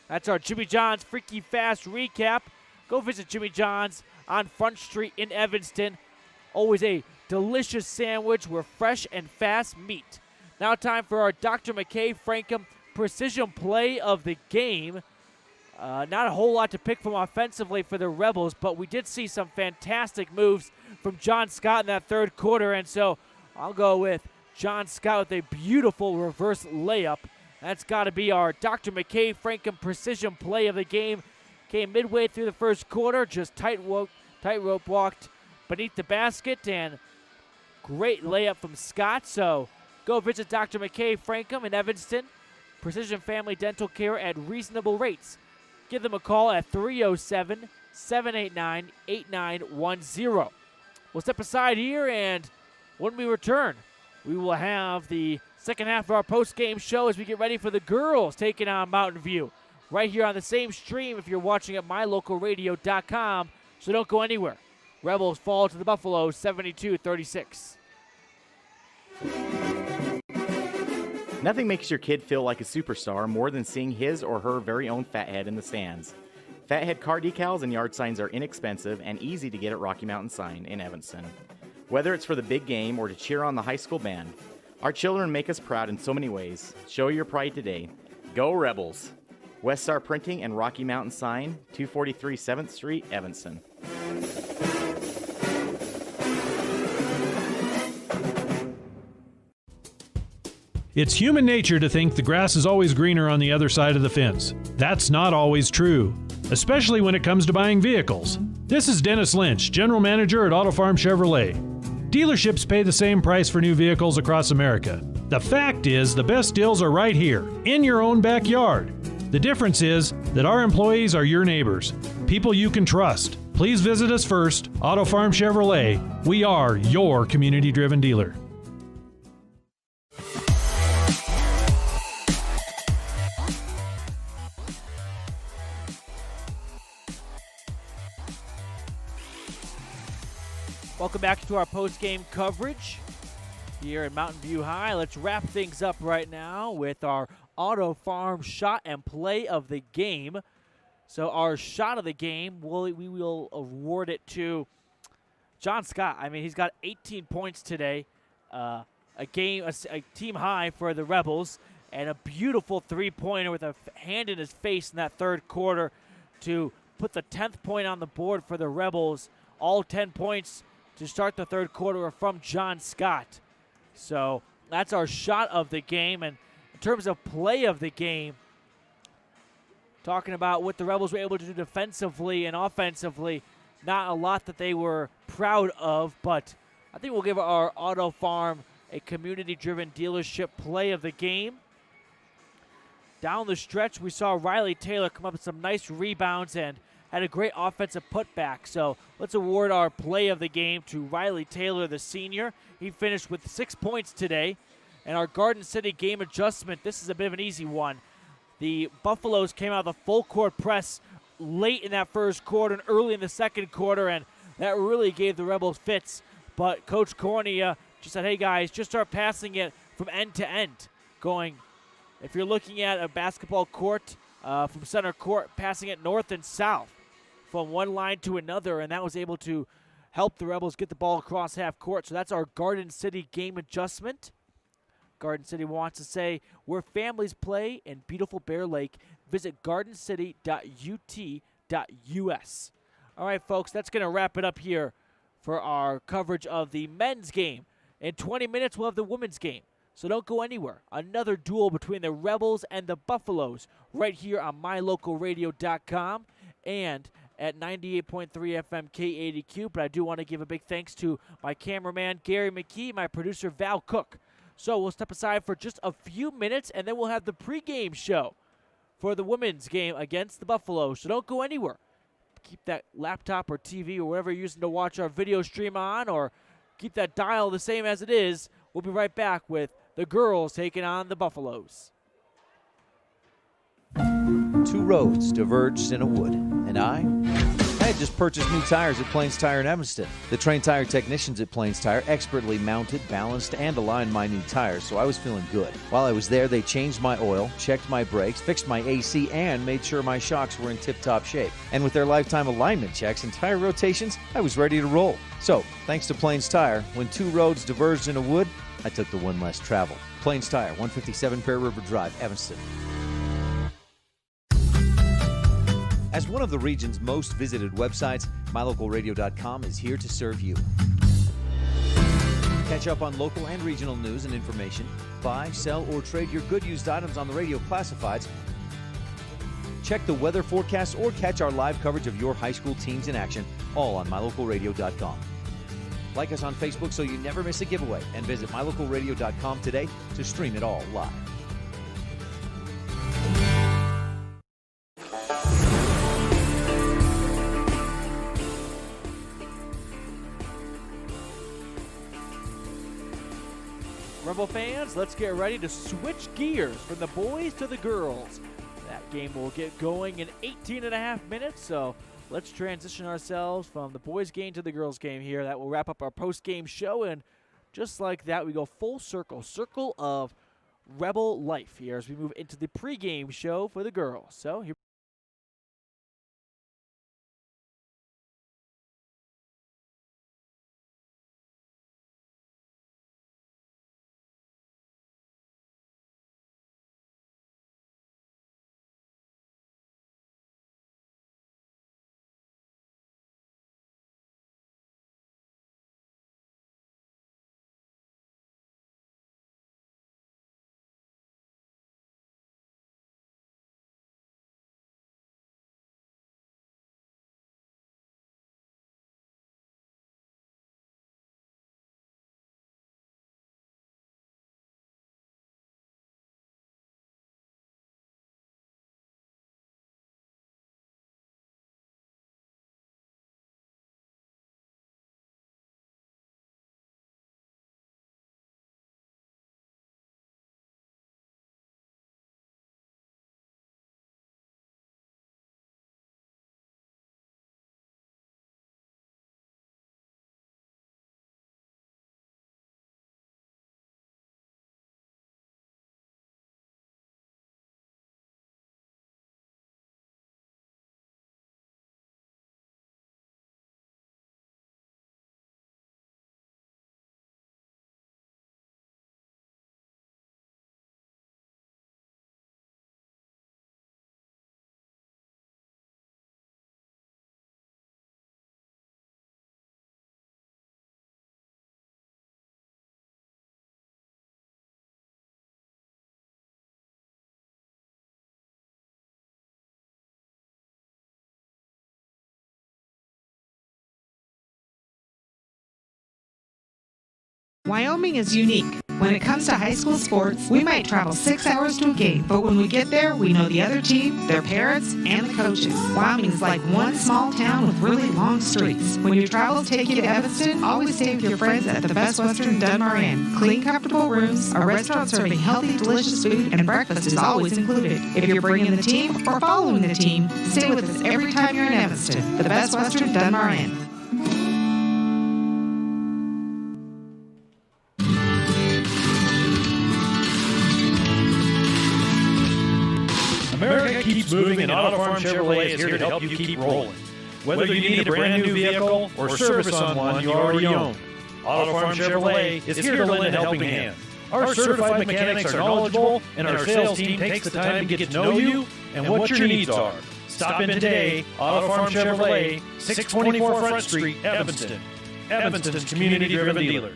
That's our Jimmy John's Freaky Fast recap. Go visit Jimmy John's on Front Street in Evanston. Always a delicious sandwich where fresh and fast meat. Now time for our Dr. McKay Frankham precision play of the game. Not a whole lot to pick from offensively for the Rebels, but we did see some fantastic moves from John Scott in that third quarter, and so I'll go with John Scott with a beautiful reverse layup. That's got to be our Dr. McKay Frankham precision play of the game. Came midway through the first quarter, just tightrope walked beneath the basket, and great layup from Scott. So go visit Dr. McKay Frankham in Evanston. Precision Family Dental Care at reasonable rates. Give them a call at 307-789-8910. We'll step aside here, and when we return, we will have the second half of our post-game show as we get ready for the girls taking on Mountain View. Right here on the same stream if you're watching at mylocalradio.com, so don't go anywhere. Rebels fall to the Buffaloes 72-36. Nothing makes your kid feel like a superstar more than seeing his or her very own Fathead in the stands. Fathead car decals and yard signs are inexpensive and easy to get at Rocky Mountain Sign in Evanston. Whether it's for the big game or to cheer on the high school band, our children make us proud in so many ways. Show your pride today. Go Rebels! West Star Printing and Rocky Mountain Sign, 243 7th Street, Evanston. It's human nature to think the grass is always greener on the other side of the fence. That's not always true, especially when it comes to buying vehicles. This is Dennis Lynch, General Manager at Auto Farm Chevrolet. Dealerships pay the same price for new vehicles across America. The fact is, the best deals are right here, in your own backyard. The difference is that our employees are your neighbors, people you can trust. Please visit us first, Auto Farm Chevrolet. We are your community-driven dealer. Welcome back to our post-game coverage here at Mountain View High. Let's wrap things up right now with our Auto Farm shot and play of the game. So our shot of the game, we will award it to John Scott. I mean, he's got 18 points today, a team high for the Rebels, and a beautiful three-pointer with a hand in his face in that third quarter to put the 10th point on the board for the Rebels. All 10 points to start the third quarter are from John Scott. So that's our shot of the game. And in terms of play of the game, talking about what the Rebels were able to do defensively and offensively, not a lot that they were proud of, but I think we'll give our Auto Farm a community-driven dealership play of the game. Down the stretch, we saw Riley Taylor come up with some nice rebounds and had a great offensive putback. So let's award our play of the game to Riley Taylor, the senior. He finished with 6 points today. And our Garden City game adjustment, this is a bit of an easy one. The Buffaloes came out of the full court press late in that first quarter and early in the second quarter, and that really gave the Rebels fits. But Coach Cornea just said, hey guys, just start passing it from end to end. Going, if you're looking at a basketball court from center court, passing it north and south from one line to another, and that was able to help the Rebels get the ball across half court. So that's our Garden City game adjustment. Garden City wants to say, where families play in beautiful Bear Lake, visit gardencity.ut.us. All right, folks, that's going to wrap it up here for our coverage of the men's game. In 20 minutes, we'll have the women's game. So don't go anywhere. Another duel between the Rebels and the Buffaloes right here on mylocalradio.com and at 98.3 FM K80Q. But I do want to give a big thanks to my cameraman, Gary McKee, my producer, Val Cook. So we'll step aside for just a few minutes, and then we'll have the pregame show for the women's game against the Buffaloes. So don't go anywhere. Keep that laptop or TV or whatever you're using to watch our video stream on, or keep that dial the same as it is. We'll be right back with the girls taking on the Buffaloes. Two roads diverged in a wood, and I had just purchased new tires at Plains Tire in Evanston. The trained tire technicians at Plains Tire expertly mounted, balanced, and aligned my new tires, so I was feeling good. While I was there, they changed my oil, checked my brakes, fixed my AC, and made sure my shocks were in tip-top shape. And with their lifetime alignment checks and tire rotations, I was ready to roll. So, thanks to Plains Tire, when two roads diverged in a wood, I took the one less traveled. Plains Tire, 157 Bear River Drive, Evanston. As one of the region's most visited websites, mylocalradio.com is here to serve you. Catch up on local and regional news and information. Buy, sell, or trade your good used items on the radio classifieds. Check the weather forecast or catch our live coverage of your high school teams in action, all on mylocalradio.com. Like us on Facebook so you never miss a giveaway, and visit mylocalradio.com today to stream it all live. Rebel fans, let's get ready to switch gears from the boys to the girls. That game will get going in 18 and a half minutes, so let's transition ourselves from the boys game to the girls game here. That will wrap up our post-game show, and just like that, we go full circle of Rebel life here as we move into the pregame show for the girls. So here. Wyoming is unique. When it comes to high school sports, we might travel 6 hours to a game, but when we get there, we know the other team, their parents, and the coaches. Wyoming's like one small town with really long streets. When your travels take you to Evanston, always stay with your friends at the Best Western Dunbar Inn. Clean, comfortable rooms, a restaurant serving healthy, delicious food, and breakfast is always included. If you're bringing the team or following the team, stay with us every time you're in Evanston for the Best Western Dunbar Inn. America keeps moving, and Auto Farm Chevrolet is here to help you keep rolling. Whether you need a brand new vehicle or service on one you already own, Auto Farm Chevrolet is here to lend a helping hand. Our certified mechanics are knowledgeable, and our sales team takes the time to get to know you and what your needs are. Stop in today, Auto Farm Chevrolet, 624 Front Street, Evanston. Evanston's community-driven dealer.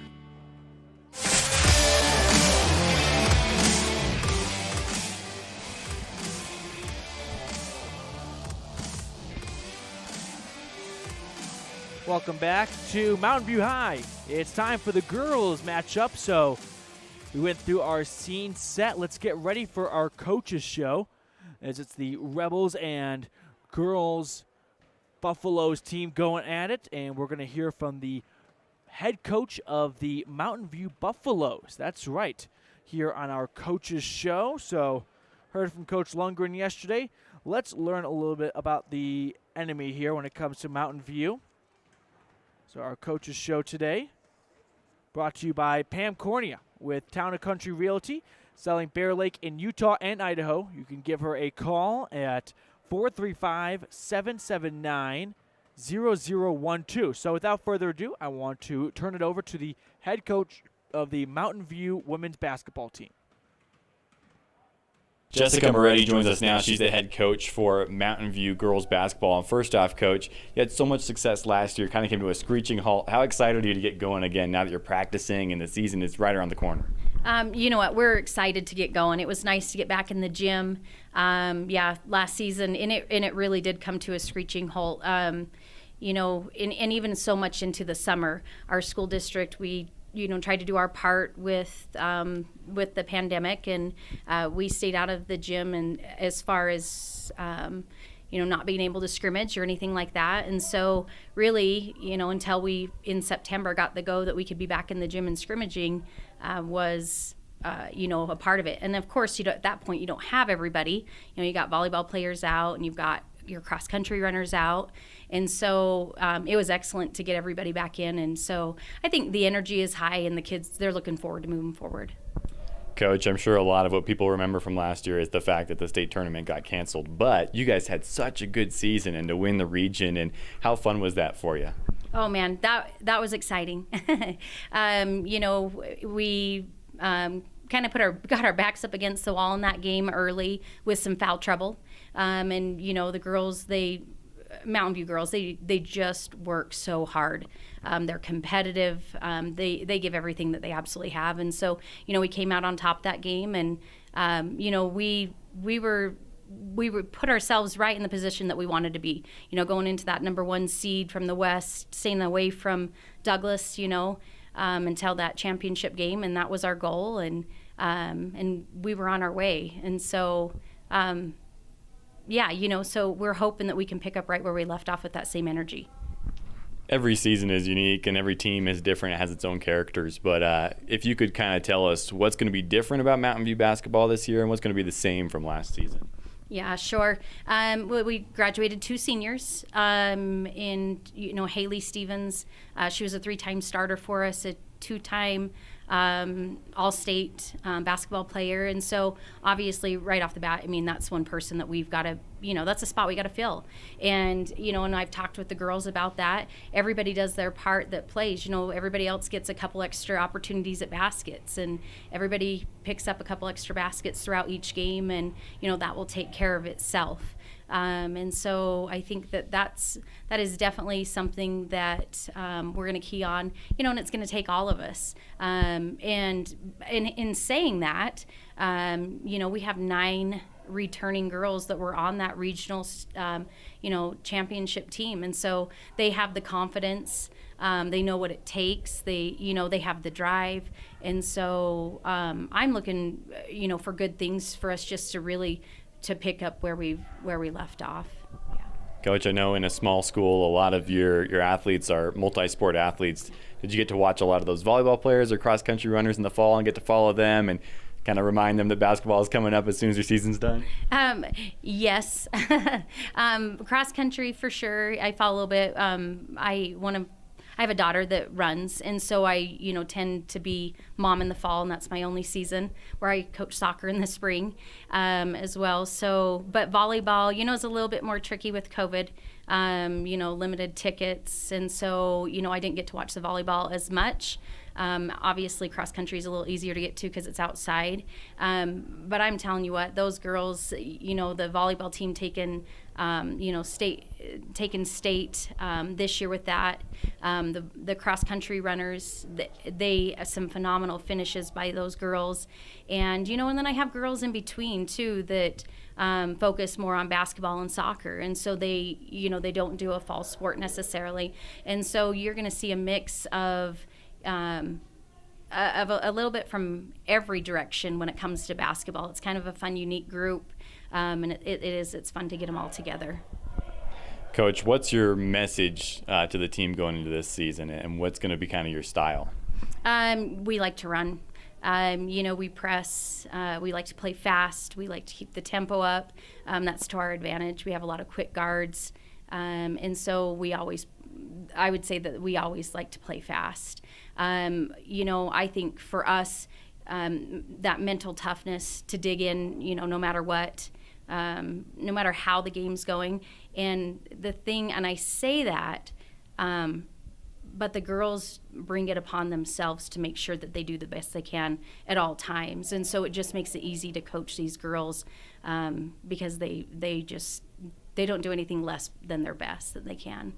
Welcome back to Mountain View High. It's time for the girls matchup. So we went through our scene set. Let's get ready for our coaches show, as it's the Rebels and girls Buffaloes team going at it. And we're going to hear from the head coach of the Mountain View Buffaloes. That's right, here on our coaches show. So heard from Coach Lundgren yesterday. Let's learn a little bit about the enemy here when it comes to Mountain View. So our coaches show today brought to you by Pam Cornea with Town & Country Realty, selling Bear Lake in Utah and Idaho. You can give her a call at 435-779-0012. So without further ado, I want to turn it over to the head coach of the Mountain View women's basketball team. Jessica Moretti joins us now. She's the head coach for Mountain View girls basketball. And first off, Coach, you had so much success last year, kind of came to a screeching halt. How excited are you to get going again now that you're practicing and the season is right around the corner? You know what? We're excited to get going. It was nice to get back in the gym. Last season, and it really did come to a screeching halt. You know, and even so much into the summer, our school district, we tried to do our part with the pandemic, and we stayed out of the gym, and as far as not being able to scrimmage or anything like that. And so really, until we in September got the go that we could be back in the gym and scrimmaging, was a part of it. And of course, at that point you don't have everybody. You got volleyball players out, and you've got your cross country runners out. And so it was excellent to get everybody back in. And so I think the energy is high, and the kids, they're looking forward to moving forward. Coach, I'm sure a lot of what people remember from last year is the fact that the state tournament got canceled. But you guys had such a good season and to win the region. And how fun was that for you? Oh, man, that was exciting. We kind of got our backs up against the wall in that game early with some foul trouble. And the girls, Mountain View girls, they just work so hard. They're competitive. They give everything that they absolutely have. And so, we came out on top that game, and we would put ourselves right in the position that we wanted to be. Going into that number one seed from the West, staying away from Douglas, until that championship game, and that was our goal. And we were on our way. And so. So we're hoping that we can pick up right where we left off with that same energy. Every season is unique, and every team is different. It has its own characters. But if you could kind of tell us what's going to be different about Mountain View basketball this year and what's going to be the same from last season. Yeah, sure. We graduated 2 seniors. Haley Stevens, she was a 3-time starter for us, a 2-time all-state basketball player. And so obviously right off the bat, that's one person that we've got to, that's a spot we got to fill. And, and I've talked with the girls about that. Everybody does their part that plays. Everybody else gets a couple extra opportunities at baskets, and everybody picks up a couple extra baskets throughout each game, and, that will take care of itself. And so I think that is definitely something that we're going to key on, and it's going to take all of us. And in saying that, we have 9 returning girls that were on that regional, championship team. And so they have the confidence. They know what it takes. They have the drive. And so I'm looking, for good things for us just to pick up where we left off. Coach, I know in a small school, a lot of your athletes are multi-sport athletes. Did you get to watch a lot of those volleyball players or cross-country runners in the fall and get to follow them and kind of remind them that basketball is coming up as soon as your season's done? Yes. Cross-country for sure. I follow a little bit. I have a daughter that runs, and so I, tend to be mom in the fall, and that's my only season where I coach soccer in the spring as well. So, but volleyball, is a little bit more tricky with COVID, limited tickets, and so, I didn't get to watch the volleyball as much. Obviously, cross country is a little easier to get to because it's outside. But I'm telling you what, those girls, the volleyball team taking state this year with that. The cross country runners, they some phenomenal finishes by those girls, and and then I have girls in between too that focus more on basketball and soccer, and so they don't do a fall sport necessarily, and so you're going to see a mix of a little bit from every direction when it comes to basketball. It's kind of a fun, unique group, and it's fun to get them all together. Coach, what's your message to the team going into this season, and what's going to be kind of your style? We like to run. We press. We like to play fast. We like to keep the tempo up. That's to our advantage. We have a lot of quick guards, and so I would say that we always like to play fast. I think for us, that mental toughness to dig in, no matter what, no matter how the game's going. And I say that, but the girls bring it upon themselves to make sure that they do the best they can at all times. And so it just makes it easy to coach these girls because they don't do anything less than their best that they can.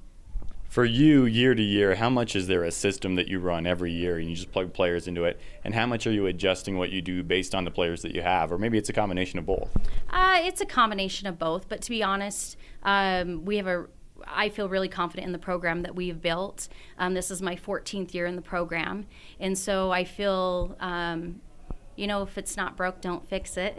For you, year to year, how much is there a system that you run every year and you just plug players into it? And how much are you adjusting what you do based on the players that you have? Or maybe it's a combination of both? It's a combination of both. But to be honest, I feel really confident in the program that we have built. This is my 14th year in the program. And so I feel, if it's not broke, don't fix it.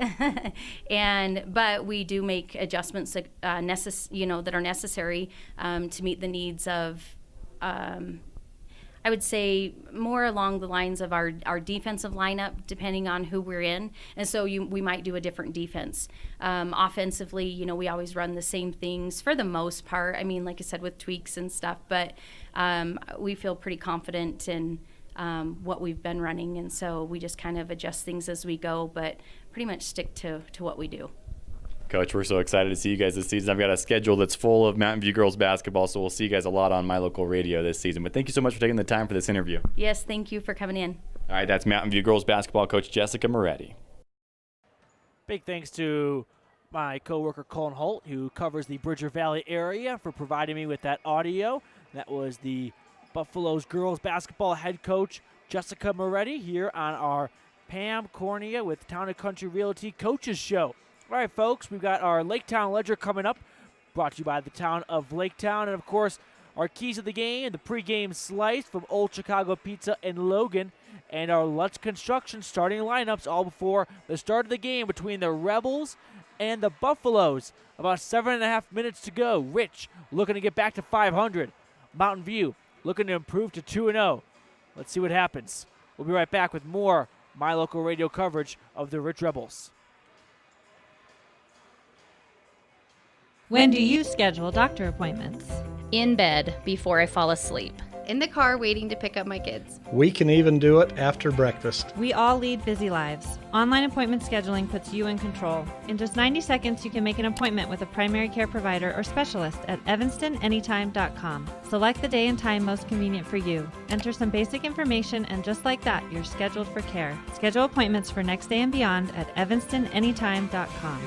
But we do make adjustments that are necessary to meet the needs of, I would say, more along the lines of our defensive lineup, depending on who we're in. And so we might do a different defense. Offensively, we always run the same things for the most part. I mean, like I said, with tweaks and stuff. But we feel pretty confident in what we've been running, and so we just kind of adjust things as we go, but pretty much stick to what we do. Coach, we're so excited to see you guys this season. I've got a schedule that's full of Mountain View girls basketball, so we'll see you guys a lot on My Local Radio this season. But thank you so much for taking the time for this interview. Yes, thank you for coming in. All right, that's Mountain View girls basketball coach Jessica Moretti. Big thanks to my coworker Colin Holt, who covers the Bridger Valley area, for providing me with that audio. That was the Buffalo's girls basketball head coach Jessica Moretti here on our Pam Cornea with Town and Country Realty Coaches Show. All right, folks, we've got our Laketown Ledger coming up, brought to you by the town of Laketown, and of course our keys of the game, the pregame slice from Old Chicago Pizza in Logan, and our Lutz Construction starting lineups all before the start of the game between the Rebels and the Buffaloes. About 7.5 minutes to go. Rich looking to get back to 500. Mountain View looking to improve to 2-0. Let's see what happens. We'll be right back with more My Local Radio coverage of the Rich Rebels. When do you schedule doctor appointments? In bed before I fall asleep. In the car waiting to pick up my kids. We can even do it after breakfast. We all lead busy lives. Online appointment scheduling puts you in control. In just 90 seconds, you can make an appointment with a primary care provider or specialist at evanstonanytime.com. Select the day and time most convenient for you. Enter some basic information, and just like that, you're scheduled for care. Schedule appointments for next day and beyond at evanstonanytime.com.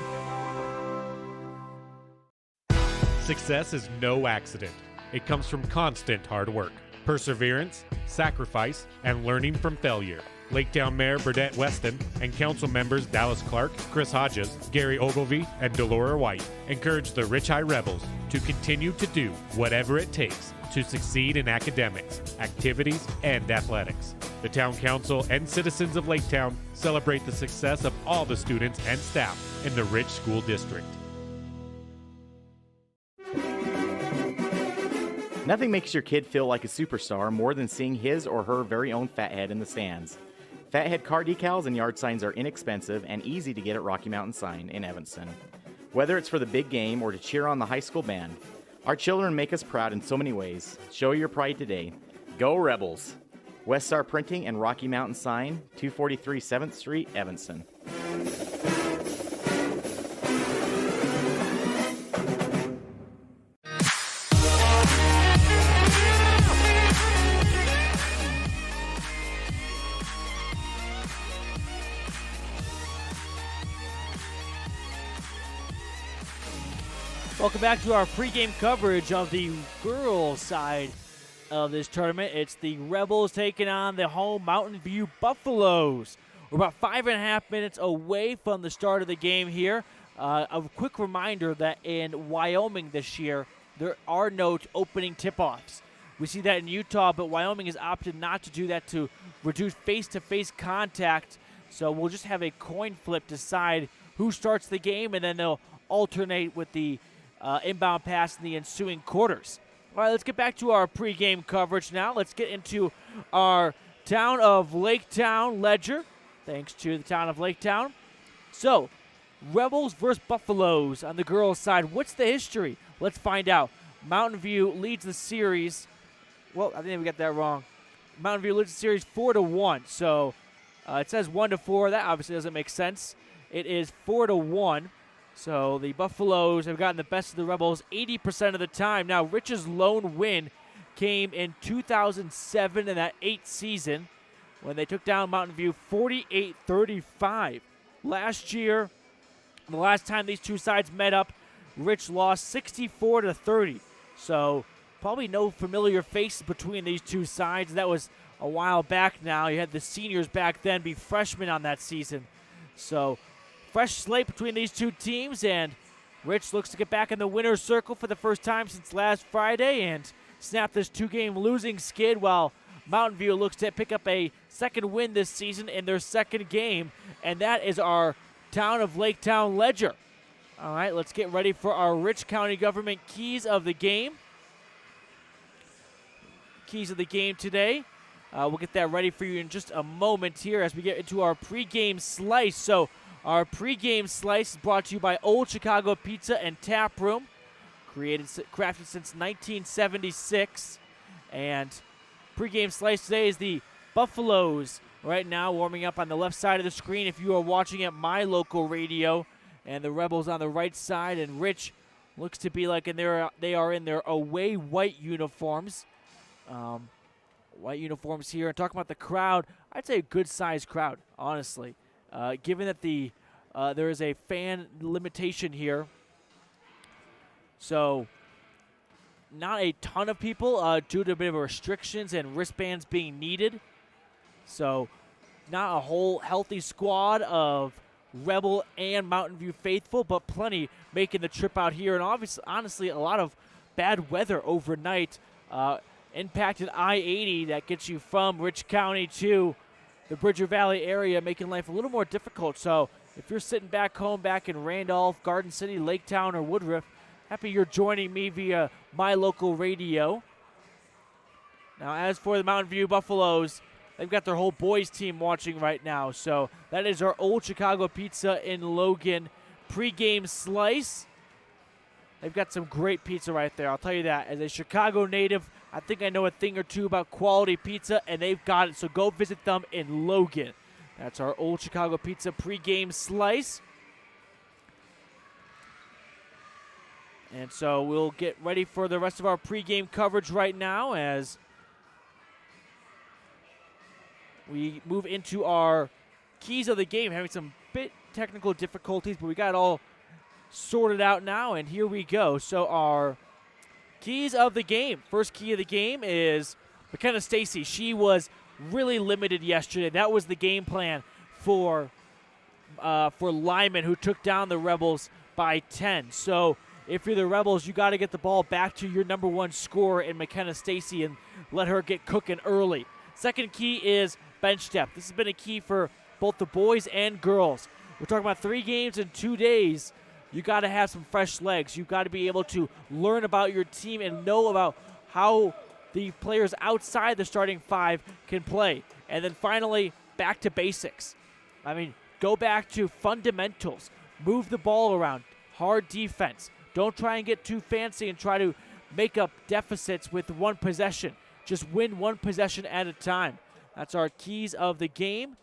Success is no accident. It comes from constant hard work, perseverance, sacrifice, and learning from failure. Laketown Mayor Burdette Weston and council members Dallas Clark, Chris Hodges, Gary Ogilvie, and Delora White encourage the Rich High Rebels to continue to do whatever it takes to succeed in academics, activities, and athletics. The town council and citizens of Laketown celebrate the success of all the students and staff in the Rich School District. Nothing makes your kid feel like a superstar more than seeing his or her very own Fathead in the stands. Fathead car decals and yard signs are inexpensive and easy to get at Rocky Mountain Sign in Evanston. Whether it's for the big game or to cheer on the high school band, our children make us proud in so many ways. Show your pride today. Go Rebels! West Star Printing and Rocky Mountain Sign, 243 7th Street, Evanston. Welcome back to our pregame coverage of the girls' side of this tournament. It's the Rebels taking on the home Mountain View Buffaloes. We're about 5.5 minutes away from the start of the game here. A quick reminder that in Wyoming this year, there are no opening tip-offs. We see that in Utah, but Wyoming has opted not to do that to reduce face-to-face contact. So we'll just have a coin flip decide who starts the game, and then they'll alternate with the inbound pass in the ensuing quarters. All right, let's get back to our pregame coverage now. Let's get into our Town of Laketown ledger, thanks to the Town of Laketown. So, Rebels versus Buffaloes on the girls' side. What's the history? Let's find out. Mountain View leads the series. Well, I think we got that wrong. Mountain View leads the series 4-1. So, it says 1-4. That obviously doesn't make sense. It is 4-1. So the Buffaloes have gotten the best of the Rebels 80% of the time. Now, Rich's lone win came in 2007 in that 8th season when they took down Mountain View 48-35. Last year, the last time these two sides met up, Rich lost 64-30. So probably no familiar faces between these two sides. That was a while back now. You had the seniors back then be freshmen on that season. So fresh slate between these two teams, and Rich looks to get back in the winner's circle for the first time since last Friday and snap this two-game losing skid, while Mountain View looks to pick up a second win this season in their second game, and that is our Town of Laketown ledger. All right, let's get ready for our Rich County Government keys of the game. Keys of the game today. We'll get that ready for you in just a moment here as we get into our pregame slice. So, our pregame slice is brought to you by Old Chicago Pizza and Tap Room, crafted since 1976. And pregame slice today is the Buffaloes right now warming up on the left side of the screen if you are watching at My Local Radio, and the Rebels on the right side. And Rich looks to be like they are in their away white uniforms. White uniforms here. And talking about the crowd, I'd say a good-sized crowd, honestly. Given that there is a fan limitation here, so not a ton of people due to a bit of restrictions and wristbands being needed. So not a whole healthy squad of Rebel and Mountain View faithful, but plenty making the trip out here. And obviously, honestly, a lot of bad weather overnight impacted I-80 that gets you from Rich County to the Bridger Valley area, making life a little more difficult. So if you're sitting back home back in Randolph, Garden City, Laketown, or Woodruff, happy you're joining me via My Local Radio. Now, as for the Mountain View Buffaloes, they've got their whole boys team watching right now. So that is our Old Chicago Pizza in Logan pregame slice. They've got some great pizza right there, I'll tell you that. As a Chicago native, I think I know a thing or two about quality pizza, and they've got it, so go visit them in Logan. That's our Old Chicago Pizza pregame slice. And so we'll get ready for the rest of our pregame coverage right now as we move into our keys of the game. Having some bit technical difficulties, but we got it all sorted out now, and here we go. So our keys of the game. First key of the game is McKenna Stacy. She was really limited yesterday. That was the game plan for Lyman, who took down the Rebels by 10. So if you're the Rebels, you got to get the ball back to your number one scorer in McKenna Stacy and let her get cooking early. Second key is bench depth. This has been a key for both the boys and girls. We're talking about 3 games in 2 days. You got to have some fresh legs. You've got to be able to learn about your team and know about how the players outside the starting 5 can play. And then finally, back to basics. I mean, go back to fundamentals. Move the ball around. Hard defense. Don't try and get too fancy and try to make up deficits with one possession. Just win one possession at a time. That's our keys of the game.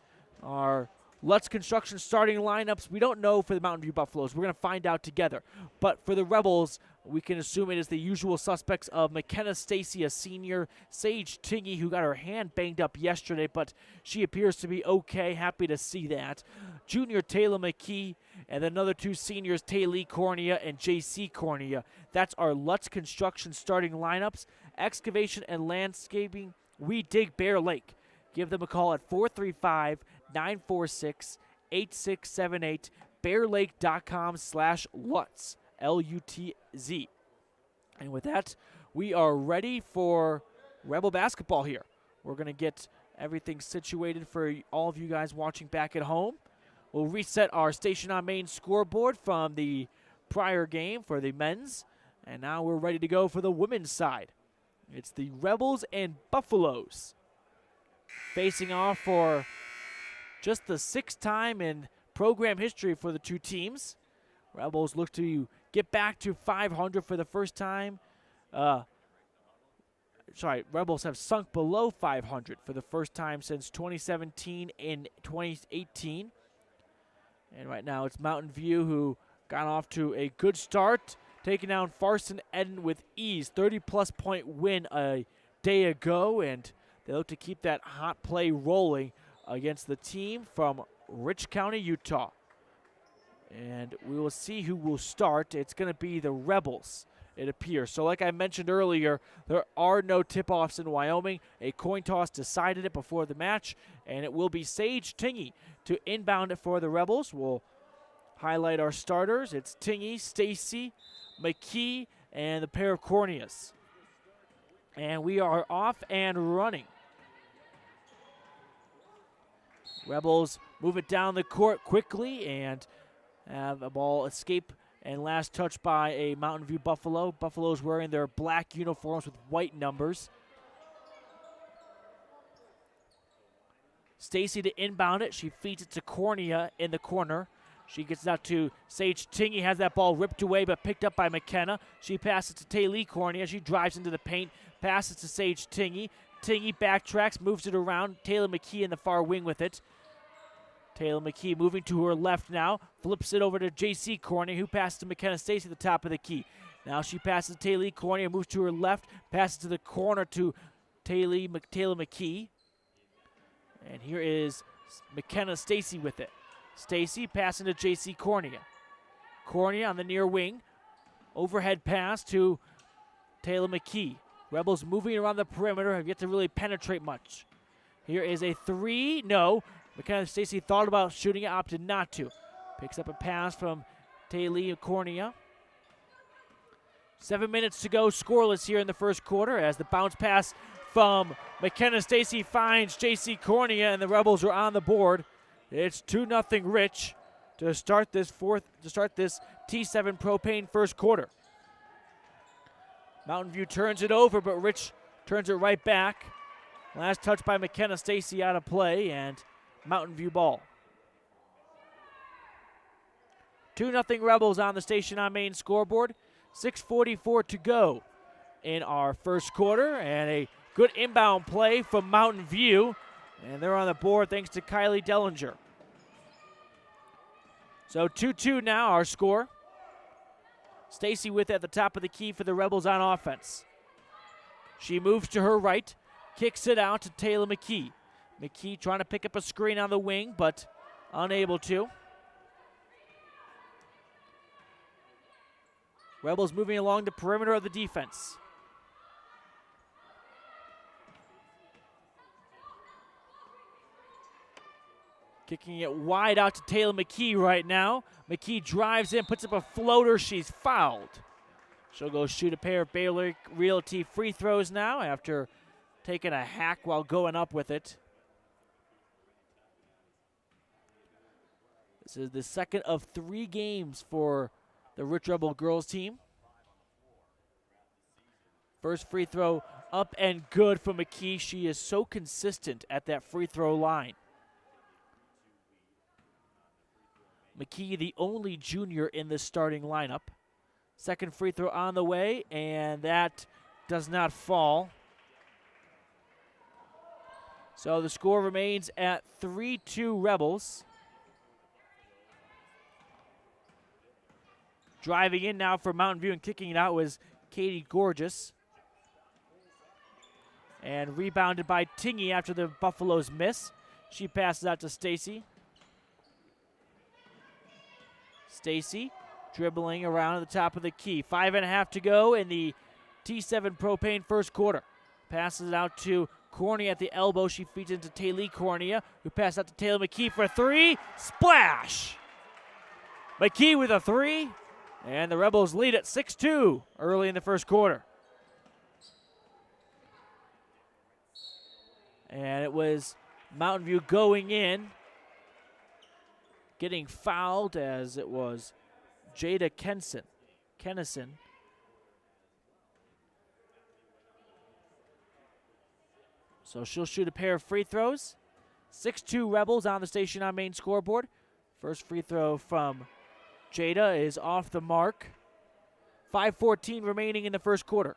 Our Lutz Construction starting lineups, we don't know for the Mountain View Buffaloes. We're going to find out together. But for the Rebels, we can assume it is the usual suspects of McKenna Stacy, a senior, Sage Tingey, who got her hand banged up yesterday, but she appears to be okay. Happy to see that. Junior Taylor McKee, and then another 2 seniors, Taylor Cornea and J.C. Cornea. That's our Lutz Construction starting lineups. Excavation and landscaping, we dig Bear Lake. Give them a call at 435-946-8678, bearlake.com/Lutz, Lutz. And with that, we are ready for Rebel basketball here. We're going to get everything situated for all of you guys watching back at home. We'll reset our Station on Main scoreboard from the prior game for the men's, and now we're ready to go for the women's side. It's the Rebels and Buffaloes facing off for just the 6th time in program history for the 2 teams. Rebels look to get back to 500 for the first time. Rebels have sunk below 500 for the first time since 2017 and 2018. And right now it's Mountain View who got off to a good start, taking down Farson Eden with ease. 30-plus point win a day ago, and they look to keep that hot play rolling against the team from Rich County, Utah. And we will see who will start. It's going to be the Rebels, it appears. So like I mentioned earlier, there are no tip-offs in Wyoming. A coin toss decided it before the match, and it will be Sage Tingey to inbound it for the Rebels. We'll highlight our starters. It's Tingey, Stacy, McKee, and the pair of Corneas. And we are off and running. Rebels move it down the court quickly and have a ball escape and last touch by a Mountain View Buffalo. Buffaloes wearing their black uniforms with white numbers. Stacy to inbound it. She feeds it to Cornea in the corner. She gets it out to Sage Tingey, has that ball ripped away but picked up by McKenna. She passes to Taylor Cornea. She drives into the paint, passes to Sage Tingey. Tingey backtracks, moves it around. Taylor McKee in the far wing with it. Taylor McKee moving to her left now. Flips it over to J.C. Cornea, who passes to McKenna Stacy at the top of the key. Now she passes to Taylor Cornea, moves to her left, passes to the corner to Taylor McKee. And here is McKenna Stacy with it. Stacy passing to J.C. Cornea. Cornea on the near wing. Overhead pass to Taylor McKee. Rebels moving around the perimeter, have yet to really penetrate much. Here is a 3. No. McKenna Stacy thought about shooting it, opted not to. Picks up a pass from Taylor Cornea. 7 minutes to go, scoreless here in the first quarter as the bounce pass from McKenna Stacy finds J.C. Cornea, and the Rebels are on the board. It's 2-0 Rich to start this T7 Propane first quarter. Mountain View turns it over, but Rich turns it right back. Last touch by McKenna Stacy out of play, and Mountain View ball. 2-0 Rebels on the Station on Main scoreboard. 6:44 to go in our first quarter, and a good inbound play from Mountain View, and they're on the board thanks to Kylie Dellinger. So 2-2 now, our score. Stacy with it at the top of the key for the Rebels on offense. She moves to her right, kicks it out to Taylor McKee. McKee trying to pick up a screen on the wing, but unable to. Rebels moving along the perimeter of the defense. Kicking it wide out to Taylor McKee right now. McKee drives in, puts up a floater. She's fouled. She'll go shoot a pair of Baylor Realty free throws now after taking a hack while going up with it. This is the second of 3 games for the Rich Rebel girls team. First free throw up and good for McKee. She is so consistent at that free throw line. McKee, the only junior in the starting lineup. Second free throw on the way, and that does not fall. So the score remains at 3-2 Rebels. Driving in now for Mountain View and kicking it out was Katie Gorgeous. And rebounded by Tingy after the Buffaloes miss. She passes out to Stacy. Stacy dribbling around at the top of the key. 5.5 to go in the T7 Propane first quarter. Passes it out to Cornea at the elbow. She feeds into Taylor Cornea, who passes out to Taylor McKee for 3. Splash! McKee with a 3. And the Rebels lead at 6-2 early in the first quarter. And it was Mountain View going in, getting fouled as it was Jada Kennison. So she'll shoot a pair of free throws. 6-2 Rebels on the Station on main scoreboard. First free throw from Jada is off the mark. 5:14 remaining in the first quarter.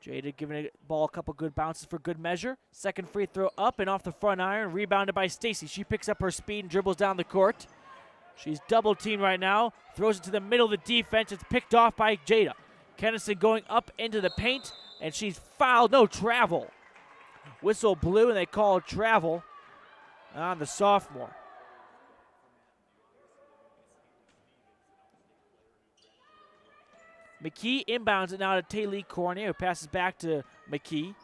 Jada giving the ball a couple good bounces for good measure. Second free throw up and off the front iron. Rebounded by Stacy. She picks up her speed and dribbles down the court. She's double teamed right now. Throws it to the middle of the defense. It's picked off by Jada. Kennison going up into the paint, and she's fouled. No, travel. Whistle blew, and they call travel on the sophomore. McKee inbounds it now to Taylor Cornea, who passes back to McKee.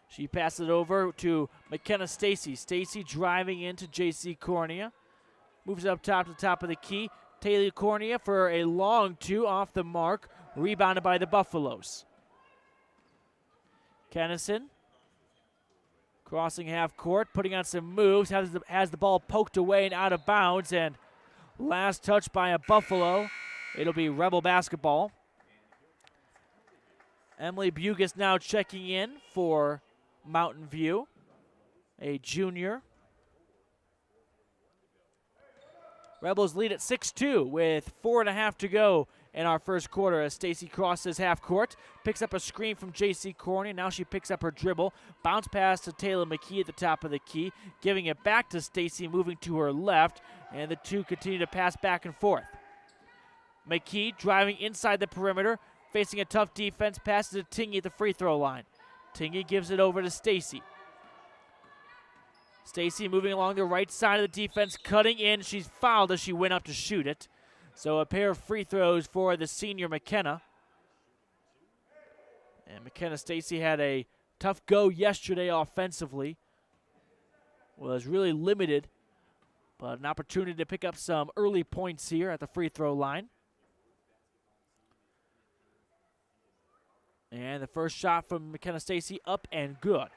She passes it over to McKenna Stacy. Stacy driving into J.C. Cornea. Moves it up top to the top of the key. Taylor Cornea for a long 2 off the mark. Rebounded by the Buffaloes. Kennison crossing half court, putting on some moves. Has the ball poked away and out of bounds. And last touch by a Buffalo. It'll be Rebel basketball. Emily Bugis now checking in for Mountain View, a junior. Rebels lead at 6-2 with 4.5 to go in our first quarter as Stacy crosses half court, picks up a screen from J.C. Cornea. Now she picks up her dribble. Bounce pass to Taylor McKee at the top of the key, giving it back to Stacy, moving to her left, and the two continue to pass back and forth. McKee driving inside the perimeter, facing a tough defense, passes to Tingy at the free throw line. Tingy gives it over to Stacy. Stacy moving along the right side of the defense, cutting in. She's fouled as she went up to shoot it. So a pair of free throws for the senior McKenna. And McKenna Stacy had a tough go yesterday offensively. Was really limited, but an opportunity to pick up some early points here at the free throw line. And the first shot from McKenna Stacy up and good.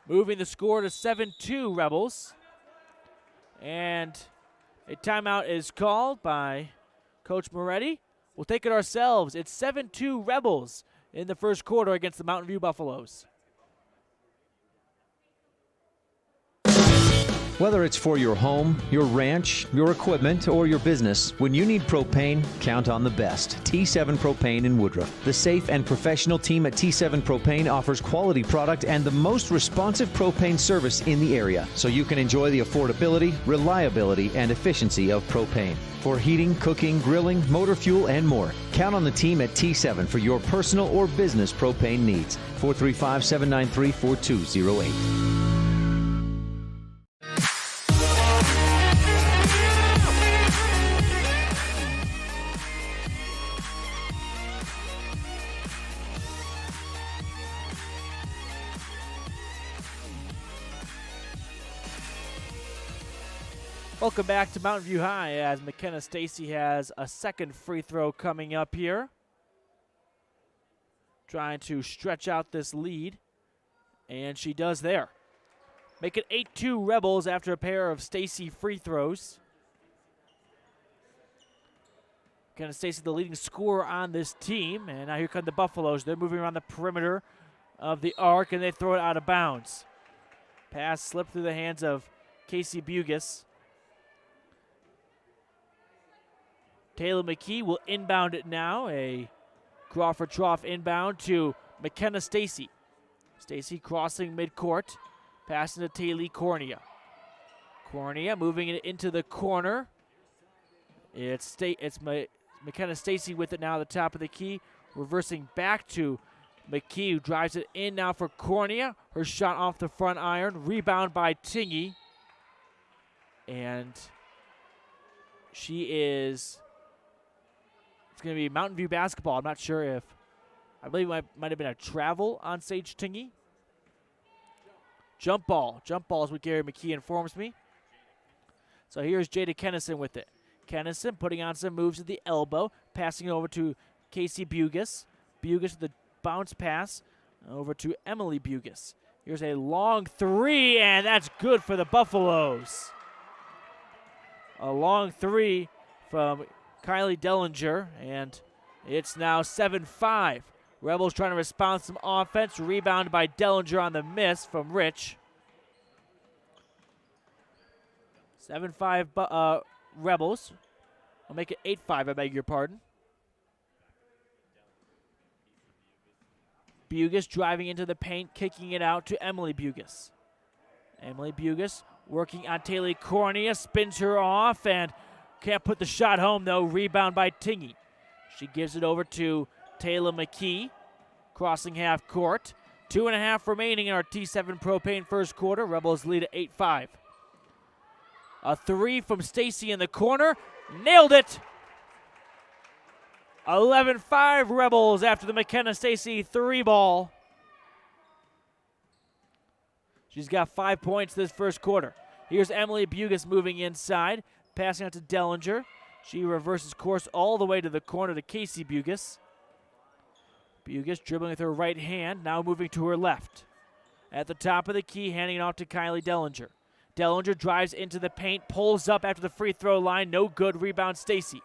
Moving the score to 7-2 Rebels. And a timeout is called by Coach Moretti. We'll take it ourselves. It's 7-2 Rebels in the first quarter against the Mountain View Buffaloes. Whether it's for your home, your ranch, your equipment, or your business, when you need propane, count on the best. T7 Propane in Woodruff. The safe and professional team at T7 Propane offers quality product and the most responsive propane service in the area, so you can enjoy the affordability, reliability, and efficiency of propane. For heating, cooking, grilling, motor fuel, and more, count on the team at T7 for your personal or business propane needs. 435-793-4208. Welcome back to Mountain View High as McKenna Stacy has a second free throw coming up here. Trying to stretch out this lead, and she does there. Make it 8-2 Rebels after a pair of Stacy free throws. McKenna Stacy, the leading scorer on this team, and now here come the Buffaloes. They're moving around the perimeter of the arc, and they throw it out of bounds. Pass slipped through the hands of Casey Bugis. Taylor McKee will inbound it now. A Crawford Trough inbound to McKenna Stacy. Stacy crossing midcourt, passing to Taylor Cornea. Cornea moving it into the corner. It's McKenna Stacy with it now at the top of the key, reversing back to McKee, who drives it in now for Cornea. Her shot off the front iron, rebound by Tingy. And it's going to be Mountain View basketball. I'm not sure if, I believe it might have been a travel on Sage Tingy. Jump ball is what Gary McKee informs me. So here's Jada Kennison with it. Kennison putting on some moves at the elbow, passing over to Casey Bugis. Bugis with the bounce pass over to Emily Bugis. Here's a long three, and that's good for the Buffaloes. A long three from Kylie Dellinger, and it's now 7-5. Rebels trying to respond to some offense. Rebound by Dellinger on the miss from Rich. 7-5 Rebels. I'll make it 8-5, I beg your pardon. Bugis driving into the paint, kicking it out to Emily Bugis. Emily Bugis working on Taylor Cornea, spins her off, and can't put the shot home, though. Rebound by Tingy. She gives it over to Taylor McKee, crossing half court. 2.5 remaining in our T7 Propane first quarter. Rebels lead at 8-5. A three from Stacy in the corner. Nailed it. 11-5 Rebels after the McKenna Stacy three ball. She's got 5 points this first quarter. Here's Emily Bugis moving inside, passing out to Dellinger. She reverses course all the way to the corner to Casey Bugis. Bugis dribbling with her right hand, now moving to her left. At the top of the key, handing it off to Kylie Dellinger. Dellinger drives into the paint, pulls up after the free throw line. No good. Rebound Stacy.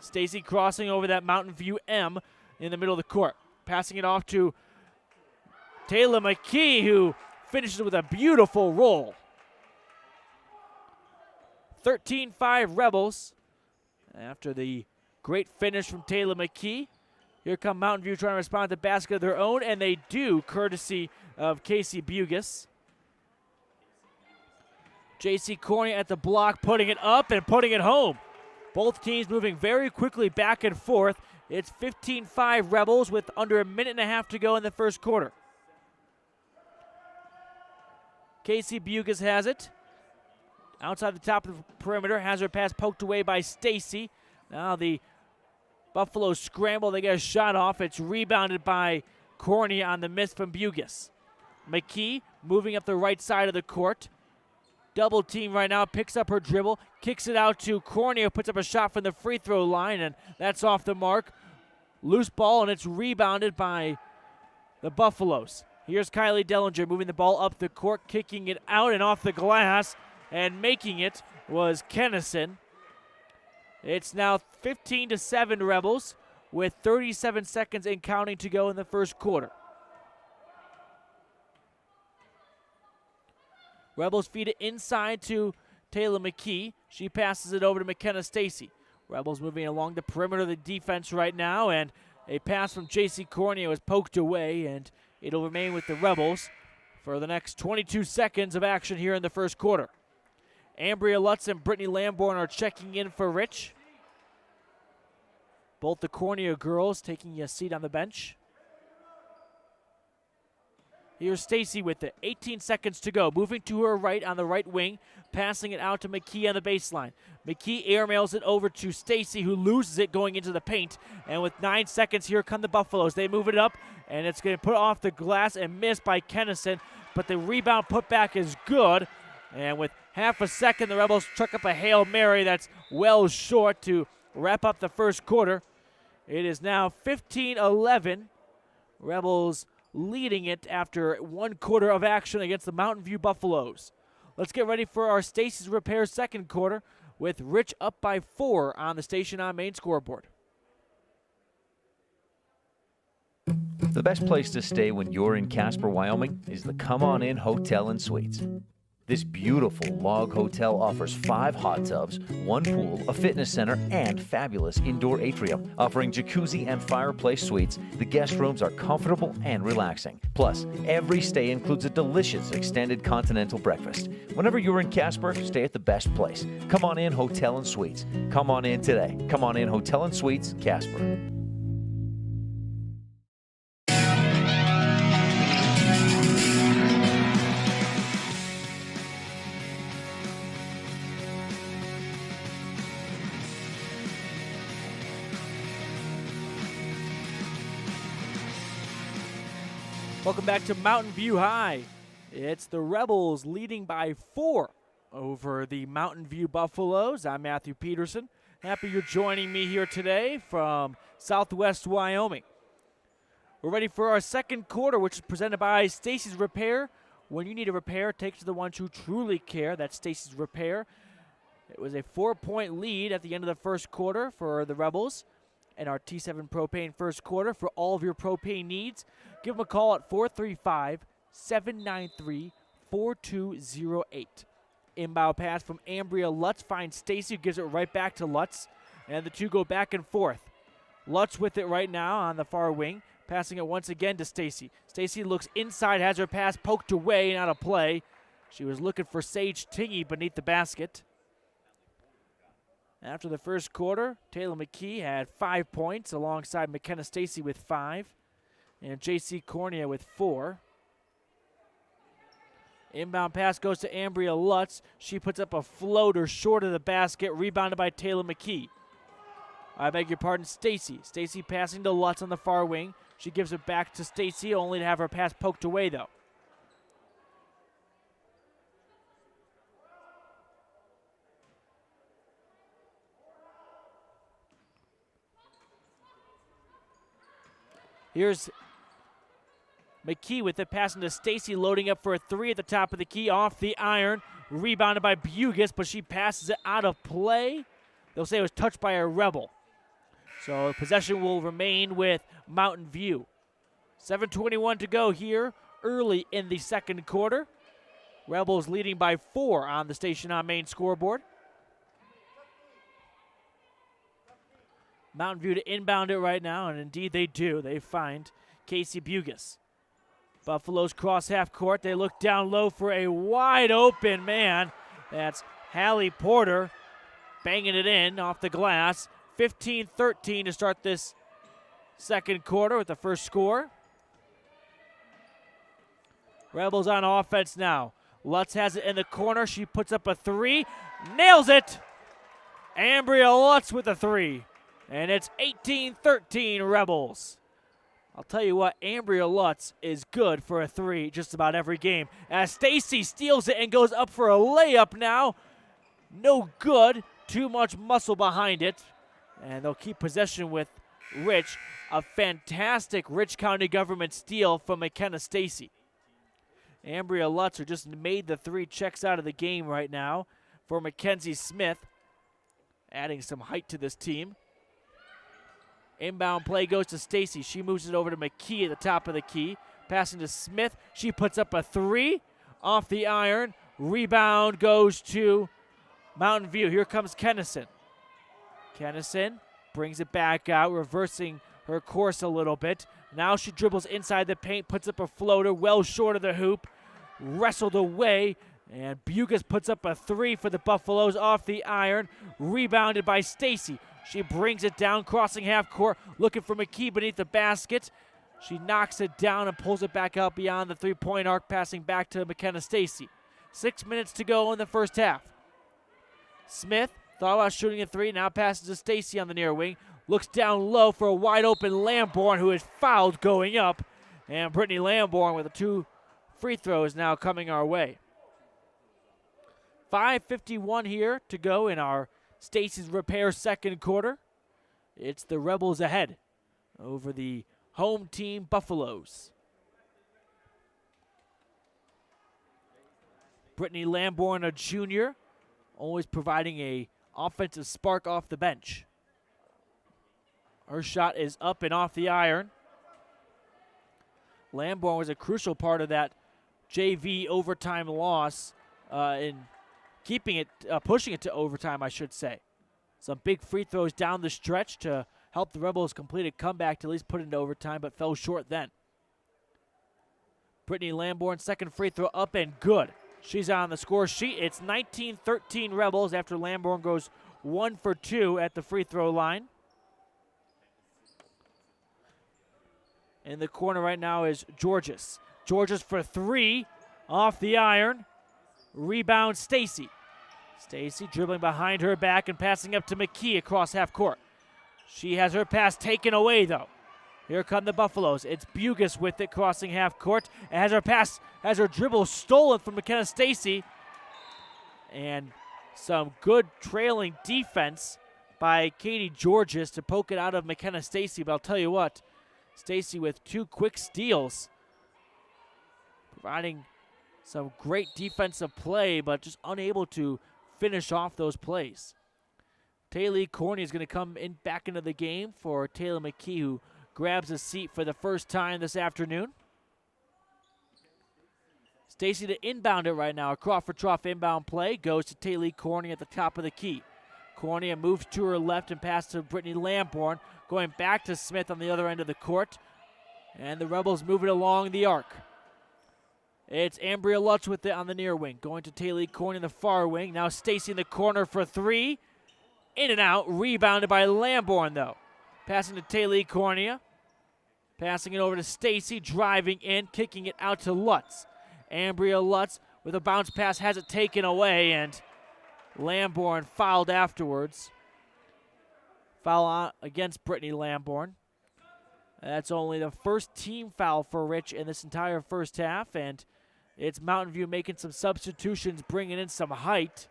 Stacy crossing over that Mountain View M in the middle of the court. Passing it off to Taylor McKee, who finishes with a beautiful roll. 13-5 Rebels after the great finish from Taylor McKee. Here come Mountain View trying to respond to the basket of their own, and they do, courtesy of Casey Bugis. J.C. Cornea at the block, putting it up and putting it home. Both teams moving very quickly back and forth. It's 15-5 Rebels with under a minute and a half to go in the first quarter. Casey Bugis has it. Outside the top of the perimeter, has her pass poked away by Stacy. Now the Buffalo scramble, they get a shot off. It's rebounded by Cornea on the miss from Bugis. McKee moving up the right side of the court. Double team right now, picks up her dribble, kicks it out to Cornea, puts up a shot from the free throw line, and that's off the mark. Loose ball, and it's rebounded by the Buffaloes. Here's Kylie Dellinger moving the ball up the court, kicking it out and off the glass, and making it was Kennison. It's now 15-7 Rebels with 37 seconds and counting to go in the first quarter. Rebels feed it inside to Taylor McKee. She passes it over to McKenna Stacy. Rebels moving along the perimeter of the defense right now, and a pass from J.C. Cornea was poked away, and it'll remain with the Rebels for the next 22 seconds of action here in the first quarter. Ambria Lutz and Brittany Lamborn are checking in for Rich. Both the Cornea girls taking a seat on the bench. Here's Stacy with it. 18 seconds to go. Moving to her right on the right wing. Passing it out to McKee on the baseline. McKee airmails it over to Stacy, who loses it going into the paint. And with 9 seconds, here come the Buffaloes. They move it up, and it's going to put off the glass and missed by Kennison. But the rebound putback is good. And with half a second. The Rebels chuck up a Hail Mary that's well short to wrap up the first quarter. It is now 15-11. Rebels leading it after 1 quarter of action against the Mountain View Buffaloes. Let's get ready for our Stacy's Repair second quarter with Rich up by 4 on the Station on Main scoreboard. The best place to stay when you're in Casper, Wyoming is the Come On In Hotel and Suites. This beautiful log hotel offers 5 hot tubs, 1 pool, a fitness center, and fabulous indoor atrium. Offering jacuzzi and fireplace suites, the guest rooms are comfortable and relaxing. Plus, every stay includes a delicious extended continental breakfast. Whenever you're in Casper, stay at the best place. Come On In Hotel and Suites. Come on in today. Come On In Hotel and Suites, Casper. Welcome back to Mountain View High. It's the Rebels leading by 4 over the Mountain View Buffaloes. I'm Matthew Peterson. Happy you're joining me here today from Southwest Wyoming. We're ready for our second quarter, which is presented by Stacy's Repair. When you need a repair, take it to the ones who truly care. That's Stacy's Repair. It was a 4-point lead at the end of the first quarter for the Rebels. And our T7 Propane first quarter for all of your propane needs. Give them a call at 435-793-4208. Inbound pass from Ambria Lutz finds Stacy, who gives it right back to Lutz. And the two go back and forth. Lutz with it right now on the far wing, passing it once again to Stacy. Stacy looks inside, has her pass poked away and out of play. She was looking for Sage Tingy beneath the basket. After the first quarter, Taylor McKee had 5 points alongside McKenna Stacy with 5 and J.C. Cornea with 4. Inbound pass goes to Ambria Lutz. She puts up a floater short of the basket, rebounded by Taylor McKee. I beg your pardon, Stacy. Stacy passing to Lutz on the far wing. She gives it back to Stacy, only to have her pass poked away, though. Here's McKee with it, passing to Stacy, loading up for a 3 at the top of the key, off the iron, rebounded by Bugis, but she passes it out of play. They'll say it was touched by a Rebel. So possession will remain with Mountain View. 7:21 to go here, early in the second quarter. Rebels leading by 4 on the Station on Main scoreboard. Mountain View to inbound it right now, and indeed they do. They find Casey Bugis. Buffaloes cross half court. They look down low for a wide open man. That's Hallie Porter banging it in off the glass. 15-13 to start this second quarter with the first score. Rebels on offense now. Lutz has it in the corner. She puts up a 3. Nails it! Ambria Lutz with a 3. And it's 18-13 Rebels. I'll tell you what, Ambria Lutz is good for a 3 just about every game. As Stacy steals it and goes up for a layup now. No good. Too much muscle behind it. And they'll keep possession with Rich. A fantastic Rich County government steal from McKenna Stacy. Ambria Lutz, who just made the 3, checks out of the game right now for Mackenzie Smith. Adding some height to this team. Inbound play goes to Stacy. She moves it over to McKee at the top of the key. Passing to Smith. She puts up a 3 off the iron. Rebound goes to Mountain View. Here comes Kennison. Kennison brings it back out, reversing her course a little bit. Now she dribbles inside the paint, puts up a floater well short of the hoop. Wrestled away, and Bugis puts up a 3 for the Buffaloes off the iron. Rebounded by Stacy. She brings it down, crossing half court, looking for McKee beneath the basket. She knocks it down and pulls it back out beyond the 3-point arc, passing back to McKenna Stacy. 6 minutes to go in the first half. Smith thought about shooting a 3, now passes to Stacy on the near wing. Looks down low for a wide open Lamborn, who is fouled going up. And Brittany Lamborn with the 2 free throws now coming our way. 5:51 here to go in our Stacy's Repair second quarter. It's the Rebels ahead over the home team Buffaloes. Brittany Lamborn, a junior, always providing a offensive spark off the bench. Her shot is up and off the iron. Lamborn was a crucial part of that JV overtime loss in keeping it, pushing it to overtime, I should say. Some big free throws down the stretch to help the Rebels complete a comeback to at least put it into overtime, but fell short then. Brittany Lamborn, second free throw up and good. She's on the score sheet. It's 19-13 Rebels after Lamborn goes 1 for 2 at the free throw line. In the corner right now is Georges. Georges for 3 off the iron. Rebound Stacy. Stacy dribbling behind her back and passing up to McKee across half court. She has her pass taken away though. Here come the Buffaloes. It's Bugus with it crossing half court. And has her dribble stolen from McKenna Stacy. And some good trailing defense by Katie Georges to poke it out of McKenna Stacy. But I'll tell you what, Stacy with 2 quick steals, providing some great defensive play, but just unable to finish off those plays. Taylor Corney is going to come in back into the game for Taylor McKee, who grabs a seat for the first time this afternoon. Stacy to inbound it right now. A Crawford Trough inbound play goes to Taylor Corney at the top of the key. Corney moves to her left and pass to Brittany Lamborn, going back to Smith on the other end of the court. And the Rebels move it along the arc. It's Ambria Lutz with it on the near wing, going to Taylor Corney in the far wing. Now Stacy in the corner for 3. In and out, rebounded by Lamborn though. Passing to Taylor Cornea. Passing it over to Stacy, driving in, kicking it out to Lutz. Ambria Lutz with a bounce pass has it taken away, and Lamborn fouled afterwards. Foul on against Brittany Lamborn. That's only the first team foul for Rich in this entire first half, and it's Mountain View making some substitutions, bringing in some height.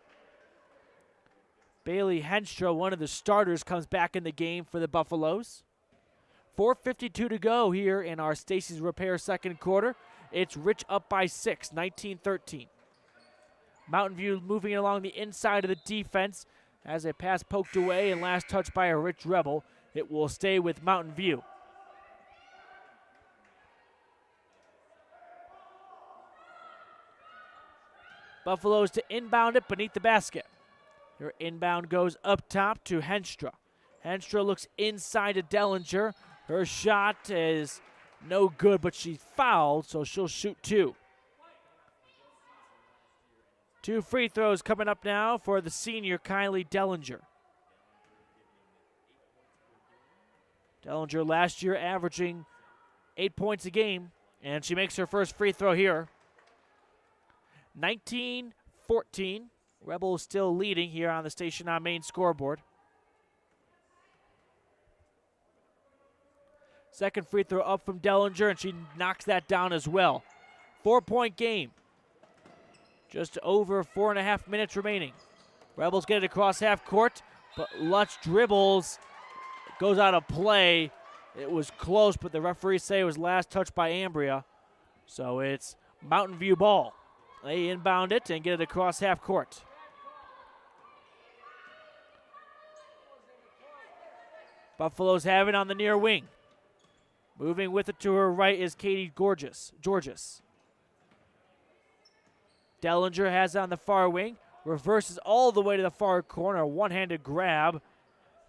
Bailey Henstra, one of the starters, comes back in the game for the Buffaloes. 4:52 to go here in our Stacy's Repair second quarter. It's Rich up by 6, 19-13. Mountain View moving along the inside of the defense as a pass poked away and last touched by a Rich Rebel. It will stay with Mountain View. Buffaloes to inbound it beneath the basket. Her inbound goes up top to Henstra. Henstra looks inside to Dellinger. Her shot is no good, but she's fouled, so she'll shoot 2. 2 free throws coming up now for the senior Kylie Dellinger. Dellinger last year averaging 8 points a game, and she makes her first free throw here. 19-14. Rebels still leading here on the Station on Main scoreboard. Second free throw up from Dellinger, and she knocks that down as well. 4-point game. Just over 4.5 minutes remaining. Rebels get it across half court, but Lutz dribbles, goes out of play. It was close, but the referees say it was last touched by Ambria. So it's Mountain View ball. They inbound it and get it across half court. Buffaloes have it on the near wing. Moving with it to her right is Katie Georges. Dellinger has it on the far wing. Reverses all the way to the far corner. One-handed grab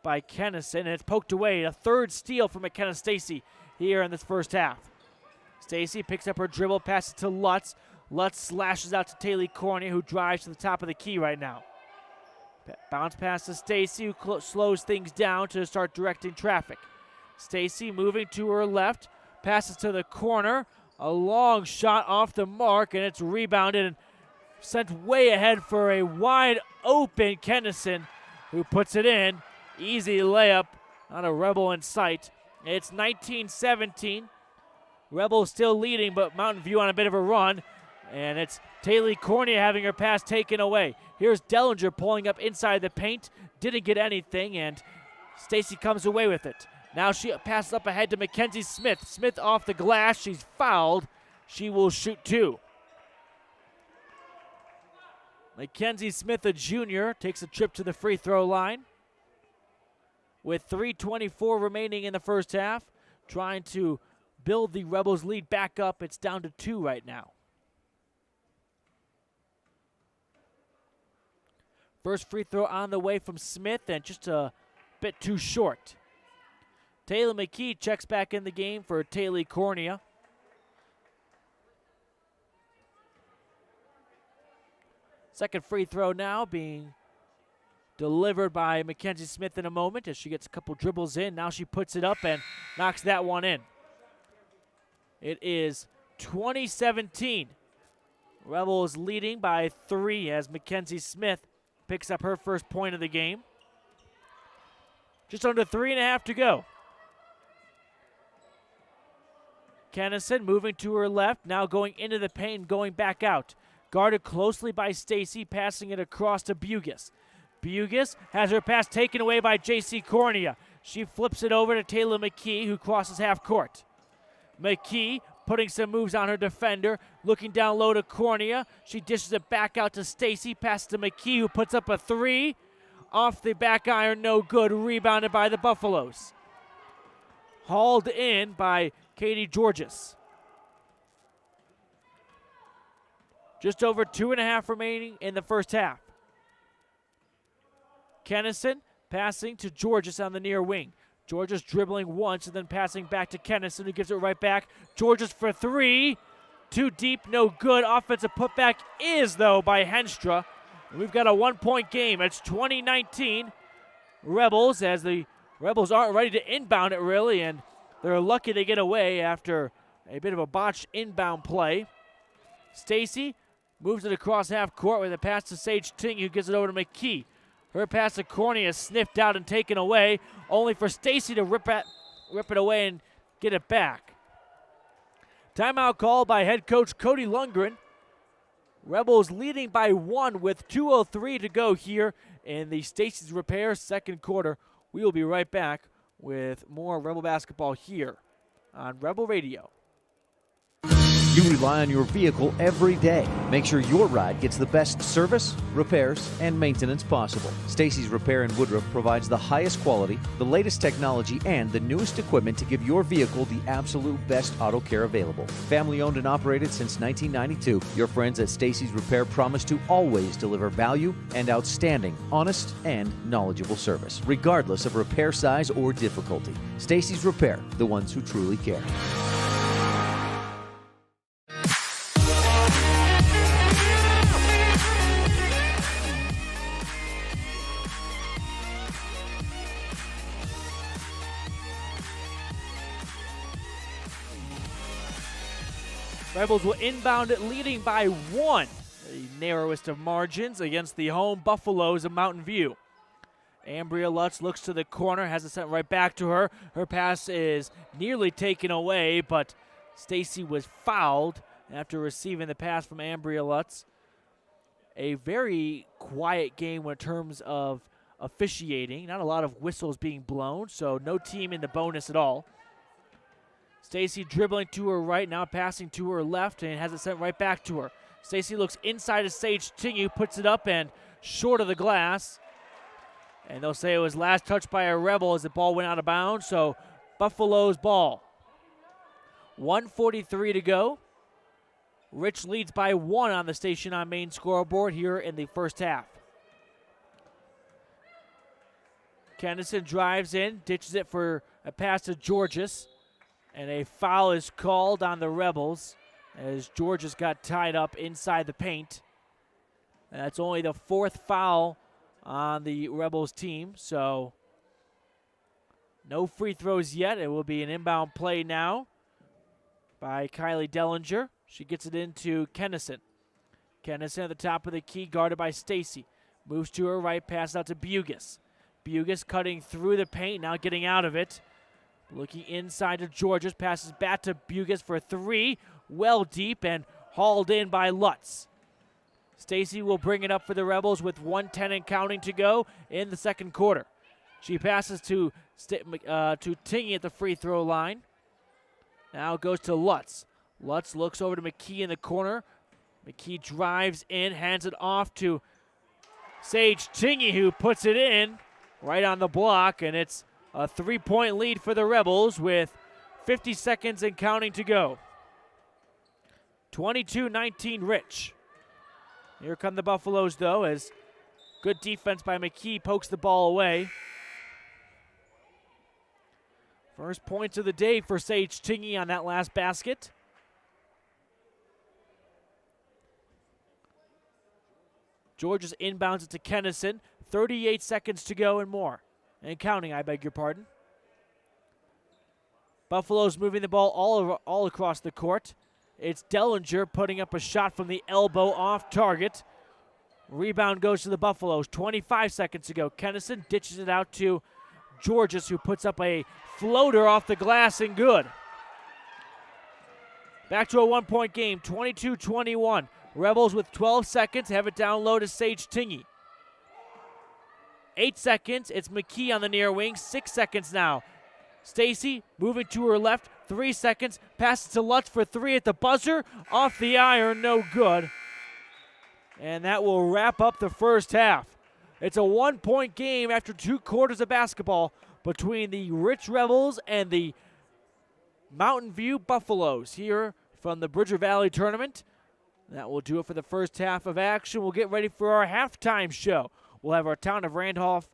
by Kennison, and it's poked away. A third steal from McKenna Stacy here in this first half. Stacy picks up her dribble, passes to Lutz. Lutz slashes out to Taylor Corney, who drives to the top of the key right now. Bounce pass to Stacy, who slows things down to start directing traffic. Stacy moving to her left, passes to the corner. A long shot off the mark, and it's rebounded and sent way ahead for a wide open Kennison, who puts it in. Easy layup, not a Rebel in sight. It's 19-17. Rebels still leading, but Mountain View on a bit of a run. And it's Taylor Cornea having her pass taken away. Here's Dellinger pulling up inside the paint. Didn't get anything, and Stacy comes away with it. Now she passes up ahead to Mackenzie Smith. Smith off the glass. She's fouled. She will shoot 2. Mackenzie Smith, a junior, takes a trip to the free throw line. With 3:24 remaining in the first half, trying to build the Rebels' lead back up. It's down to 2 right now. First free throw on the way from Smith, and just a bit too short. Taylor McKee checks back in the game for Taylor Cornea. Second free throw now being delivered by Mackenzie Smith in a moment as she gets a couple dribbles in. Now she puts it up and knocks that one in. It is 20-17. Rebels leading by 3 as Mackenzie Smith picks up her first point of the game. Just under 3.5 to go. Kennison moving to her left, now going into the paint, going back out. Guarded closely by Stacy, passing it across to Bugis. Bugis has her pass taken away by J.C. Cornea. She flips it over to Taylor McKee, who crosses half court. McKee putting some moves on her defender, looking down low to Cornea. She dishes it back out to Stacy, passes to McKee, who puts up a 3. Off the back iron, no good, rebounded by the Buffaloes. Hauled in by Katie Georges. Just over 2.5 remaining in the first half. Kennison passing to Georges on the near wing. Georges dribbling once and then passing back to Kennison, who gives it right back. Georges for 3. Too deep, no good. Offensive putback is, though, by Henstra. And we've got a 1-point game. It's 20-19 Rebels, as the Rebels aren't ready to inbound it, really, and they're lucky they get away after a bit of a botched inbound play. Stacy moves it across half court with a pass to Sage Ting, who gives it over to McKee. Her pass to Cornea is sniffed out and taken away, only for Stacy to rip it away and get it back. Timeout called by head coach Cody Lundgren. Rebels leading by 1 with 2:03 to go here in the Stacy's Repair second quarter. We will be right back with more Rebel basketball here on Rebel Radio. You rely on your vehicle every day. Make sure your ride gets the best service, repairs, and maintenance possible. Stacy's Repair in Woodruff provides the highest quality, the latest technology, and the newest equipment to give your vehicle the absolute best auto care available. Family owned and operated since 1992, your friends at Stacy's Repair promise to always deliver value and outstanding, honest, and knowledgeable service, regardless of repair size or difficulty. Stacy's Repair, the ones who truly care. Rebels will inbound it, leading by 1. The narrowest of margins against the home Buffaloes of Mountain View. Ambria Lutz looks to the corner, has it sent right back to her. Her pass is nearly taken away, but Stacy was fouled after receiving the pass from Ambria Lutz. A very quiet game in terms of officiating. Not a lot of whistles being blown, so no team in the bonus at all. Stacy dribbling to her right, now passing to her left, and has it sent right back to her. Stacy looks inside to Sage Tingu, puts it up and short of the glass. And they'll say it was last touched by a Rebel as the ball went out of bounds, so Buffalo's ball. 1:43 to go. Rich leads by 1 on the Station on Main scoreboard here in the first half. Kennison drives in, ditches it for a pass to Georges. And a foul is called on the Rebels as Georges got tied up inside the paint. And that's only the 4th foul on the Rebels team, so no free throws yet. It will be an inbound play now by Kylie Dellinger. She gets it into Kennison. Kennison at the top of the key, guarded by Stacy. Moves to her right, passes out to Bugis. Bugis cutting through the paint, now getting out of it. Looking inside to Georges, passes back to Bugis for 3. Well deep and hauled in by Lutz. Stacy will bring it up for the Rebels with 1:10 and counting to go in the second quarter. She passes to Tingy at the free throw line. Now it goes to Lutz. Lutz looks over to McKee in the corner. McKee drives in, hands it off to Sage Tingy, who puts it in right on the block, and it's a 3-point lead for the Rebels with 50 seconds and counting to go. 22-19 Rich. Here come the Buffaloes, though, as good defense by McKee pokes the ball away. First points of the day for Sage Tingy on that last basket. Georges inbounds it to Kennison. 38 seconds to go and more. And counting, I beg your pardon. Buffalo's moving the ball all across the court. It's Dellinger putting up a shot from the elbow off target. Rebound goes to the Buffaloes. 25 seconds to go. Kennison ditches it out to Georges, who puts up a floater off the glass and good. Back to a 1-point game, 22-21. Rebels with 12 seconds have it down low to Sage Tingy. 8 seconds, it's McKee on the near wing. 6 seconds now. Stacy moving to her left, 3 seconds. Passes to Lutz for 3 at the buzzer. Off the iron, no good. And that will wrap up the first half. It's a 1-point game after 2 quarters of basketball between the Rich Rebels and the Mountain View Buffaloes here from the Bridger Valley Tournament. That will do it for the first half of action. We'll get ready for our halftime show. We'll have our Town of Randolph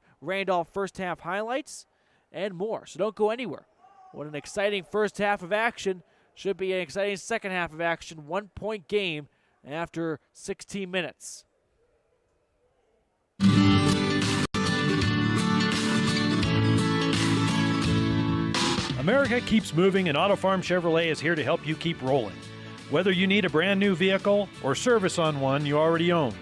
first half highlights and more. So don't go anywhere. What an exciting first half of action. Should be an exciting second half of action. 1-point game after 16 minutes. America keeps moving, and Auto Farm Chevrolet is here to help you keep rolling. Whether you need a brand new vehicle or service on one you already own,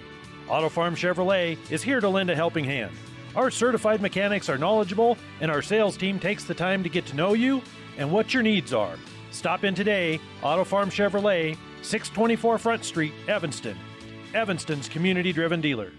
Auto Farm Chevrolet is here to lend a helping hand. Our certified mechanics are knowledgeable, and our sales team takes the time to get to know you and what your needs are. Stop in today, Auto Farm Chevrolet, 624 Front Street, Evanston. Evanston's community-driven dealer.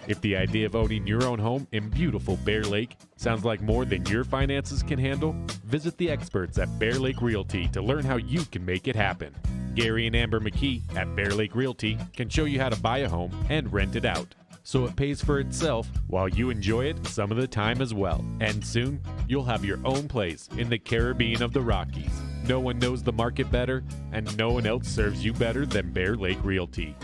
If the idea of owning your own home in beautiful Bear Lake sounds like more than your finances can handle, visit the experts at Bear Lake Realty to learn how you can make it happen. Gary and Amber McKee at Bear Lake Realty can show you how to buy a home and rent it out, so it pays for itself while you enjoy it some of the time as well. And soon, you'll have your own place in the Caribbean of the Rockies. No one knows the market better, and no one else serves you better than Bear Lake Realty.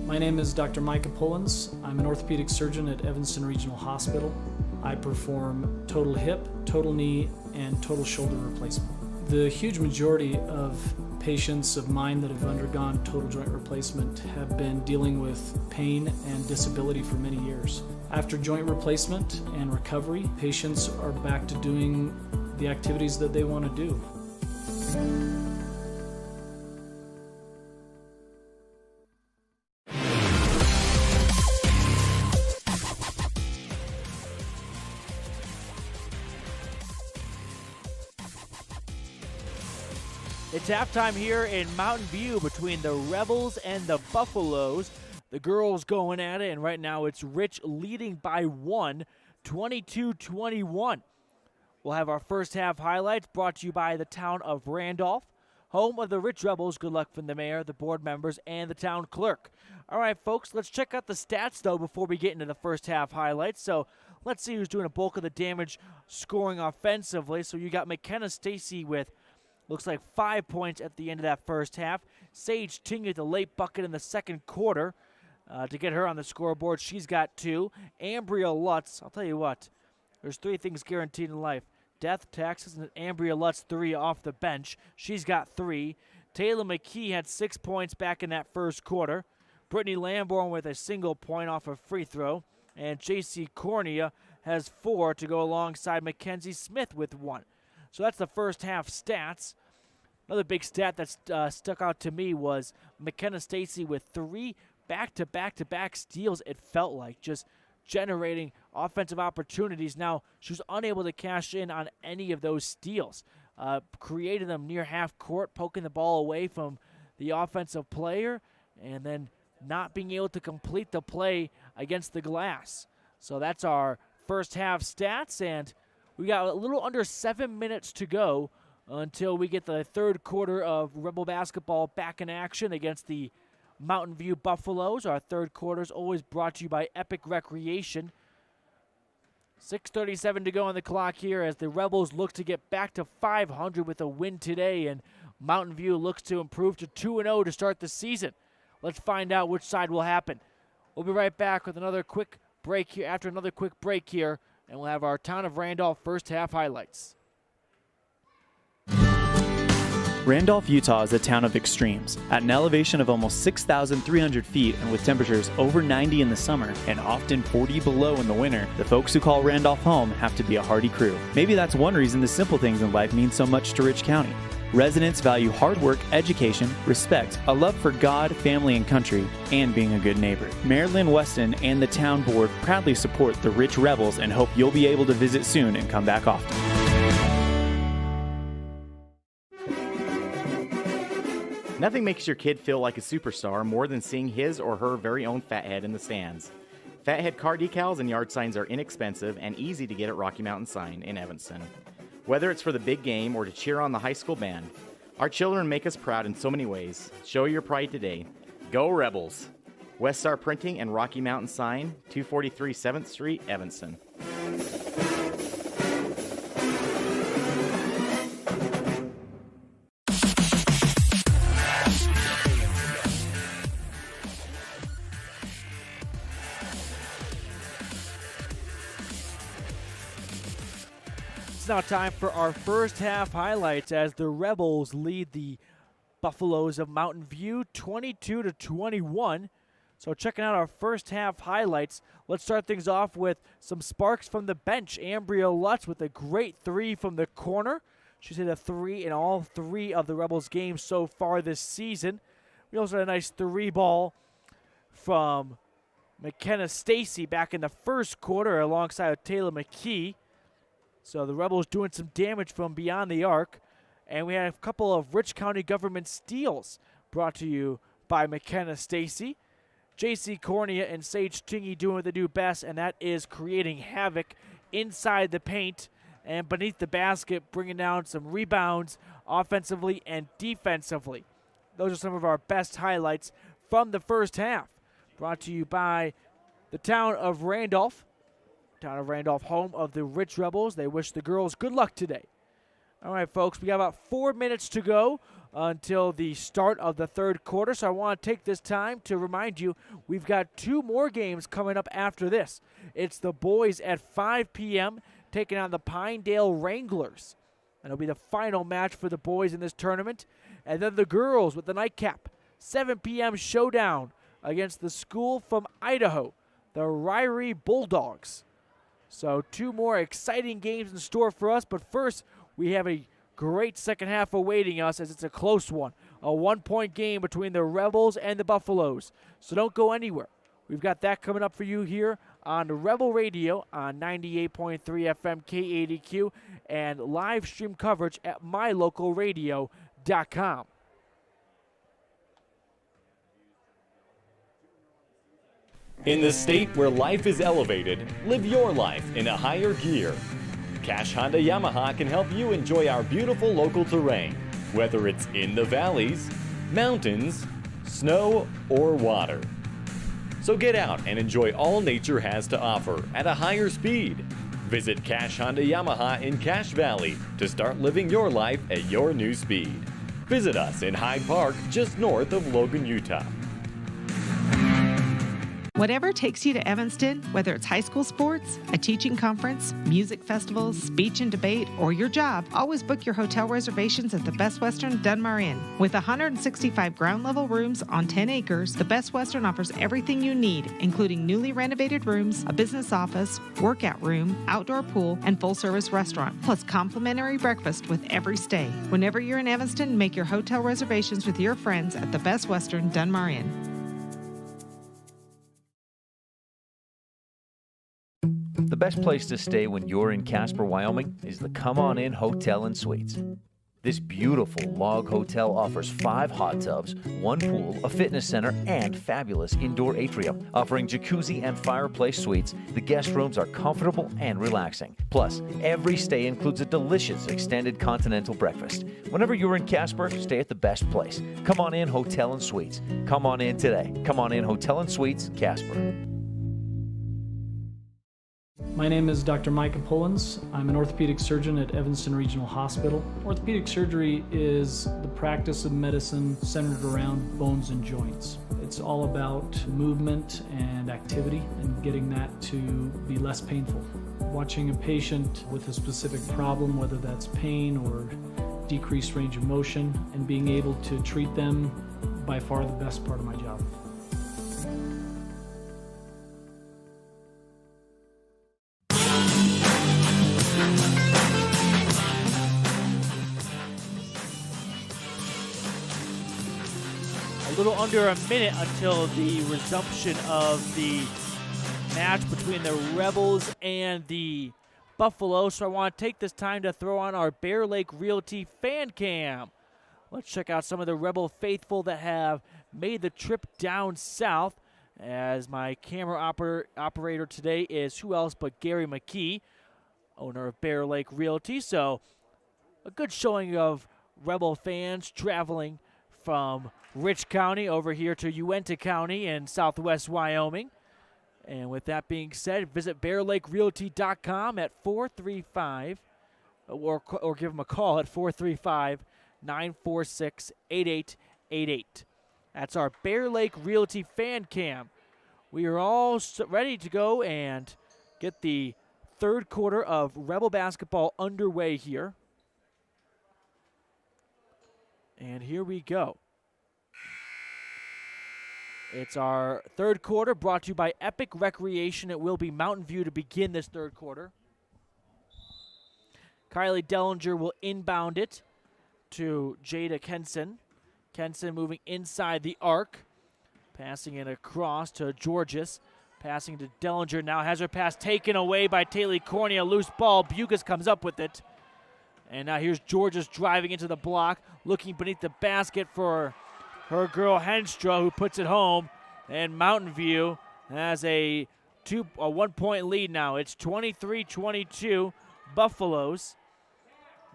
My name is Dr. Micah Pullins. I'm an orthopedic surgeon at Evanston Regional Hospital. I perform total hip, total knee, and total shoulder replacement. The huge majority of patients of mine that have undergone total joint replacement have been dealing with pain and disability for many years. After joint replacement and recovery, patients are back to doing the activities that they want to do. It's halftime here in Mountain View between the Rebels and the Buffaloes. The girls going at it, and right now it's Rich leading by 1, 22-21. We'll have our first half highlights brought to you by the town of Randolph, home of the Rich Rebels. Good luck from the mayor, the board members, and the town clerk. All right, folks, let's check out the stats, though, before we get into the first half highlights. So let's see who's doing a bulk of the damage scoring offensively. So you got McKenna Stacy with looks like 5 points at the end of that first half. Sage Tingy at the late bucket in the second quarter to get her on the scoreboard. She's got 2. Ambria Lutz, I'll tell you what, there's 3 things guaranteed in life: death, taxes, and Ambria Lutz 3 off the bench. She's got 3. Taylor McKee had 6 points back in that first quarter. Brittany Lamborn with a single point off a free throw. And J.C. Cornea has 4 to go alongside Mackenzie Smith with 1. So that's the first half stats. Another big stat that stuck out to me was McKenna Stacy with 3 back-to-back-to-back steals, it felt like, just generating offensive opportunities. Now, she was unable to cash in on any of those steals. creating them near half court, poking the ball away from the offensive player, and then not being able to complete the play against the glass. So that's our first half stats, and we got a little under 7 minutes to go until we get the third quarter of Rebel basketball back in action against the Mountain View Buffaloes. Our third quarter is always brought to you by Epic Recreation. 6:37 to go on the clock here as the Rebels look to get back to 500 with a win today, and Mountain View looks to improve to 2-0 to start the season. Let's find out which side will happen. We'll be right back with another quick break here, after another quick break here, and we'll have our Town of Randolph first half highlights. Randolph, Utah is a town of extremes. At an elevation of almost 6,300 feet and with temperatures over 90 in the summer and often 40 below in the winter, the folks who call Randolph home have to be a hardy crew. Maybe that's one reason the simple things in life mean so much to Rich County. Residents value hard work, education, respect, a love for God, family, and country, and being a good neighbor. Mayor Lynn Weston and the town board proudly support the Rich Rebels and hope you'll be able to visit soon and come back often. Nothing makes your kid feel like a superstar more than seeing his or her very own Fathead in the stands. Fathead car decals and yard signs are inexpensive and easy to get at Rocky Mountain Sign in Evanston. Whether it's for the big game or to cheer on the high school band, our children make us proud in so many ways. Show your pride today. Go Rebels! West Star Printing and Rocky Mountain Sign, 243 7th Street, Evanston. It's now time for our first half highlights as the Rebels lead the Buffaloes of Mountain View 22-21. So checking out our first half highlights, let's start things off with some sparks from the bench. Ambria Lutz with a great three from the corner. She's hit a three in all three of the Rebels games so far this season. We also had a nice three ball from McKenna Stacy back in the first quarter alongside Taylor McKee. So the Rebels doing some damage from beyond the arc. And we had a couple of Rich County government steals brought to you by McKenna Stacy. J.C. Cornea and Sage Tingy doing what they do best, and that is creating havoc inside the paint and beneath the basket, bringing down some rebounds offensively and defensively. Those are some of our best highlights from the first half. Brought to you by the Town of Randolph. Town of Randolph, home of the Rich Rebels. They wish the girls good luck today. All right, folks, we got about 4 minutes to go until the start of the third quarter, so I want to take this time to remind you we've got two more games coming up after this. It's the boys at 5 p.m. taking on the Pinedale Wranglers. And it'll be the final match for the boys in this tournament. And then the girls with the nightcap, 7 p.m. showdown against the school from Idaho, the Ryrie Bulldogs. So two more exciting games in store for us, but first we have a great second half awaiting us as it's a close one. A 1-point game between the Rebels and the Buffaloes. So don't go anywhere. We've got that coming up for you here on Rebel Radio on 98.3 FM KADQ and live stream coverage at mylocalradio.com. In the state where life is elevated, live your life in a higher gear. Cash Honda Yamaha can help you enjoy our beautiful local terrain, whether it's in the valleys, mountains, snow, or water. So get out and enjoy all nature has to offer at a higher speed. Visit Cash Honda Yamaha in Cache Valley to start living your life at your new speed. Visit us in Hyde Park, just north of Logan, Utah. Whatever takes you to Evanston, whether it's high school sports, a teaching conference, music festivals, speech and debate, or your job, always book your hotel reservations at the Best Western Dunmar Inn. With 165 ground-level rooms on 10 acres, the Best Western offers everything you need, including newly renovated rooms, a business office, workout room, outdoor pool, and full-service restaurant, plus complimentary breakfast with every stay. Whenever you're in Evanston, make your hotel reservations with your friends at the Best Western Dunmar Inn. The best place to stay when you're in Casper, Wyoming is the Come On In Hotel and Suites. This beautiful log hotel offers 5 hot tubs, 1 pool, a fitness center, and fabulous indoor atrium. Offering jacuzzi and fireplace suites, the guest rooms are comfortable and relaxing. Plus, every stay includes a delicious extended continental breakfast. Whenever you're in Casper, stay at the best place. Come On In Hotel and Suites. Come on in today. Come On In Hotel and Suites, Casper. My name is Dr. Micah Pullins. I'm an orthopedic surgeon at Evanston Regional Hospital. Orthopedic surgery is the practice of medicine centered around bones and joints. It's all about movement and activity and getting that to be less painful. Watching a patient with a specific problem, whether that's pain or decreased range of motion, and being able to treat them, by far the best part of my job. A little under a minute until the resumption of the match between the Rebels and the Buffalo. So I want to take this time to throw on our Bear Lake Realty fan cam. Let's check out some of the Rebel faithful that have made the trip down south. As my camera operator today is who else but Gary McKee, owner of Bear Lake Realty. So a good showing of Rebel fans traveling from Rich County over here to Uinta County in southwest Wyoming. And with that being said, visit BearLakeRealty.com at 435, or give them a call at 435-946-8888. That's our Bear Lake Realty fan cam. We are all ready to go and get the third quarter of Rebel basketball underway here. And here we go. It's our third quarter brought to you by Epic Recreation. It will be Mountain View to begin this third quarter. Kylie Dellinger will inbound it to Jada Kenson. Kenson moving inside the arc. Passing it across to Georges. Passing to Dellinger. Now has her pass taken away by Taylor Cornea. Loose ball. Bugas comes up with it. And now here's Georges driving into the block. Looking beneath the basket for her girl Henstra, who puts it home. And Mountain View has a 1-point lead now. It's 23-22 Buffaloes.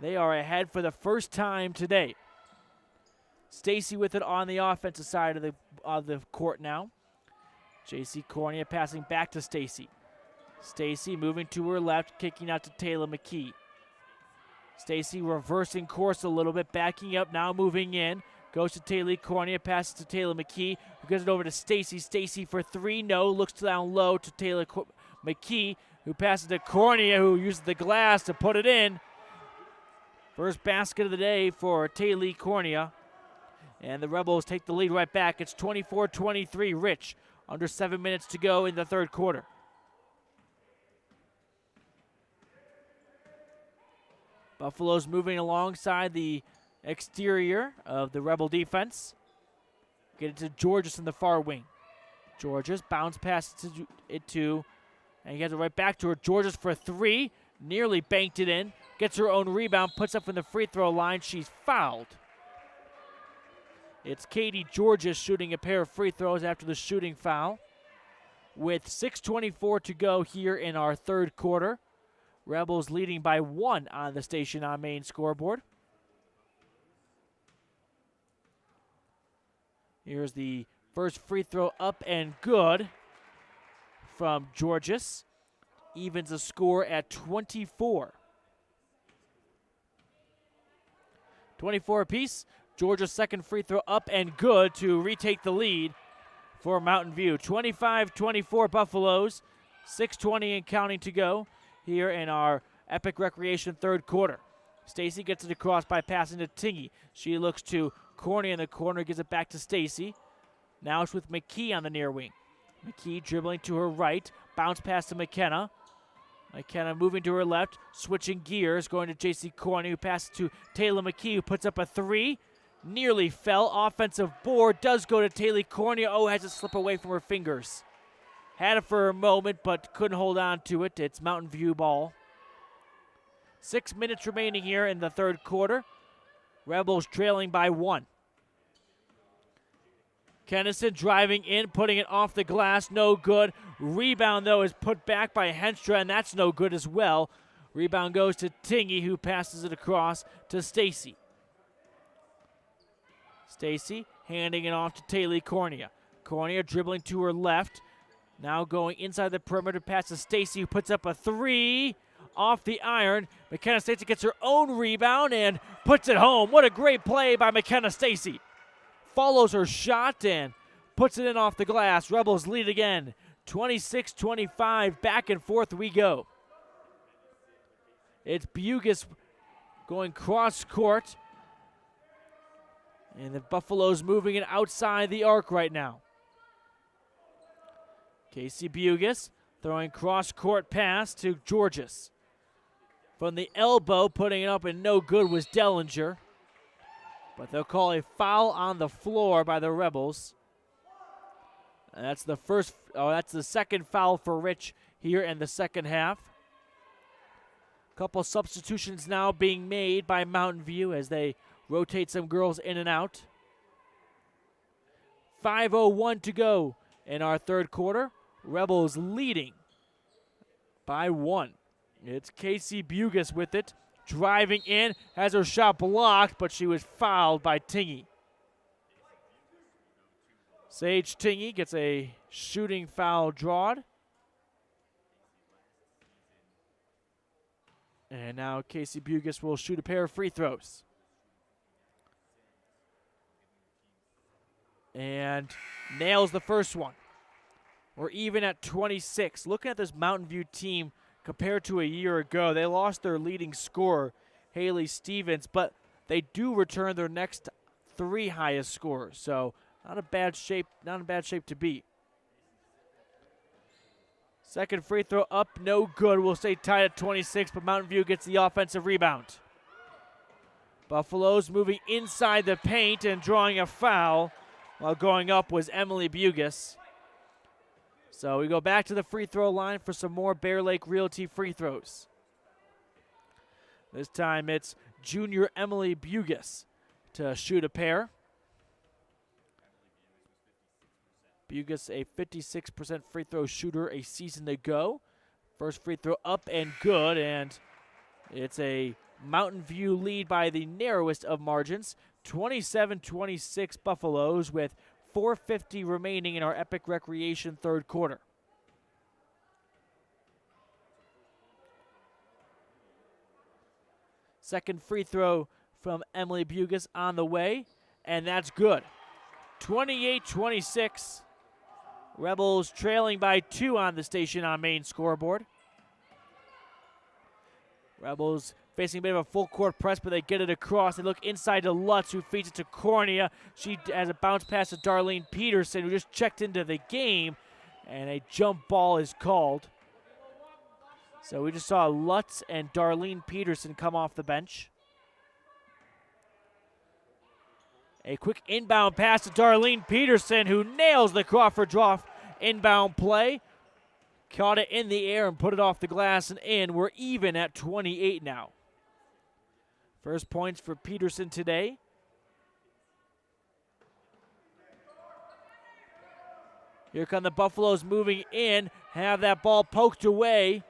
They are ahead for the first time today. Stacy with it on the offensive side of the court now. J.C. Cornea passing back to Stacy. Stacy moving to her left, kicking out to Taylor McKee. Stacy reversing course a little bit, backing up, now moving in. Goes to Taylor Cornea, passes to Taylor McKee, who gives it over to Stacy. Stacy for 3, no, looks down low to Taylor McKee, who passes to Cornea, who uses the glass to put it in. First basket of the day for Taylor Cornea. And the Rebels take the lead right back. It's 24-23 Rich. Under 7 minutes to go in the third quarter. Buffalo's moving alongside the exterior of the Rebel defense. Get it to Georges in the far wing. Georges bounce pass it to, and he gets it right back to her. Georges for 3, nearly banked it in. Gets her own rebound, puts up from the free throw line. She's fouled. It's Katie Georges shooting a pair of free throws after the shooting foul. With 6:24 to go here in our third quarter. Rebels leading by 1 on the station on main scoreboard. Here's the first free throw up and good from Georges. Evens the score at 24. 24 apiece. Georgia's second free throw up and good to retake the lead for Mountain View. 25-24 Buffaloes. 6:20 and counting to go here in our Epic Recreation third quarter. Stacy gets it across by passing to Tingy. She looks to Cornea in the corner, gives it back to Stacy. Now it's with McKee on the near wing. McKee dribbling to her right, bounce pass to McKenna. McKenna moving to her left, switching gears, going to J.C. Cornea, who passes to Taylor McKee, who puts up a 3. Nearly fell. Offensive board does go to Taylor Cornea. Oh, has it slip away from her fingers. had it for a moment but couldn't hold on to it. It's Mountain View ball. 6 minutes remaining here in the third quarter. Rebels trailing by 1. Kennison driving in, putting it off the glass, no good. Rebound, though, is put back by Henstra, and that's no good as well. Rebound goes to Tingy, who passes it across to Stacy. Stacy handing it off to Taylor Cornea. Cornea dribbling to her left. Now going inside the perimeter, pass to Stacy, who puts up a 3 off the iron. McKenna Stacy gets her own rebound and puts it home. What a great play by McKenna Stacy. Follows her shot and puts it in off the glass. Rebels lead again, 26-25. Back and forth we go. It's Bugis going cross court. And the Buffaloes moving it outside the arc right now. Casey Bugis throwing cross court pass to Georges. From the elbow, putting it up and no good was Dellinger. But they'll call a foul on the floor by the Rebels. And that's the second foul for Rich here in the second half. Couple substitutions now being made by Mountain View as they rotate some girls in and out. 5:01 to go in our third quarter. Rebels leading by 1. It's Casey Bugis with it. Driving in, has her shot blocked, but she was fouled by Tingy. Sage Tingy gets a shooting foul drawed. And now Casey Bugis will shoot a pair of free throws. And nails the first one. We're even at 26. Looking at this Mountain View team compared to a year ago, they lost their leading scorer, Haley Stevens, but they do return their next 3 highest scorers. So not a bad shape to be. Second free throw up, no good. We'll stay tied at 26, but Mountain View gets the offensive rebound. Buffaloes moving inside the paint and drawing a foul while going up was Emily Bugis. So we go back to the free throw line for some more Bear Lake Realty free throws. This time it's junior Emily Bugis to shoot a pair. Bugis, a 56% free throw shooter a season ago. First free throw up and good, and it's a Mountain View lead by the narrowest of margins, 27-26 Buffaloes with 4:50 remaining in our Epic Recreation third quarter. Second free throw from Emily Bugis on the way, and that's good. 28-26. Rebels trailing by 2 on the station on main scoreboard. Rebels facing a bit of a full court press, but they get it across. They look inside to Lutz, who feeds it to Cornea. She has a bounce pass to Darlene Peterson, who just checked into the game, and a jump ball is called. So we just saw Lutz and Darlene Peterson come off the bench. A quick inbound pass to Darlene Peterson, who nails the Crawford draw inbound play. Caught it in the air and put it off the glass and in. We're even at 28 now. First points for Peterson today. Here come the Buffaloes moving in. Have that ball poked away.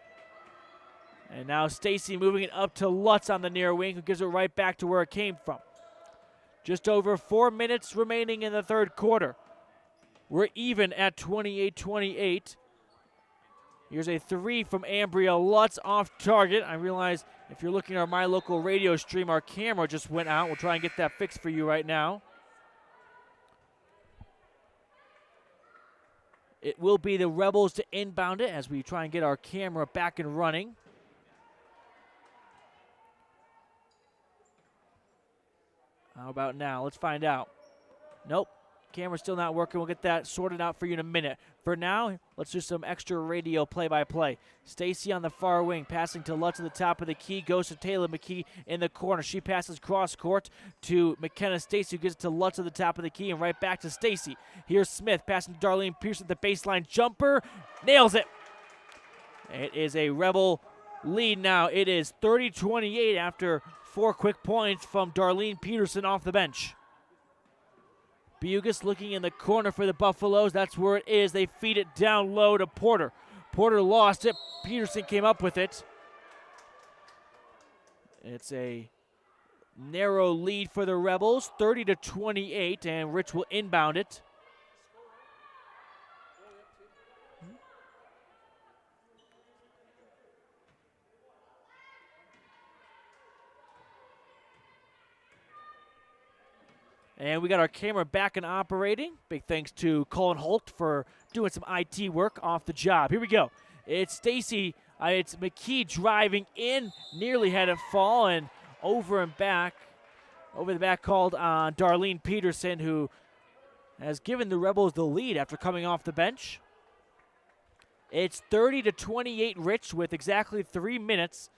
And now Stacy moving it up to Lutz on the near wing, who gives it right back to where it came from. Just over 4 minutes remaining in the third quarter. We're even at 28-28. Here's a 3 from Ambria Lutz off target. I realize if you're looking at our My Local Radio stream, our camera just went out. We'll try and get that fixed for you right now. It will be the Rebels to inbound it as we try and get our camera back and running. How about now? Let's find out. Nope. Camera's still not working. We'll get that sorted out for you in a minute. For now, let's do some extra radio play-by-play. Stacy on the far wing, passing to Lutz at the top of the key, goes to Taylor McKee in the corner. She passes cross-court to McKenna Stacy, who gives it to Lutz at the top of the key, and right back to Stacy. Here's Smith passing to Darlene Pearson, the baseline jumper. Nails it. It is a Rebel lead now. It is 30-28 after 4 quick points from Darlene Peterson off the bench. Bugus looking in the corner for the Buffaloes. That's where it is. They feed it down low to Porter. Porter lost it. Peterson came up with it. It's a narrow lead for the Rebels, 30-28, and Rich will inbound it. And we got our camera back and operating. Big thanks to Colin Holt for doing some IT work off the job. Here we go. It's Stacy. It's McKee driving in. Nearly had it fall and over and back. Over the back called on Darlene Peterson, who has given the Rebels the lead after coming off the bench. It's 30-28 Rich with exactly 3 minutes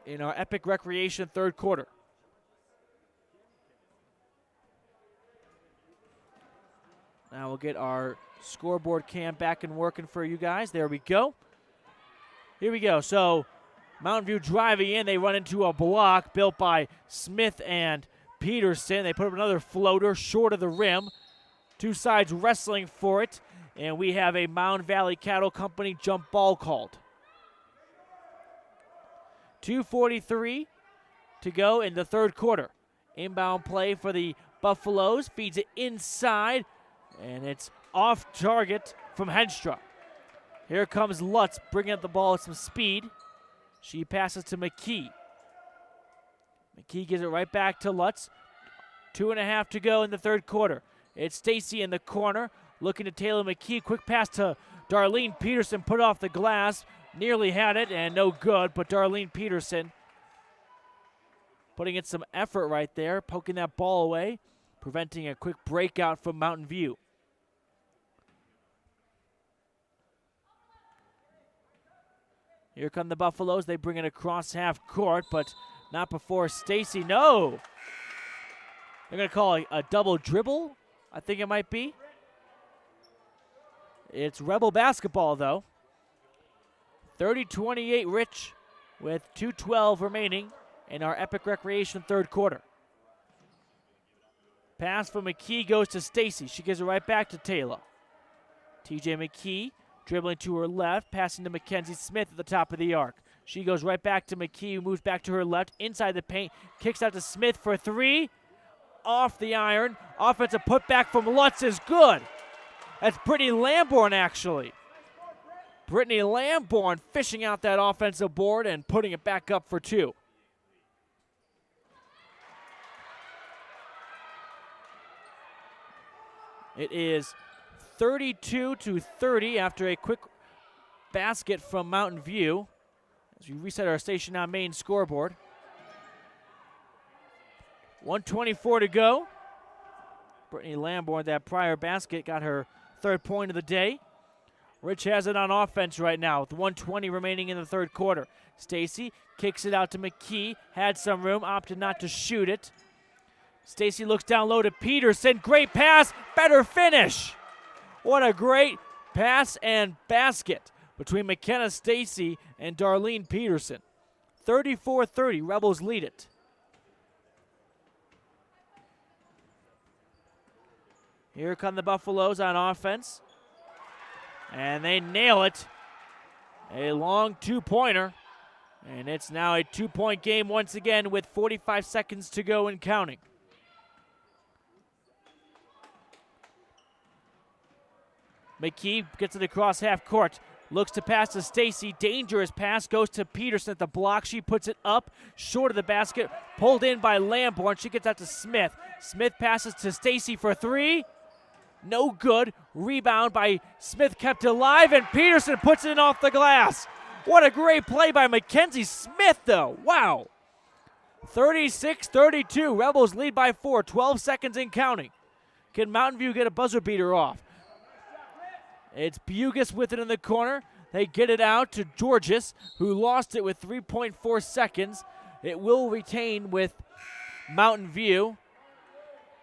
in our Epic Recreation third quarter. Now we'll get our scoreboard cam back and working for you guys. There we go. Here we go. So Mountain View driving in. They run into a block built by Smith and Peterson. They put up another floater short of the rim. Two sides wrestling for it. And we have a Mound Valley Cattle Company jump ball called. 2:43 to go in the third quarter. Inbound play for the Buffaloes. Feeds it inside. And it's off target from Henstra. Here comes Lutz bringing up the ball with some speed. She passes to McKee. McKee gives it right back to Lutz. 2.5 to go in the third quarter. It's Stacy in the corner looking to Taylor McKee. Quick pass to Darlene Peterson, put off the glass. Nearly had it and no good, but Darlene Peterson putting in some effort right there, poking that ball away, preventing a quick breakout from Mountain View. Here come the Buffaloes. They bring it across half court, but not before Stacy. No! They're going to call a double dribble, I think it might be. It's Rebel basketball, though. 30-28 Rich with 2:12 remaining in our Epic Recreation third quarter. Pass from McKee goes to Stacy. She gives it right back to Taylor. TJ McKee dribbling to her left, passing to Mackenzie Smith at the top of the arc. She goes right back to McKee, who moves back to her left, inside the paint, kicks out to Smith for 3. Off the iron. Offensive putback from Lutz is good. That's Brittany Lamborn, actually. Brittany Lamborn fishing out that offensive board and putting it back up for 2. It is 32-30 after a quick basket from Mountain View as we reset our station on main scoreboard. 1:24 to go. Brittany Lamborn, that prior basket, got her third point of the day. Rich has it on offense right now with 1:20 remaining in the third quarter. Stacy kicks it out to McKee, had some room, opted not to shoot it. Stacy looks down low to Peterson. Great pass, better finish. What a great pass and basket between McKenna Stacy and Darlene Peterson. 34-30, Rebels lead it. Here come the Buffaloes on offense. And they nail it. A long two-pointer. And it's now a 2-point game once again with 45 seconds to go and counting. McKee gets it across half court. Looks to pass to Stacy. Dangerous pass goes to Peterson at the block. She puts it up short of the basket. Pulled in by Lamborn. She gets out to Smith. Smith passes to Stacy for 3. No good. Rebound by Smith kept alive, and Peterson puts it in off the glass. What a great play by Mackenzie Smith, though. Wow. 36-32. Rebels lead by 4. 12 seconds in counting. Can Mountain View get a buzzer beater off? It's Bugis with it in the corner. They get it out to Georges, who lost it with 3.4 seconds. It will retain with Mountain View.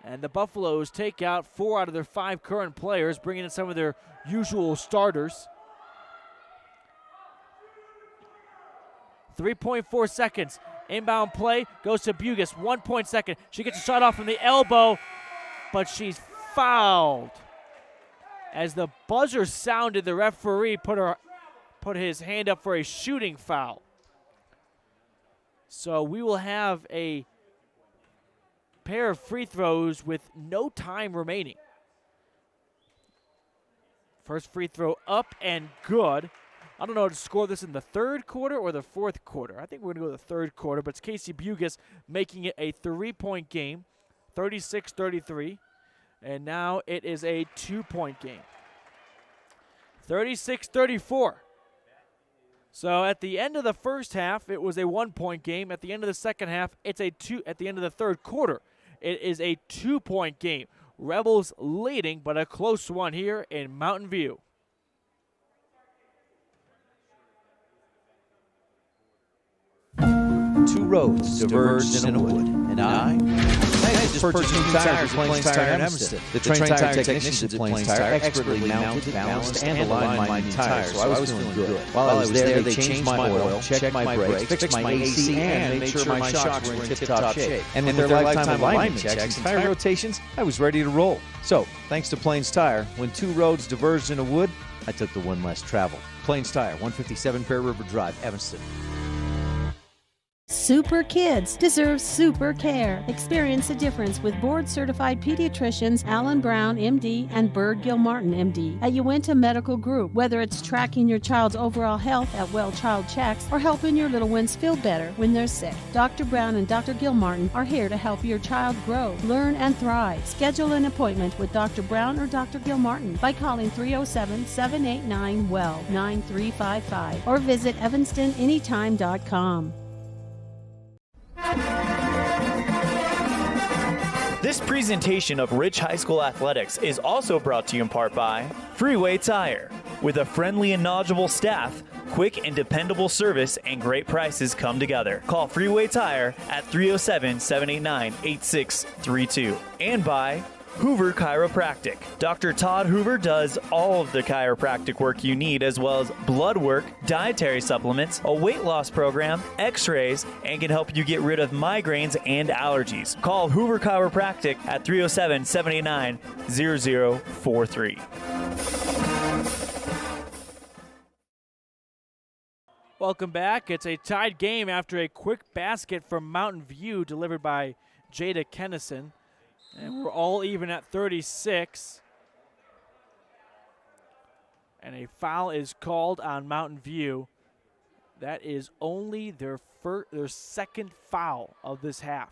And the Buffaloes take out 4 out of their 5 current players, bringing in some of their usual starters. 3.4 seconds. Inbound play goes to Bugis. 1 point second. She gets a shot off from the elbow, but she's fouled. As the buzzer sounded, the referee put his hand up for a shooting foul. So we will have a pair of free throws with no time remaining. First free throw up and good. I don't know how to score this in the third quarter or the fourth quarter. I think we're going to go the third quarter, but it's Casey Bugis making it a 3-point game, 36-33. And now it is a 2-point game, 36-34. So at the end of the first half, it was a 1-point game. At the end of the second half, it's a 2. At the end of the third quarter, it is a 2-point game. Rebels leading, but a close one here in Mountain View. Two roads diverged in a wood, and I just purchased new tires at Plains Tire in Evanston. The trained tire technicians at Plains Tire expertly mounted, balanced, and aligned my new tires, so I was feeling good. While I was there, they changed my oil, checked my brakes, fixed my AC, and made sure my shocks were in tip-top shape. And with their lifetime alignment checks and tire rotations, I was ready to roll. So, thanks to Plains Tire, when two roads diverged in a wood, I took the one less travel. Plains Tire, 157 Fair River Drive, Evanston. Super kids deserve super care. Experience the difference with board-certified pediatricians Alan Brown, MD, and Bird Gilmartin, MD, at Uinta Medical Group. Whether it's tracking your child's overall health at Well Child Checks or helping your little ones feel better when they're sick, Dr. Brown and Dr. Gilmartin are here to help your child grow, learn, and thrive. Schedule an appointment with Dr. Brown or Dr. Gilmartin by calling 307-789-WELL 9355 or visit evanstonanytime.com. This presentation of Rich High School Athletics is also brought to you in part by Freeway Tire. With a friendly and knowledgeable staff, quick and dependable service, and great prices come together. Call Freeway Tire at 307-789-8632. And by Hoover Chiropractic. Dr. Todd Hoover does all of the chiropractic work you need, as well as blood work, dietary supplements, a weight loss program, x-rays, and can help you get rid of migraines and allergies. Call Hoover Chiropractic at 307-789-0043. Welcome back. It's a tied game after a quick basket from Mountain View delivered by Jada Kennison. And we're all even at 36. And a foul is called on Mountain View. That is only their second foul of this half.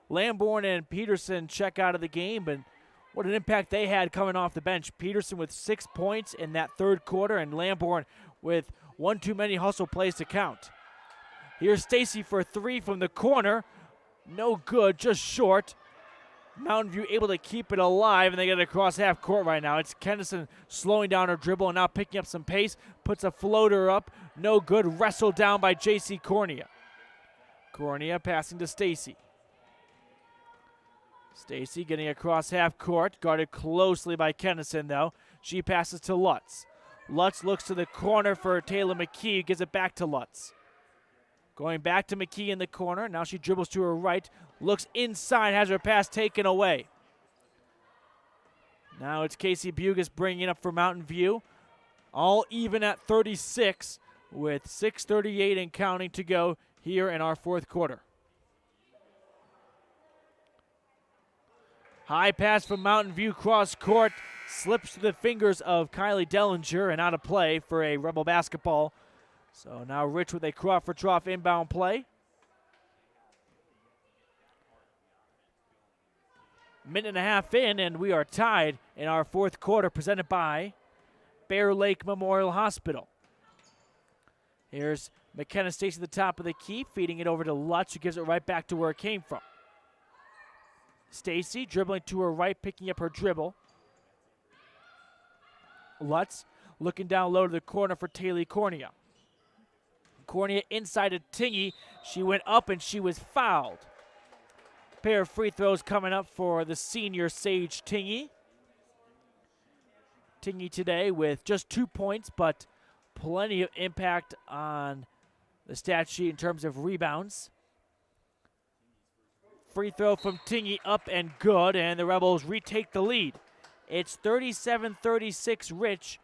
Lamborn and Peterson check out of the game, and what an impact they had coming off the bench. Peterson with 6 points in that third quarter, and Lamborn with one too many hustle plays to count. Here's Stacy for 3 from the corner. No good, just short. Mountain View able to keep it alive, and they get it across half court right now. It's Kennison slowing down her dribble and now picking up some pace. Puts a floater up. No good. Wrestled down by J.C. Cornea. Cornea passing to Stacy. Stacy getting across half court. Guarded closely by Kennison, though. She passes to Lutz. Lutz looks to the corner for Taylor McKee. Gives it back to Lutz. Going back to McKee in the corner. Now she dribbles to her right. Looks inside. Has her pass taken away. Now it's Casey Bugis bringing it up for Mountain View. All even at 36 with 6:38 and counting to go here in our fourth quarter. High pass from Mountain View cross court. Slips through the fingers of Kylie Dellinger and out of play for a Rebel basketball. So now Rich with a Crawford Trough inbound play. Minute and a half in, and we are tied in our fourth quarter, presented by Bear Lake Memorial Hospital. Here's McKenna Stacy at the top of the key, feeding it over to Lutz, who gives it right back to where it came from. Stacy dribbling to her right, picking up her dribble. Lutz looking down low to the corner for Taylor Cornea. Cornea inside to Tingy. She went up and she was fouled. Pair of free throws coming up for the senior Sage Tingy. Tingy today with just 2 points, but plenty of impact on the stat sheet in terms of rebounds. Free throw from Tingy up and good, and the Rebels retake the lead. It's 37-36 Rich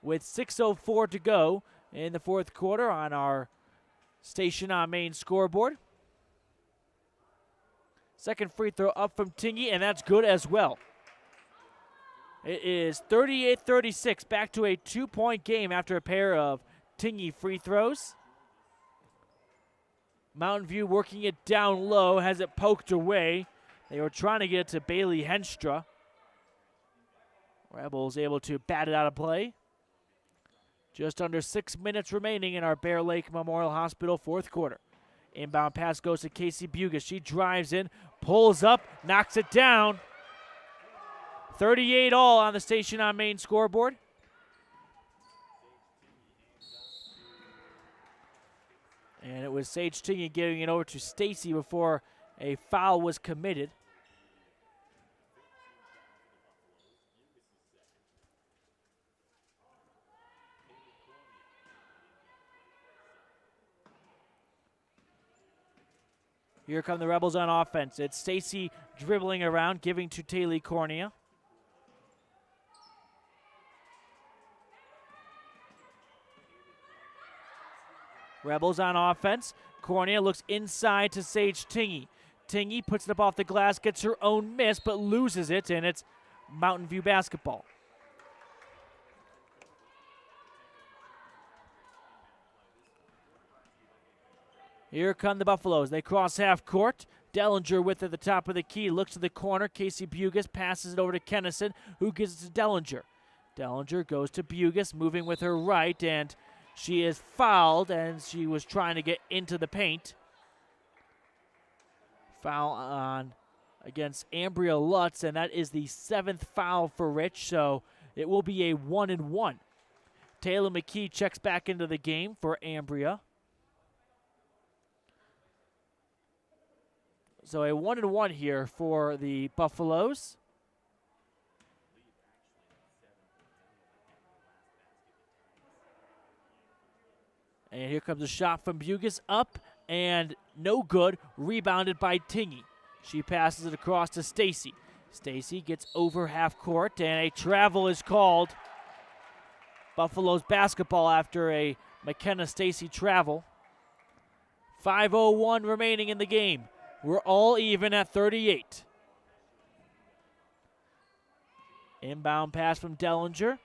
with 6:04 to go in the fourth quarter on our Station on Main scoreboard. Second free throw up from Tingy, and that's good as well. It is 38-36, back to a 2-point game after a pair of Tingy free throws. Mountain View working it down low, has it poked away. They were trying to get it to Bailey Henstra. Rebels able to bat it out of play. Just under 6 minutes remaining in our Bear Lake Memorial Hospital fourth quarter. Inbound pass goes to Casey Bugas. She drives in, pulls up, knocks it down. 38 all on the Station on Main scoreboard. And it was Sage Tingy giving it over to Stacy before a foul was committed. Here come the Rebels on offense. It's Stacy dribbling around, giving to Taylor Cornea. Rebels on offense. Cornea looks inside to Sage Tingy. Tingy puts it up off the glass, gets her own miss, but loses it, and it's Mountain View basketball. Here come the Buffaloes. They cross half court. Dellinger with it at the top of the key. Looks to the corner. Casey Bugas passes it over to Kennison, who gives it to Dellinger. Dellinger goes to Bugas, moving with her right, and she is fouled, and she was trying to get into the paint. Foul on against Ambria Lutz, and that is the 7th foul for Rich, so it will be a 1-and-1. Taylor McKee checks back into the game for Ambria. So a 1-and-1 here for the Buffaloes. And here comes a shot from Bugas, up and no good, rebounded by Tingy. She passes it across to Stacy. Stacy gets over half court, and a travel is called. Buffaloes basketball after a McKenna Stacy travel. 5:01 remaining in the game. We're all even at 38. Inbound pass from Dellinger.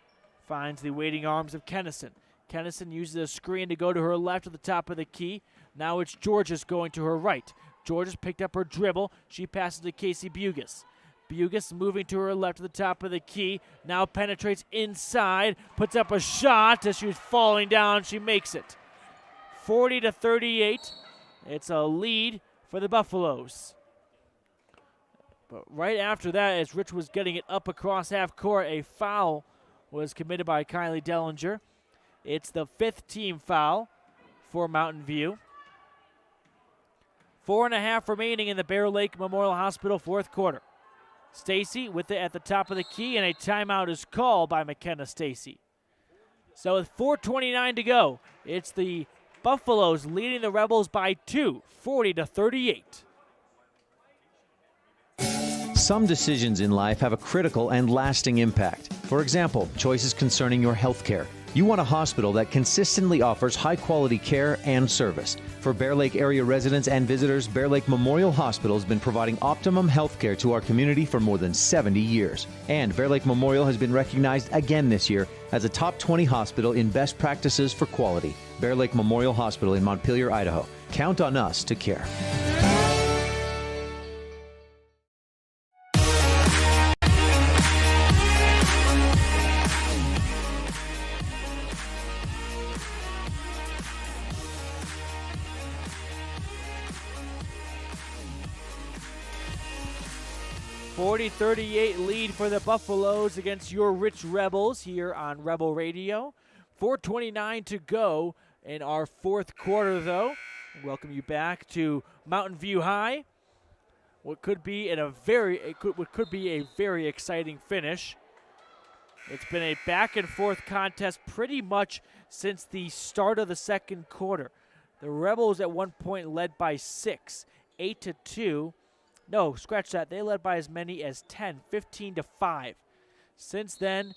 Finds the waiting arms of Kennison. Kennison uses a screen to go to her left at the top of the key. Now it's Georges going to her right. Georges picked up her dribble. She passes to Casey Bugas. Bugas moving to her left at the top of the key. Now penetrates inside. Puts up a shot as she was falling down. She makes it. 40-38. It's a lead for the Buffaloes. But right after that, as Rich was getting it up across half court, a foul was committed by Kylie Dellinger. It's the 5th team foul for Mountain View. 4.5 remaining in the Bear Lake Memorial Hospital fourth quarter. Stacy with it at the top of the key, and a timeout is called by McKenna Stacy. So with 4:29 to go, it's the Buffaloes leading the Rebels by 2, 40-38. Some decisions in life have a critical and lasting impact. For example, choices concerning your health care. You want a hospital that consistently offers high-quality care and service. For Bear Lake area residents and visitors, Bear Lake Memorial Hospital has been providing optimum health care to our community for more than 70 years. And Bear Lake Memorial has been recognized again this year as a top 20 hospital in best practices for quality. Bear Lake Memorial Hospital in Montpelier, Idaho. Count on us to care. 40-38 lead for the Buffaloes against your Rich Rebels here on Rebel Radio. 4:29 to go in our fourth quarter, though. Welcome you back to Mountain View High. What could be a very exciting finish. It's been a back and forth contest pretty much since the start of the second quarter. The Rebels at one point led by 6, 8-2. No, scratch that. They led by as many as 10, 15-5. Since then,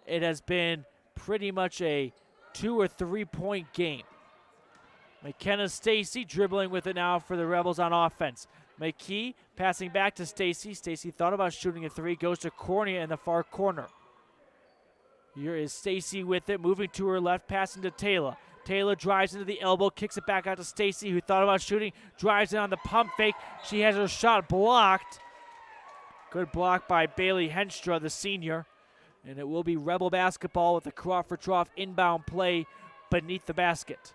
it has been pretty much a 2 or 3 point game. McKenna Stacy dribbling with it now for the Rebels on offense. McKee passing back to Stacy. Stacy thought about shooting a 3, goes to Cornea in the far corner. Here is Stacy with it, moving to her left, passing to Taylor. Taylor drives into the elbow, kicks it back out to Stacy, who thought about shooting, drives in on the pump fake. She has her shot blocked. Good block by Bailey Henstra, the senior. And it will be Rebel basketball with the Crawford Trough inbound play beneath the basket.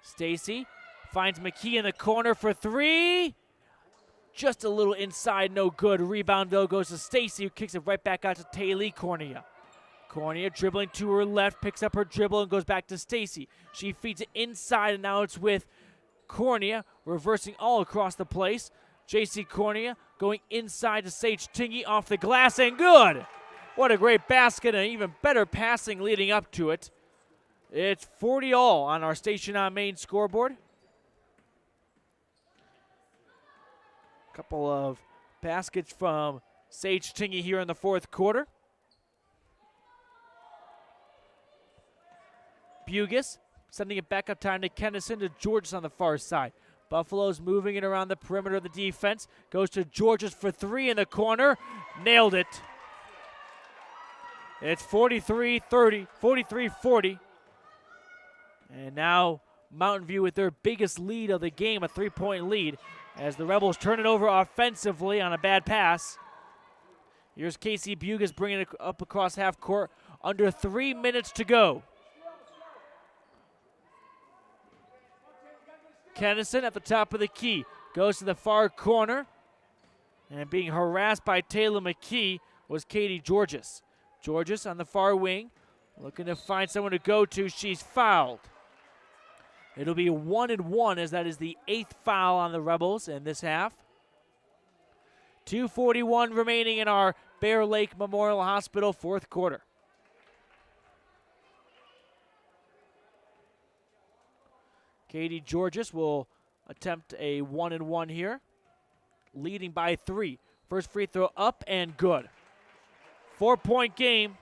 Stacy finds McKee in the corner for 3. Just a little inside, no good. Rebound, though, goes to Stacy, who kicks it right back out to Taylor Cornea. Cornea dribbling to her left, picks up her dribble and goes back to Stacy. She feeds it inside, and now it's with Cornea, reversing all across the place. J.C. Cornea going inside to Sage Tingey off the glass, and good! What a great basket, and even better passing leading up to it. It's 40-all on our Station on Main scoreboard. Couple of baskets from Sage Tingey here in the fourth quarter. Bugis sending it back up time to Kennison, to Georges on the far side. Buffalo's moving it around the perimeter of the defense. Goes to Georges for 3 in the corner. Nailed it. It's 43-30, 43-40. And now Mountain View with their biggest lead of the game, a 3-point lead, as the Rebels turn it over offensively on a bad pass. Here's Casey Bugis bringing it up across half court. Under 3 minutes to go. Kennison at the top of the key. Goes to the far corner. And being harassed by Taylor McKee was Katie Georges. Georges on the far wing. Looking to find someone to go to. She's fouled. It'll be 1-1 as that is the 8th foul on the Rebels in this half. 2:41 remaining in our Bear Lake Memorial Hospital fourth quarter. Katie Georges will attempt a 1-1 here, leading by 3. First free throw up and good. 4-point game.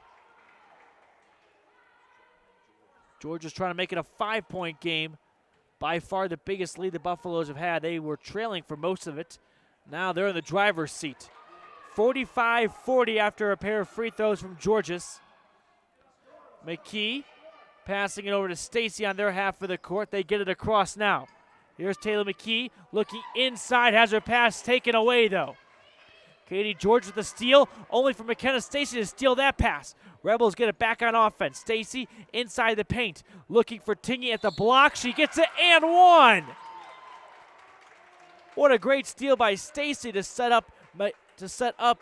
Georgia's trying to make it a 5-point game. By far the biggest lead the Buffaloes have had. They were trailing for most of it. Now they're in the driver's seat. 45-40 after a pair of free throws from Georges. McKee passing it over to Stacy on their half of the court. They get it across now. Here's Taylor McKee looking inside. Has her pass taken away, though. Katie Georges with the steal, only for McKenna Stacy to steal that pass. Rebels get it back on offense. Stacy inside the paint, looking for Tingey at the block. She gets it and 1. What a great steal by Stacy to set up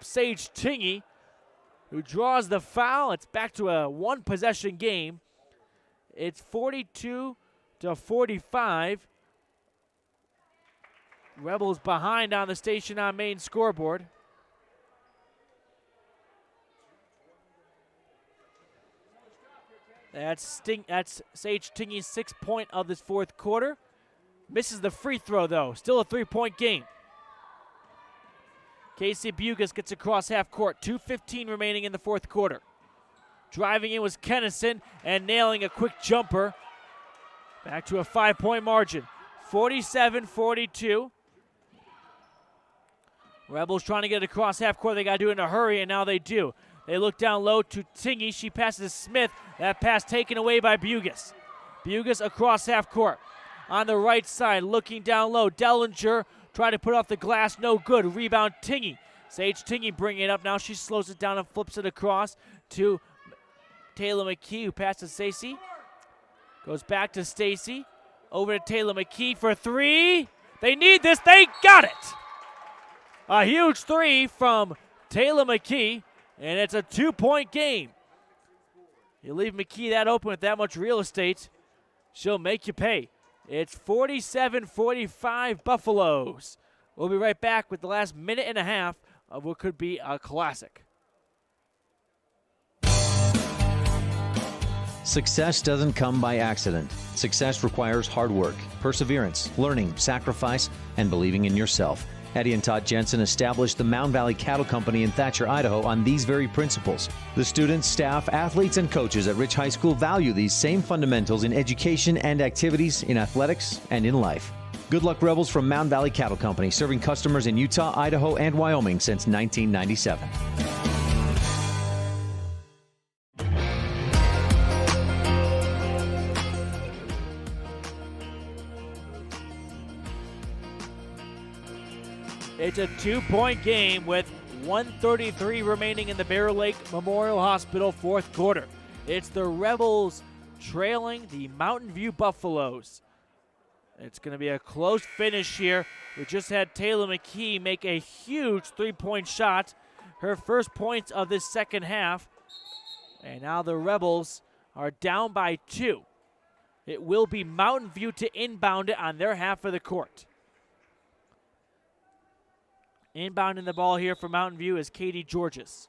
Sage Tingey, who draws the foul. It's back to a one-possession game. It's 42-45. Rebels behind on the Station on Main scoreboard. That's Sage Tingey's 6th point of this fourth quarter. Misses the free throw, though. Still a 3-point game. Casey Bugis gets across half court. 2:15 remaining in the fourth quarter. Driving in was Kennison and nailing a quick jumper. Back to a 5-point margin. 47-42. Rebels trying to get it across half court. They got to do it in a hurry, and now they do. They look down low to Tingey. She passes Smith. That pass taken away by Bugis. Bugis across half court. On the right side, looking down low. Dellinger tried to put off the glass. No good. Rebound Tingey. Sage Tingey bringing it up. Now she slows it down and flips it across to Taylor McKee, who passes Stacy. Goes back to Stacy. Over to Taylor McKee for 3. They need this. They got it. A huge three from Taylor McKee, and it's a 2-point game. You leave McKee that open with that much real estate, she'll make you pay. It's 47-45 Buffaloes. We'll be right back with the last minute and a half of what could be a classic. Success doesn't come by accident. Success requires hard work, perseverance, learning, sacrifice, and believing in yourself. Eddie and Todd Jensen established the Mountain Valley Cattle Company in Thatcher, Idaho on these very principles. The students, staff, athletes, and coaches at Rich High School value these same fundamentals in education and activities, in athletics, and in life. Good luck, Rebels, from Mountain Valley Cattle Company, serving customers in Utah, Idaho, and Wyoming since 1997. It's a 2-point game with 1:33 remaining in the Bear Lake Memorial Hospital fourth quarter. It's the Rebels trailing the Mountain View Buffaloes. It's going to be a close finish here. We just had Taylor McKee make a huge 3-point shot, her first points of this second half. And now the Rebels are down by 2. It will be Mountain View to inbound it on their half of the court. Inbounding the ball here for Mountain View is Katie Georges.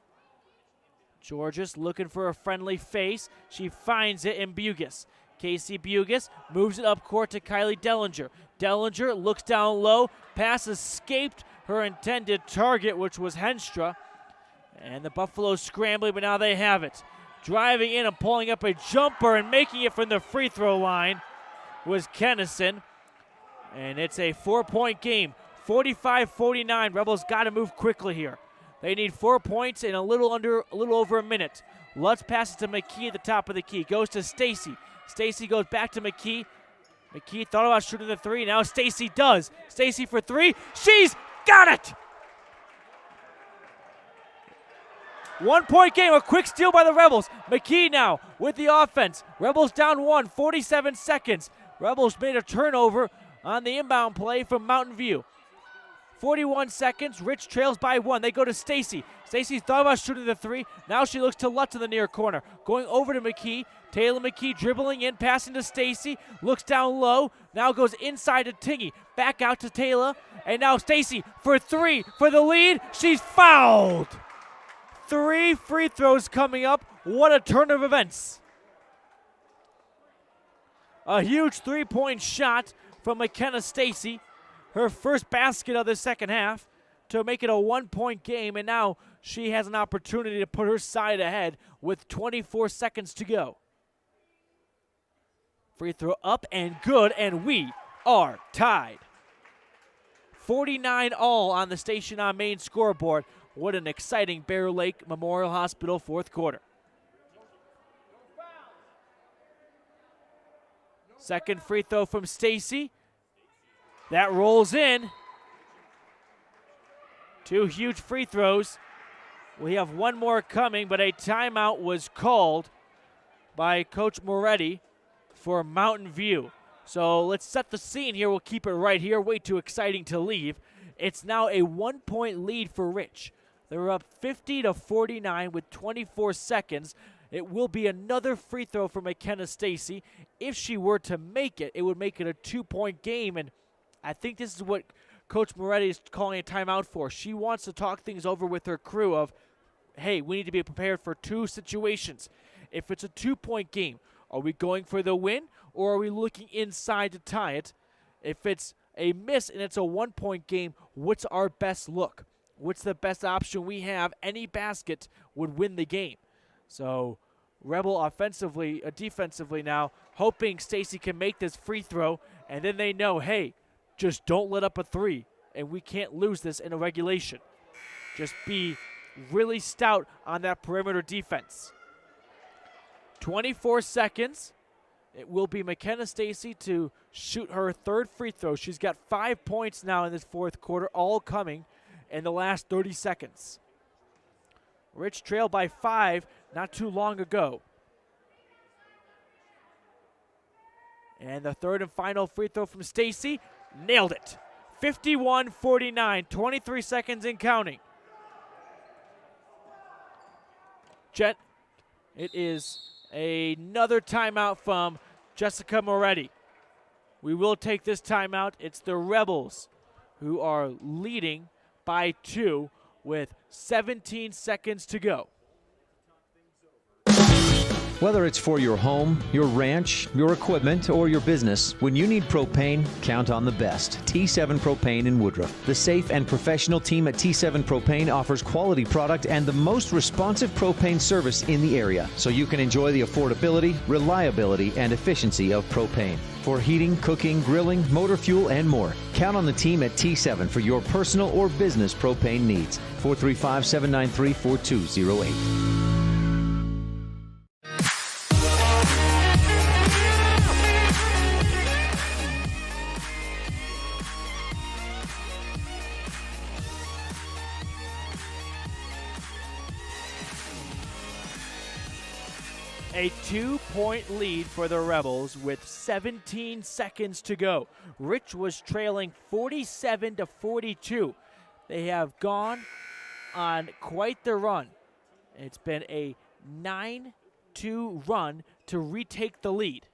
Georges looking for a friendly face. She finds it in Bugis. Casey Bugis moves it up court to Kylie Dellinger. Dellinger looks down low. Pass escaped her intended target, which was Henstra. And the Buffaloes scrambling, but now they have it. Driving in and pulling up a jumper and making it from the free throw line was Kennison. And it's a 4-point game. 45-49. Rebels got to move quickly here. They need 4 points in a little over a minute. Lutz passes to McKee at the top of the key. Goes to Stacy. Stacy goes back to McKee. McKee thought about shooting the three. Now Stacy does. Stacy for three. She's got it! 1-point game. A quick steal by the Rebels. McKee now with the offense. Rebels down 1. 47 seconds. Rebels made a turnover on the inbound play from Mountain View. 41 seconds. Rich trails by 1. They go to Stacy. Stacy thought about shooting the three. Now she looks to Lutz in the near corner. Going over to McKee. Taylor McKee dribbling in, passing to Stacy. Looks down low. Now goes inside to Tingy. Back out to Taylor. And now Stacy for three for the lead. She's fouled. 3 free throws coming up. What a turn of events. A huge 3-point shot from McKenna Stacy. Her first basket of the second half to make it a 1-point game, and now she has an opportunity to put her side ahead with 24 seconds to go. Free throw up and good, and we are tied. 49 all on the Station on Main scoreboard. What an exciting Bear Lake Memorial Hospital fourth quarter. Second free throw from Stacy. That rolls in. 2 huge free throws. We have one more coming, but a timeout was called by Coach Moretti for Mountain View. So let's set the scene here. We'll keep it right here. Way too exciting to leave. It's now a 1-point lead for Rich. They're up 50-49 with 24 seconds. It will be another free throw for McKenna Stacy. If she were to make it, it would make it a 2-point game, and I think this is what Coach Moretti is calling a timeout for. She wants to talk things over with her crew of, hey, we need to be prepared for 2 situations. If it's a 2-point game, are we going for the win, or are we looking inside to tie it? If it's a miss and it's a 1-point game, what's our best look? What's the best option we have? Any basket would win the game. So Rebel offensively, defensively now, hoping Stacy can make this free throw, and then they know, hey, just don't let up a three, and we can't lose this in a regulation. Just be really stout on that perimeter defense. 24 seconds. It will be McKenna Stacy to shoot her third free throw. She's got 5 points now in this fourth quarter, all coming in the last 30 seconds. Rich trailed by 5 not too long ago. And the third and final free throw from Stacy. Nailed it. 51-49, 23 seconds and counting. Jet, it is another timeout from Jessica Moretti. We will take this timeout. It's the Rebels who are leading by 2 with 17 seconds to go. Whether it's for your home, your ranch, your equipment, or your business, when you need propane, count on the best. T7 Propane in Woodruff. The safe and professional team at T7 Propane offers quality product and the most responsive propane service in the area, so you can enjoy the affordability, reliability, and efficiency of propane. For heating, cooking, grilling, motor fuel, and more, count on the team at T7 for your personal or business propane needs. 435-793-4208. A 2-point lead for the Rebels with 17 seconds to go. Rich was trailing 47-42. They have gone on quite the run. It's been a 9-2 run to retake the lead.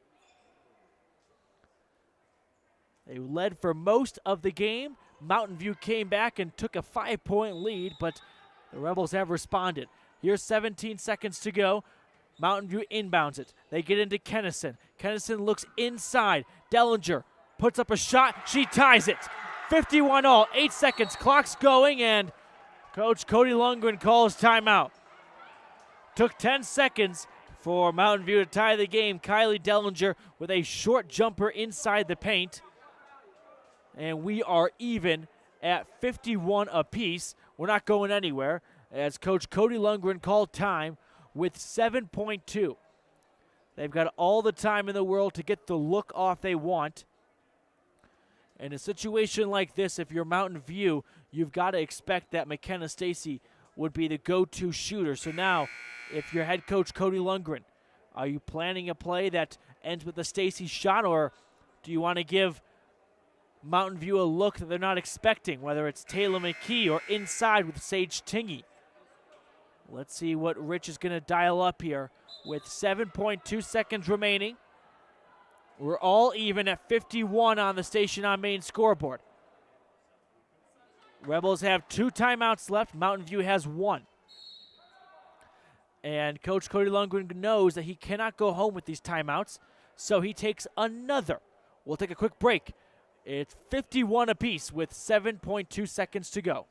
They led for most of the game. Mountain View came back and took a 5-point lead, but the Rebels have responded. Here's 17 seconds to go. Mountain View inbounds it. They get into Kennison. Kennison looks inside. Dellinger puts up a shot. She ties it. 51 all. 8 seconds. Clock's going, and Coach Cody Lundgren calls timeout. Took 10 seconds for Mountain View to tie the game. Kylie Dellinger with a short jumper inside the paint. And we are even at 51 apiece. We're not going anywhere as Coach Cody Lundgren called time with 7.2. They've got all the time in the world to get the look off they want. In a situation like this, if you're Mountain View, you've got to expect that McKenna Stacy would be the go-to shooter. So now, if you're head coach Cody Lundgren, are you planning a play that ends with a Stacy shot, or do you want to give Mountain View a look that they're not expecting, whether it's Taylor McKee or inside with Sage Tingey? Let's see what Rich is going to dial up here with 7.2 seconds remaining. We're all even at 51 on the Station on Main scoreboard. Rebels have 2 timeouts left. Mountain View has 1. And Coach Cody Lundgren knows that he cannot go home with these timeouts, so he takes another. We'll take a quick break. It's 51 apiece with 7.2 seconds to go.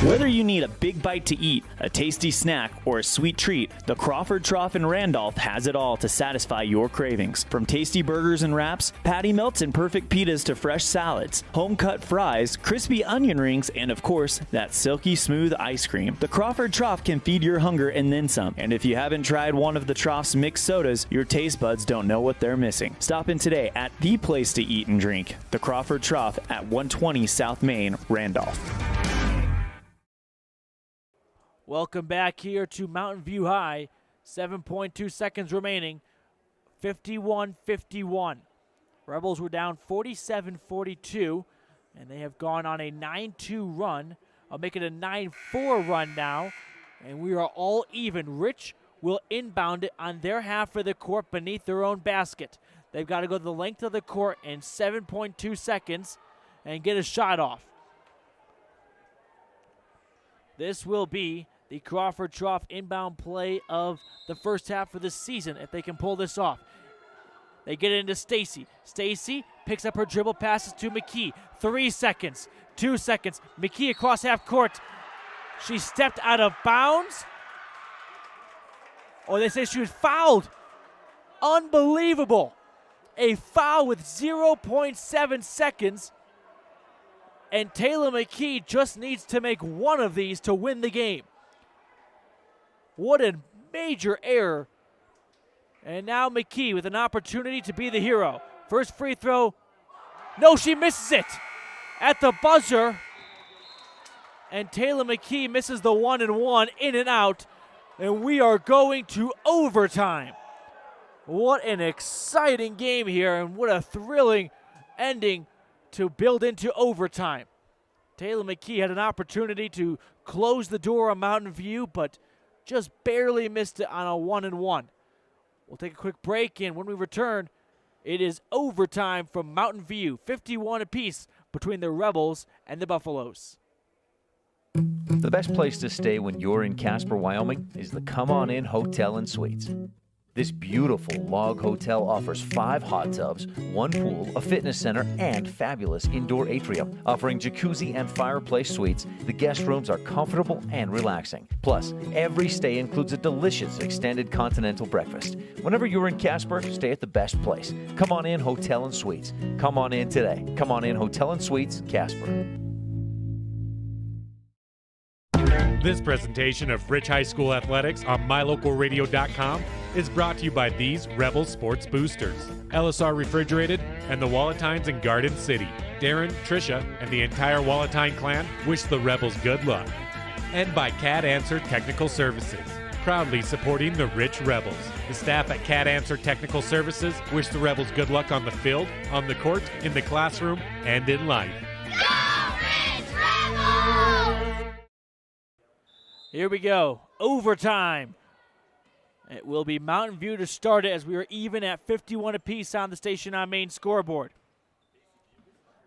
Whether you need a big bite to eat, a tasty snack, or a sweet treat, the Crawford Trough in Randolph has it all to satisfy your cravings. From tasty burgers and wraps, patty melts and perfect pitas to fresh salads, home-cut fries, crispy onion rings, and of course, that silky smooth ice cream. The Crawford Trough can feed your hunger and then some. And if you haven't tried one of the Trough's mixed sodas, your taste buds don't know what they're missing. Stop in today at the place to eat and drink, the Crawford Trough at 120 South Main, Randolph. Welcome back here to Mountain View High. 7.2 seconds remaining. 51-51. Rebels were down 47-42, and they have gone on a 9-2 run. I'll make it a 9-4 run now, and we are all even. Rich will inbound it on their half of the court beneath their own basket. They've got to go the length of the court in 7.2 seconds and get a shot off. This will be the Crawford Trough inbound play of the first half of the season if they can pull this off. They get it into Stacy. Stacy picks up her dribble, passes to McKee. 3 seconds, 2 seconds. McKee across half court. She stepped out of bounds. Or they say she was fouled. Unbelievable. A foul with 0.7 seconds. And Taylor McKee just needs to make one of these to win the game. What a major error. And now McKee with an opportunity to be the hero. First free throw. No, she misses it at the buzzer. And Taylor McKee misses the 1-and-1 in and out. And we are going to overtime. What an exciting game here, and what a thrilling ending to build into overtime. Taylor McKee had an opportunity to close the door on Mountain View, but just barely missed it on a 1-and-1. We'll take a quick break, and when we return, it is overtime from Mountain View, 51 apiece between the Rebels and the Buffaloes. The best place to stay when you're in Casper, Wyoming is the Come On In Hotel and Suites. This beautiful log hotel offers 5 hot tubs, 1 pool, a fitness center, and fabulous indoor atrium. Offering jacuzzi and fireplace suites, the guest rooms are comfortable and relaxing. Plus, every stay includes a delicious extended continental breakfast. Whenever you're in Casper, stay at the best place. Come On In Hotel and Suites. Come on in today. Come On In Hotel and Suites, Casper. This presentation of Rich High School Athletics on MyLocalRadio.com is brought to you by these Rebel Sports Boosters, LSR Refrigerated, and the Walletines in Garden City. Darren, Tricia, and the entire Walletine clan wish the Rebels good luck. And by CAT Answer Technical Services, proudly supporting the Rich Rebels. The staff at CAT Answer Technical Services wish the Rebels good luck on the field, on the court, in the classroom, and in life. Here we go, overtime. It will be Mountain View to start it as we are even at 51 apiece on the Station on Main scoreboard.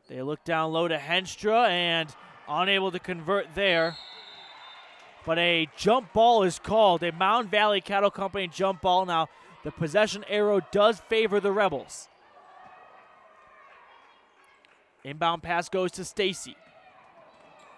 They look down low to Henstra and unable to convert there. But a jump ball is called, a Mountain Valley Cattle Company jump ball. Now, the possession arrow does favor the Rebels. Inbound pass goes to Stacy.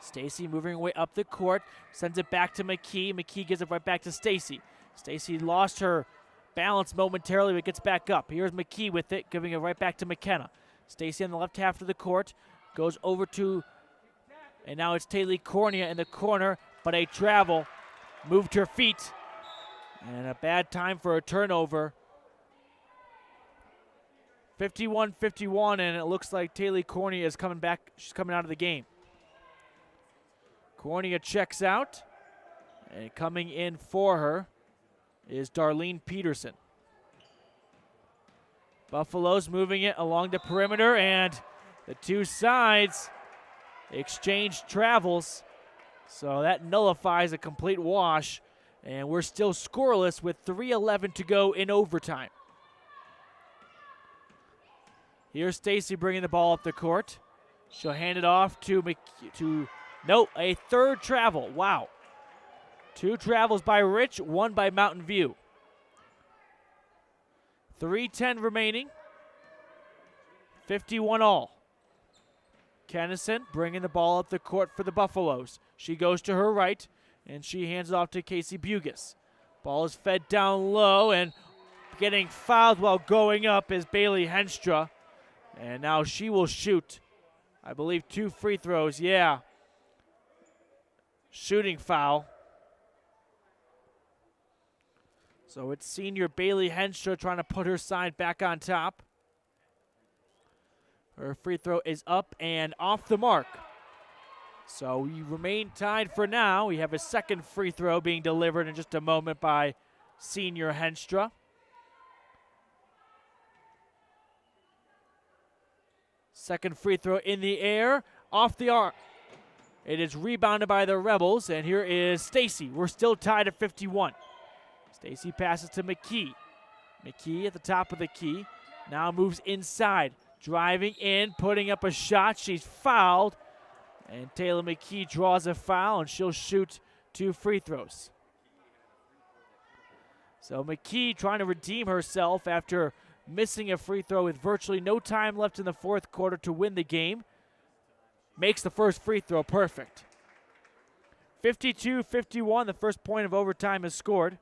Stacy moving away up the court, sends it back to McKee. McKee gives it right back to Stacy. Stacy lost her balance momentarily, but gets back up. Here's McKee with it, giving it right back to McKenna. Stacy on the left half of the court, goes over to, and now it's Taylor Cornea in the corner, but a travel moved her feet, and a bad time for a turnover. 51-51, and it looks like Taylor Cornea is coming back. She's coming out of the game. Cornea checks out, and coming in for her is Darlene Peterson. Buffaloes moving it along the perimeter, and the two sides exchange travels. So that nullifies a complete wash, and we're still scoreless with 3:11 to go in overtime. Here's Stacy bringing the ball up the court. She'll hand it off to a third travel. Wow. 2 travels by Rich, 1 by Mountain View. 3:10 remaining. 51 all. Kennison bringing the ball up the court for the Buffaloes. She goes to her right, and she hands it off to Casey Bugis. Ball is fed down low, and getting fouled while going up is Bailey Henstra. And now she will shoot, I believe, 2 free throws. Yeah. Shooting foul. So it's senior Bailey Henstra trying to put her side back on top. Her free throw is up and off the mark. So we remain tied for now. We have a second free throw being delivered in just a moment by senior Henstra. Second free throw in the air, off the arc. It is rebounded by the Rebels, and here is Stacy. We're still tied at 51. Stacy passes to McKee. McKee at the top of the key. Now moves inside, driving in, putting up a shot. She's fouled, and Taylor McKee draws a foul, and she'll shoot 2 free throws. So McKee trying to redeem herself after missing a free throw with virtually no time left in the fourth quarter to win the game. Makes the first free throw perfect. 52-51, the first point of overtime is scored.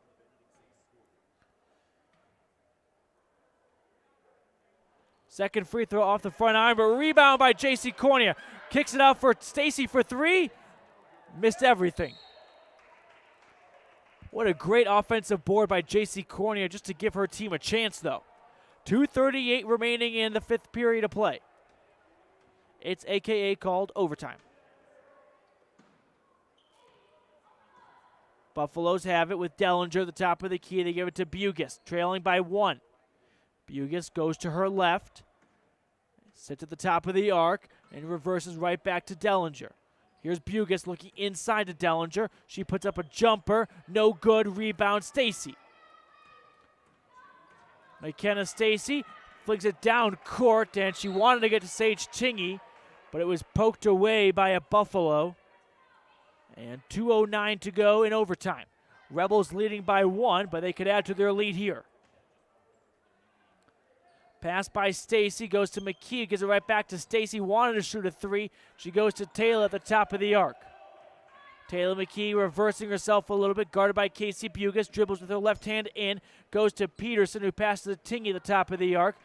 Second free throw off the front iron, but rebound by J.C. Cornea. Kicks it out for Stacy for 3. Missed everything. What a great offensive board by J.C. Cornea just to give her team a chance, though. 2:38 remaining in the 5th period of play. It's AKA called overtime. Buffaloes have it with Dellinger at the top of the key. They give it to Bugis, trailing by 1. Bugis goes to her left, sits at the top of the arc, and reverses right back to Dellinger. Here's Bugis looking inside to Dellinger. She puts up a jumper. No good. Rebound, Stacy. McKenna Stacy flings it down court, and she wanted to get to Sage Chingy, but it was poked away by a Buffalo. And 2:09 to go in overtime. Rebels leading by 1, but they could add to their lead here. Pass by Stacy, goes to McKee, gives it right back to Stacy, wanted to shoot a 3. She goes to Taylor at the top of the arc. Taylor McKee reversing herself a little bit, guarded by Casey Bugis, dribbles with her left hand in, goes to Peterson, who passes to Tingy at the top of the arc.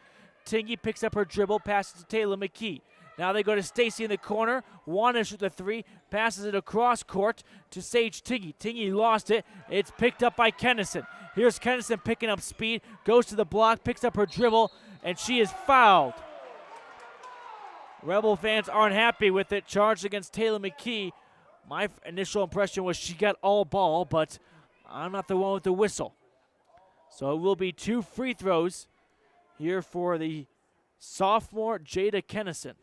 Tingy picks up her dribble, passes to Taylor McKee. Now they go to Stacy in the corner, wanted to shoot the 3, passes it across court to Sage Tingy. Tingy lost it, it's picked up by Kennison. Here's Kennison picking up speed, goes to the block, picks up her dribble, and she is fouled. Rebel fans aren't happy with it, charged against Taylor McKee. My initial impression was she got all ball, but I'm not the one with the whistle. So it will be 2 free throws here for the sophomore Jada Kennison.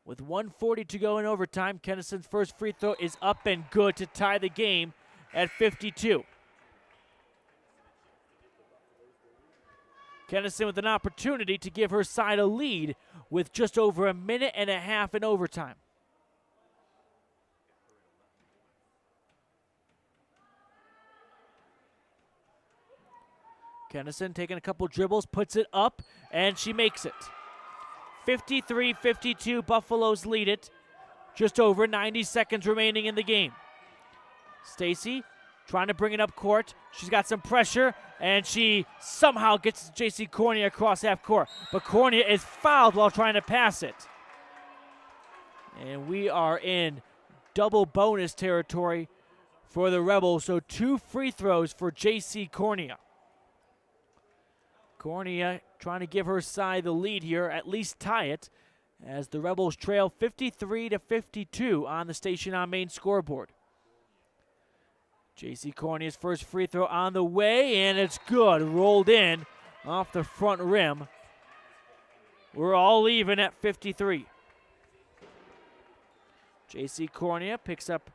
With 1:40 to go in overtime, Kennison's first free throw is up and good to tie the game at 52. Kennison with an opportunity to give her side a lead with just over a minute and a half in overtime. Kennison taking a couple dribbles, puts it up, and she makes it. 53-52, Buffaloes lead it. Just over 90 seconds remaining in the game. Stacy trying to bring it up court. She's got some pressure, and she somehow gets J.C. Cornea across half court. But Cornea is fouled while trying to pass it. And we are in double bonus territory for the Rebels, so 2 free throws for J.C. Cornea. Cornea trying to give her side the lead here, at least tie it, as the Rebels trail 53-52 on the Station on Main scoreboard. J.C. Cornea's first free throw on the way, and it's good. Rolled in off the front rim. We're all even at 53. J.C. Cornea picks up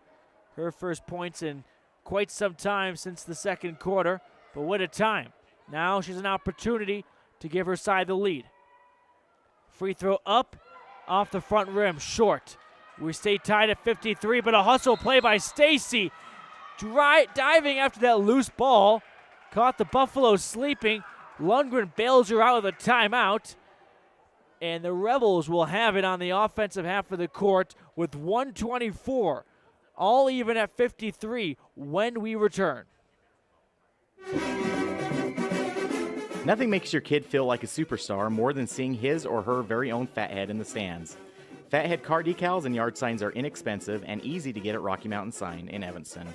her first points in quite some time since the second quarter, but what a time. Now she's an opportunity to give her side the lead. Free throw up, off the front rim, short. We stay tied at 53, but a hustle play by Stacy. Diving after that loose ball. Caught the Buffalo sleeping. Lundgren bails her out with a timeout. And the Rebels will have it on the offensive half of the court with 1:24. All even at 53 when we return. Nothing makes your kid feel like a superstar more than seeing his or her very own Fathead in the stands. Fathead car decals and yard signs are inexpensive and easy to get at Rocky Mountain Sign in Evanston.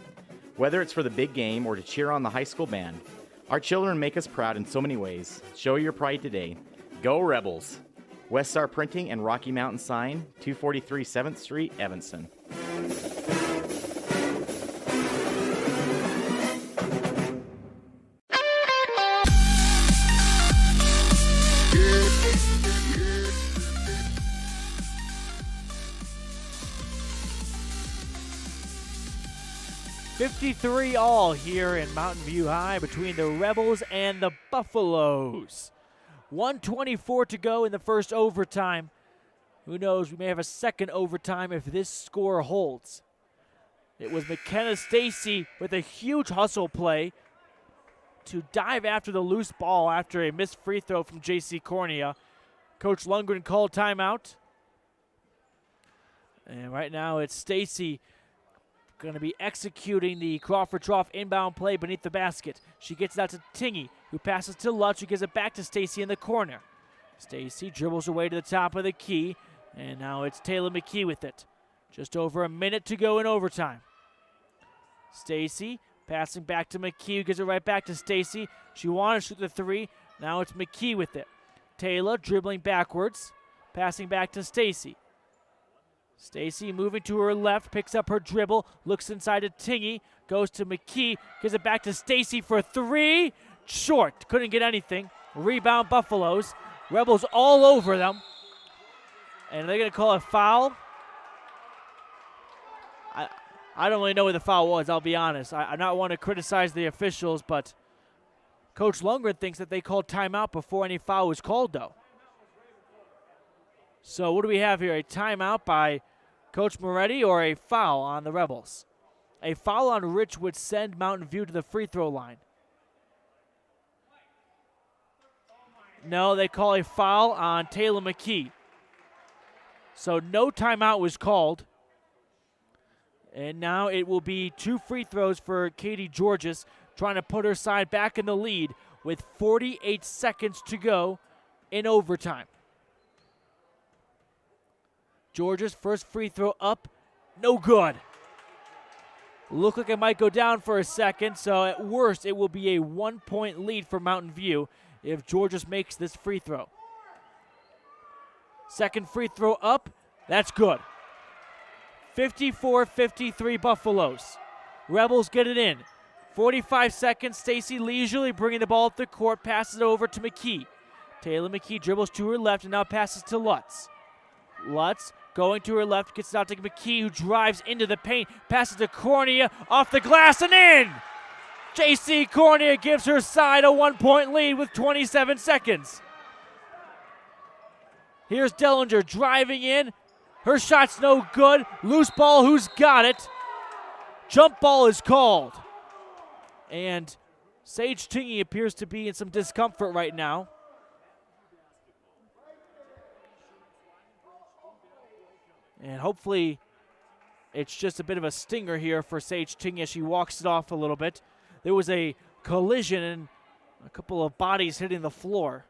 Whether it's for the big game or to cheer on the high school band, our children make us proud in so many ways. Show your pride today. Go Rebels! West Star Printing and Rocky Mountain Sign, 243 7th Street, Evanston. All here in Mountain View High between the Rebels and the Buffaloes. 1:24 to go in the first overtime. Who knows, we may have a second overtime if this score holds. It was McKenna Stacy with a huge hustle play to dive after the loose ball after a missed free throw from J.C. Cornea. Coach Lundgren called timeout. And right now it's Stacy going to be executing the Crawford Trough inbound play beneath the basket. She gets it out to Tingy, who passes to Lutz, who gives it back to Stacy in the corner. Stacy dribbles her way to the top of the key, and now it's Taylor McKee with it. Just over a minute to go in overtime. Stacy passing back to McKee, who gives it right back to Stacy. She wanted to shoot the 3. Now it's McKee with it. Taylor dribbling backwards, passing back to Stacy. Stacy moving to her left, picks up her dribble, looks inside to Tingy, goes to McKee, gives it back to Stacy for three. Short, couldn't get anything. Rebound Buffaloes. Rebels all over them. And they're going to call a foul. I don't really know what the foul was, I'll be honest. I not want to criticize the officials, but Coach Lundgren thinks that they called timeout before any foul was called, though. So what do we have here? A timeout by Coach Moretti or a foul on the Rebels? A foul on Rich would send Mountain View to the free throw line. No, they call a foul on Taylor McKee. So no timeout was called. And now it will be 2 free throws for Katie Georges, trying to put her side back in the lead with 48 seconds to go in overtime. Georges' first free throw up, no good. Looked like it might go down for a second, so at worst it will be a 1-point lead for Mountain View if Georges makes this free throw. Second free throw up, that's good. 54-53 Buffaloes. Rebels get it in. 45 seconds, Stacy leisurely bringing the ball up the court, passes it over to McKee. Taylor McKee dribbles to her left and now passes to Lutz. Lutz going to her left, gets it out to McKee, who drives into the paint, passes to Cornea, off the glass and in! J.C. Cornea gives her side a 1-point lead with 27 seconds. Here's Dellinger driving in. Her shot's no good. Loose ball, who's got it? Jump ball is called. And Sage Tingy appears to be in some discomfort right now. And hopefully it's just a bit of a stinger here for Sage Tingy as she walks it off a little bit. There was a collision and a couple of bodies hitting the floor.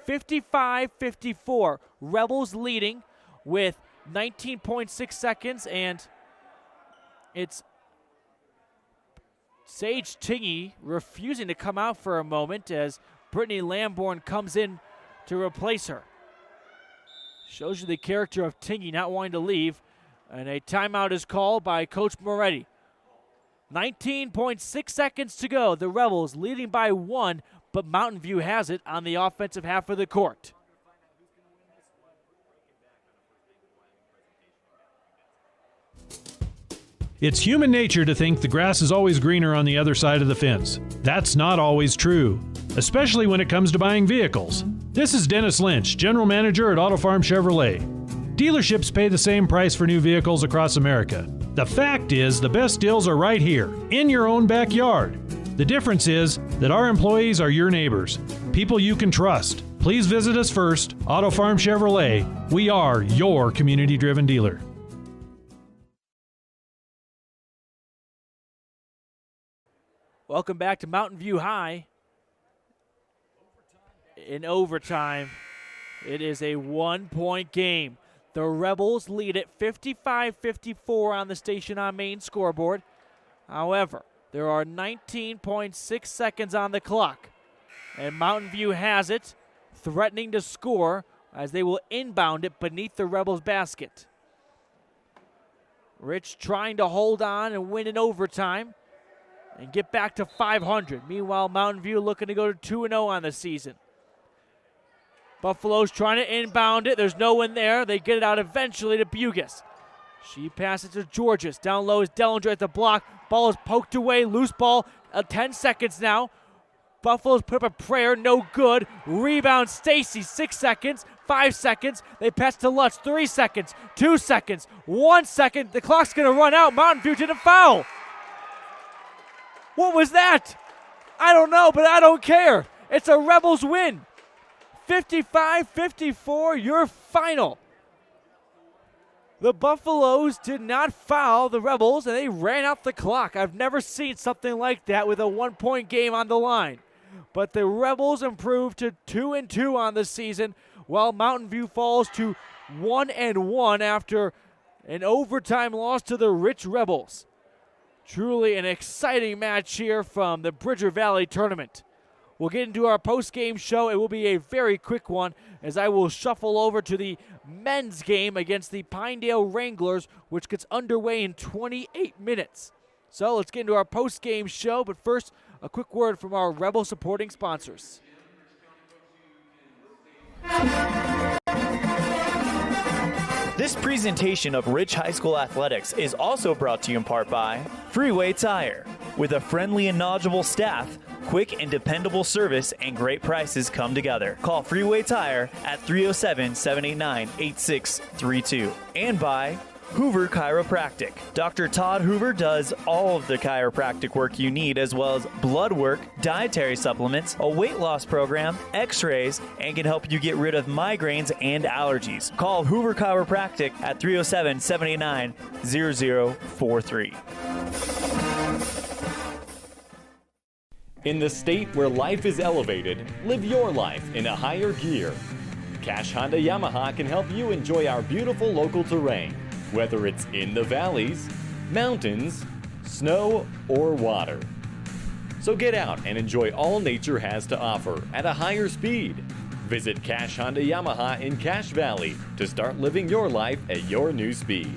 55-54. Rebels leading with 19.6 seconds, and it's Sage Tingy refusing to come out for a moment as Brittany Lamborn comes in to replace her. Shows you the character of Tingy not wanting to leave, and a timeout is called by Coach Moretti. 19.6 seconds to go. The Rebels leading by 1, but Mountain View has it on the offensive half of the court. It's human nature to think the grass is always greener on the other side of the fence. That's not always true, especially when it comes to buying vehicles. This is Dennis Lynch, General Manager at Auto Farm Chevrolet. Dealerships pay the same price for new vehicles across America. The fact is, the best deals are right here, in your own backyard. The difference is that our employees are your neighbors, people you can trust. Please visit us first, Auto Farm Chevrolet. We are your community-driven dealer. Welcome back to Mountain View High. In overtime, it is a 1-point game. The Rebels lead at 55-54 on the Station on Main scoreboard. However, there are 19.6 seconds on the clock, and Mountain View has it, threatening to score as they will inbound it beneath the Rebels' basket. Rich trying to hold on and win in overtime and get back to 500. Meanwhile, Mountain View looking to go to 2-0 on the season. Buffalo's trying to inbound it. There's no one there. They get it out eventually to Bugis. She passes to Georges. Down low is Dellinger at the block. Ball is poked away. Loose ball. 10 seconds now. Buffalo's put up a prayer. No good. Rebound Stacy. 6 seconds. 5 seconds. They pass to Lutz. 3 seconds. 2 seconds. 1 second. The clock's going to run out. Mountain View didn't foul. What was that? I don't know, but I don't care. It's a Rebels win. 55-54, your final. The Buffaloes did not foul the Rebels, and they ran out the clock. I've never seen something like that with a 1-point game on the line. But the Rebels improved to 2-2 on the season, while Mountain View falls to 1-1 after an overtime loss to the Rich Rebels. Truly an exciting match here from the Bridger Valley tournament. we'll get into our post-game show. It will be a very quick one as I will shuffle over to the men's game against the Pinedale Wranglers, which gets underway in 28 minutes. So let's get into our post-game show, but first, a quick word from our Rebel supporting sponsors. This presentation of Rich High School Athletics is also brought to you in part by Freeway Tire. With a friendly and knowledgeable staff, quick and dependable service, and great prices come together. Call Freeway Tire at 307-789-8632. And by Hoover Chiropractic. Dr. Todd Hoover does all of the chiropractic work you need, as well as blood work, dietary supplements, a weight loss program, x-rays, and can help you get rid of migraines and allergies. Call Hoover Chiropractic at 307-789-0043. In the state where life is elevated, live your life in a higher gear. Cash Honda Yamaha can help you enjoy our beautiful local terrain, whether it's in the valleys, mountains, snow, or water. So get out and enjoy all nature has to offer at a higher speed. Visit Cash Honda Yamaha in Cache Valley to start living your life at your new speed.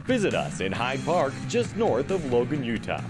Visit us in Hyde Park, just north of Logan, Utah.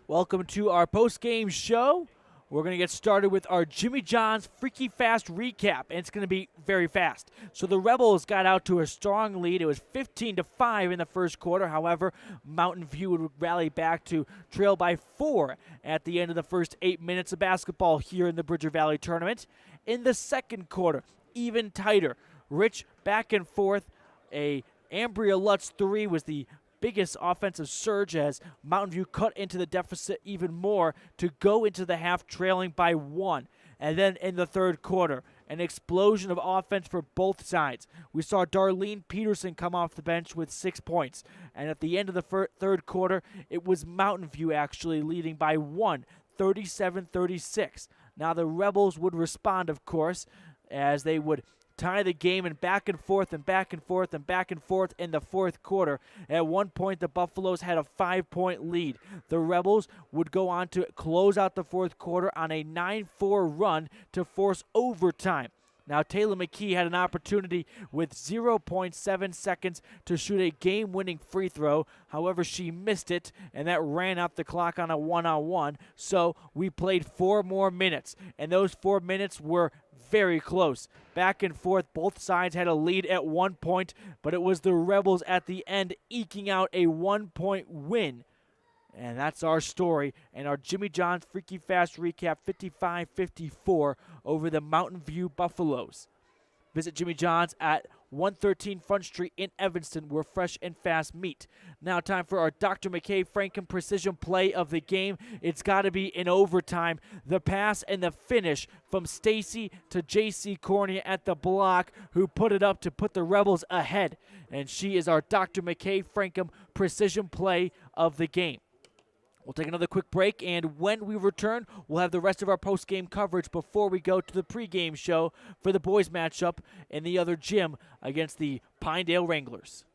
Welcome to our post-game show. We're going to get started with our Jimmy John's Freaky Fast recap, and it's going to be very fast. So the Rebels got out to a strong lead. It was 15-5 in the first quarter. However, Mountain View would rally back to trail by 4 at the end of the first 8 minutes of basketball here in the Bridger Valley tournament. In the second quarter, even tighter. Rich back and forth. A Ambria Lutz 3 was the biggest offensive surge as Mountain View cut into the deficit even more to go into the half trailing by 1. And then in the third quarter, an explosion of offense for both sides. We saw Darlene Peterson come off the bench with 6 points. And at the end of the third quarter, it was Mountain View actually leading by 1, 37-36. Now the Rebels would respond, of course, as they would tie the game and back and forth and back and forth and back and forth in the fourth quarter. At one point, the Buffaloes had a 5-point lead. The Rebels would go on to close out the fourth quarter on a 9-4 run to force overtime. Now, Taylor McKee had an opportunity with 0.7 seconds to shoot a game-winning free throw. However, she missed it, and that ran out the clock on a one-on-one. So we played 4 more minutes, and those 4 minutes were very close. Back and forth, both sides had a lead at one point, but it was the Rebels at the end eking out a 1-point win. And that's our story and our Jimmy John's Freaky Fast recap, 55-54 over the Mountain View Buffaloes. Visit Jimmy John's at 113 Front Street in Evanston, where fresh and fast meet. Now time for our Dr. McKay Franken precision play of the game. It's got to be in overtime. The pass and the finish from Stacy to J.C. Cornea at the block, who put it up to put the Rebels ahead. And she is our Dr. McKay Franken precision play of the game. We'll take another quick break, and when we return, we'll have the rest of our post-game coverage before we go to the pregame show for the boys matchup in the other gym against the Pinedale Wranglers.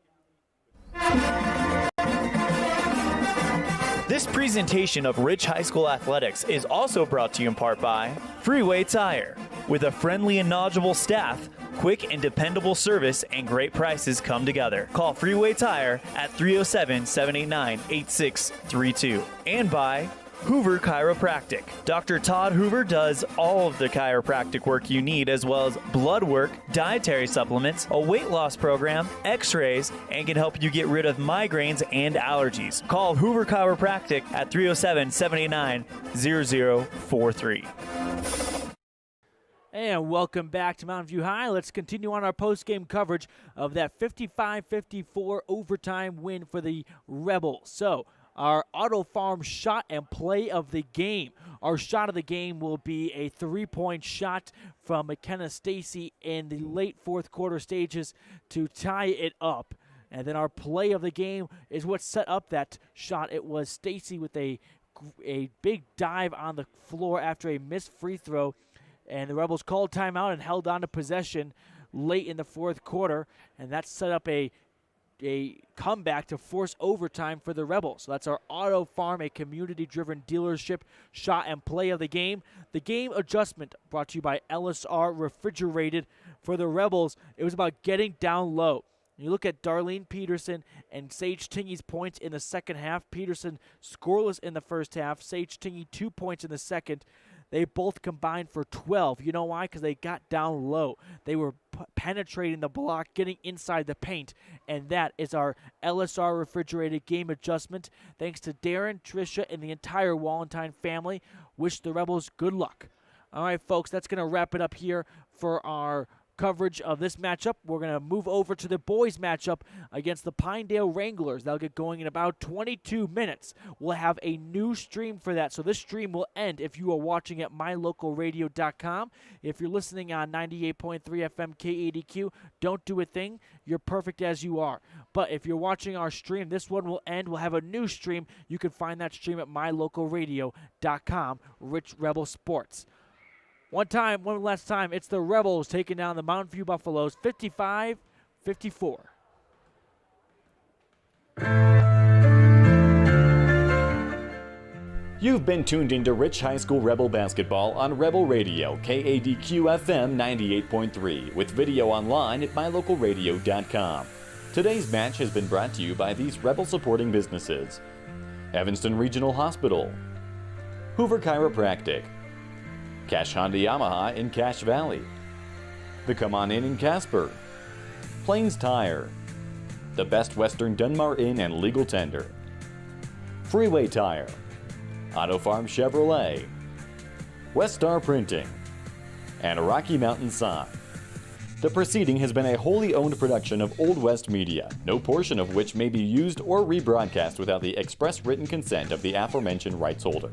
This presentation of Rich High School Athletics is also brought to you in part by Freeway Tire. With a friendly and knowledgeable staff, quick and dependable service, and great prices come together. Call Freeway Tire at 307-789-8632. And by Hoover Chiropractic. Dr. Todd Hoover does all of the chiropractic work you need, as well as blood work, dietary supplements, a weight loss program, x-rays, and can help you get rid of migraines and allergies. Call Hoover Chiropractic at 307-789-0043. And welcome back to Mountain View High. Let's continue on our post-game coverage of that 55-54 overtime win for the Rebels. So, our Auto Farm shot and play of the game. Our shot of the game will be a 3-point shot from McKenna Stacy in the late fourth quarter stages to tie it up. And then our play of the game is what set up that shot. It was Stacy with a big dive on the floor after a missed free throw. And the Rebels called timeout and held on to possession late in the fourth quarter. And that set up a a comeback to force overtime for the Rebels. So that's our Auto Farm, a community-driven dealership shot and play of the game. The game adjustment brought to you by LSR Refrigerated. For the Rebels, it was about getting down low. You look at Darlene Peterson and Sage Tingey's points in the second half. Peterson scoreless in the first half. Sage Tingey 2 points in the second. They both combined for 12. You know why? Because they got down low. They were penetrating the block, getting inside the paint, and that is our LSR Refrigerated game adjustment. Thanks to Darren, Tricia, and the entire Wallentine family. Wish the Rebels good luck. All right, folks, that's going to wrap it up here for our coverage of this matchup. We're going to move over to the boys matchup against the Pinedale Wranglers. That'll get going in about 22 minutes. We'll have a new stream for that. So this stream will end if you are watching at mylocalradio.com. If you're listening on 98.3 FM KADQ, don't do a thing. You're perfect as you are. But if you're watching our stream, this one will end. We'll have a new stream. You can find that stream at mylocalradio.com, Rich Rebel Sports. One last time, it's the Rebels taking down the Mountain View Buffaloes 55-54. You've been tuned into Rich High School Rebel basketball on Rebel Radio, KADQ FM 98.3, with video online at mylocalradio.com. Today's match has been brought to you by these Rebel supporting businesses: Evanston Regional Hospital, Hoover Chiropractic, Cash Honda Yamaha in Cache Valley, the Come On Inn in Casper, Plains Tire, the Best Western Dunmar Inn and Legal Tender, Freeway Tire, Auto Farm Chevrolet, West Star Printing, and Rocky Mountain Sign. The proceeding has been a wholly owned production of Old West Media, no portion of which may be used or rebroadcast without the express written consent of the aforementioned rights holder.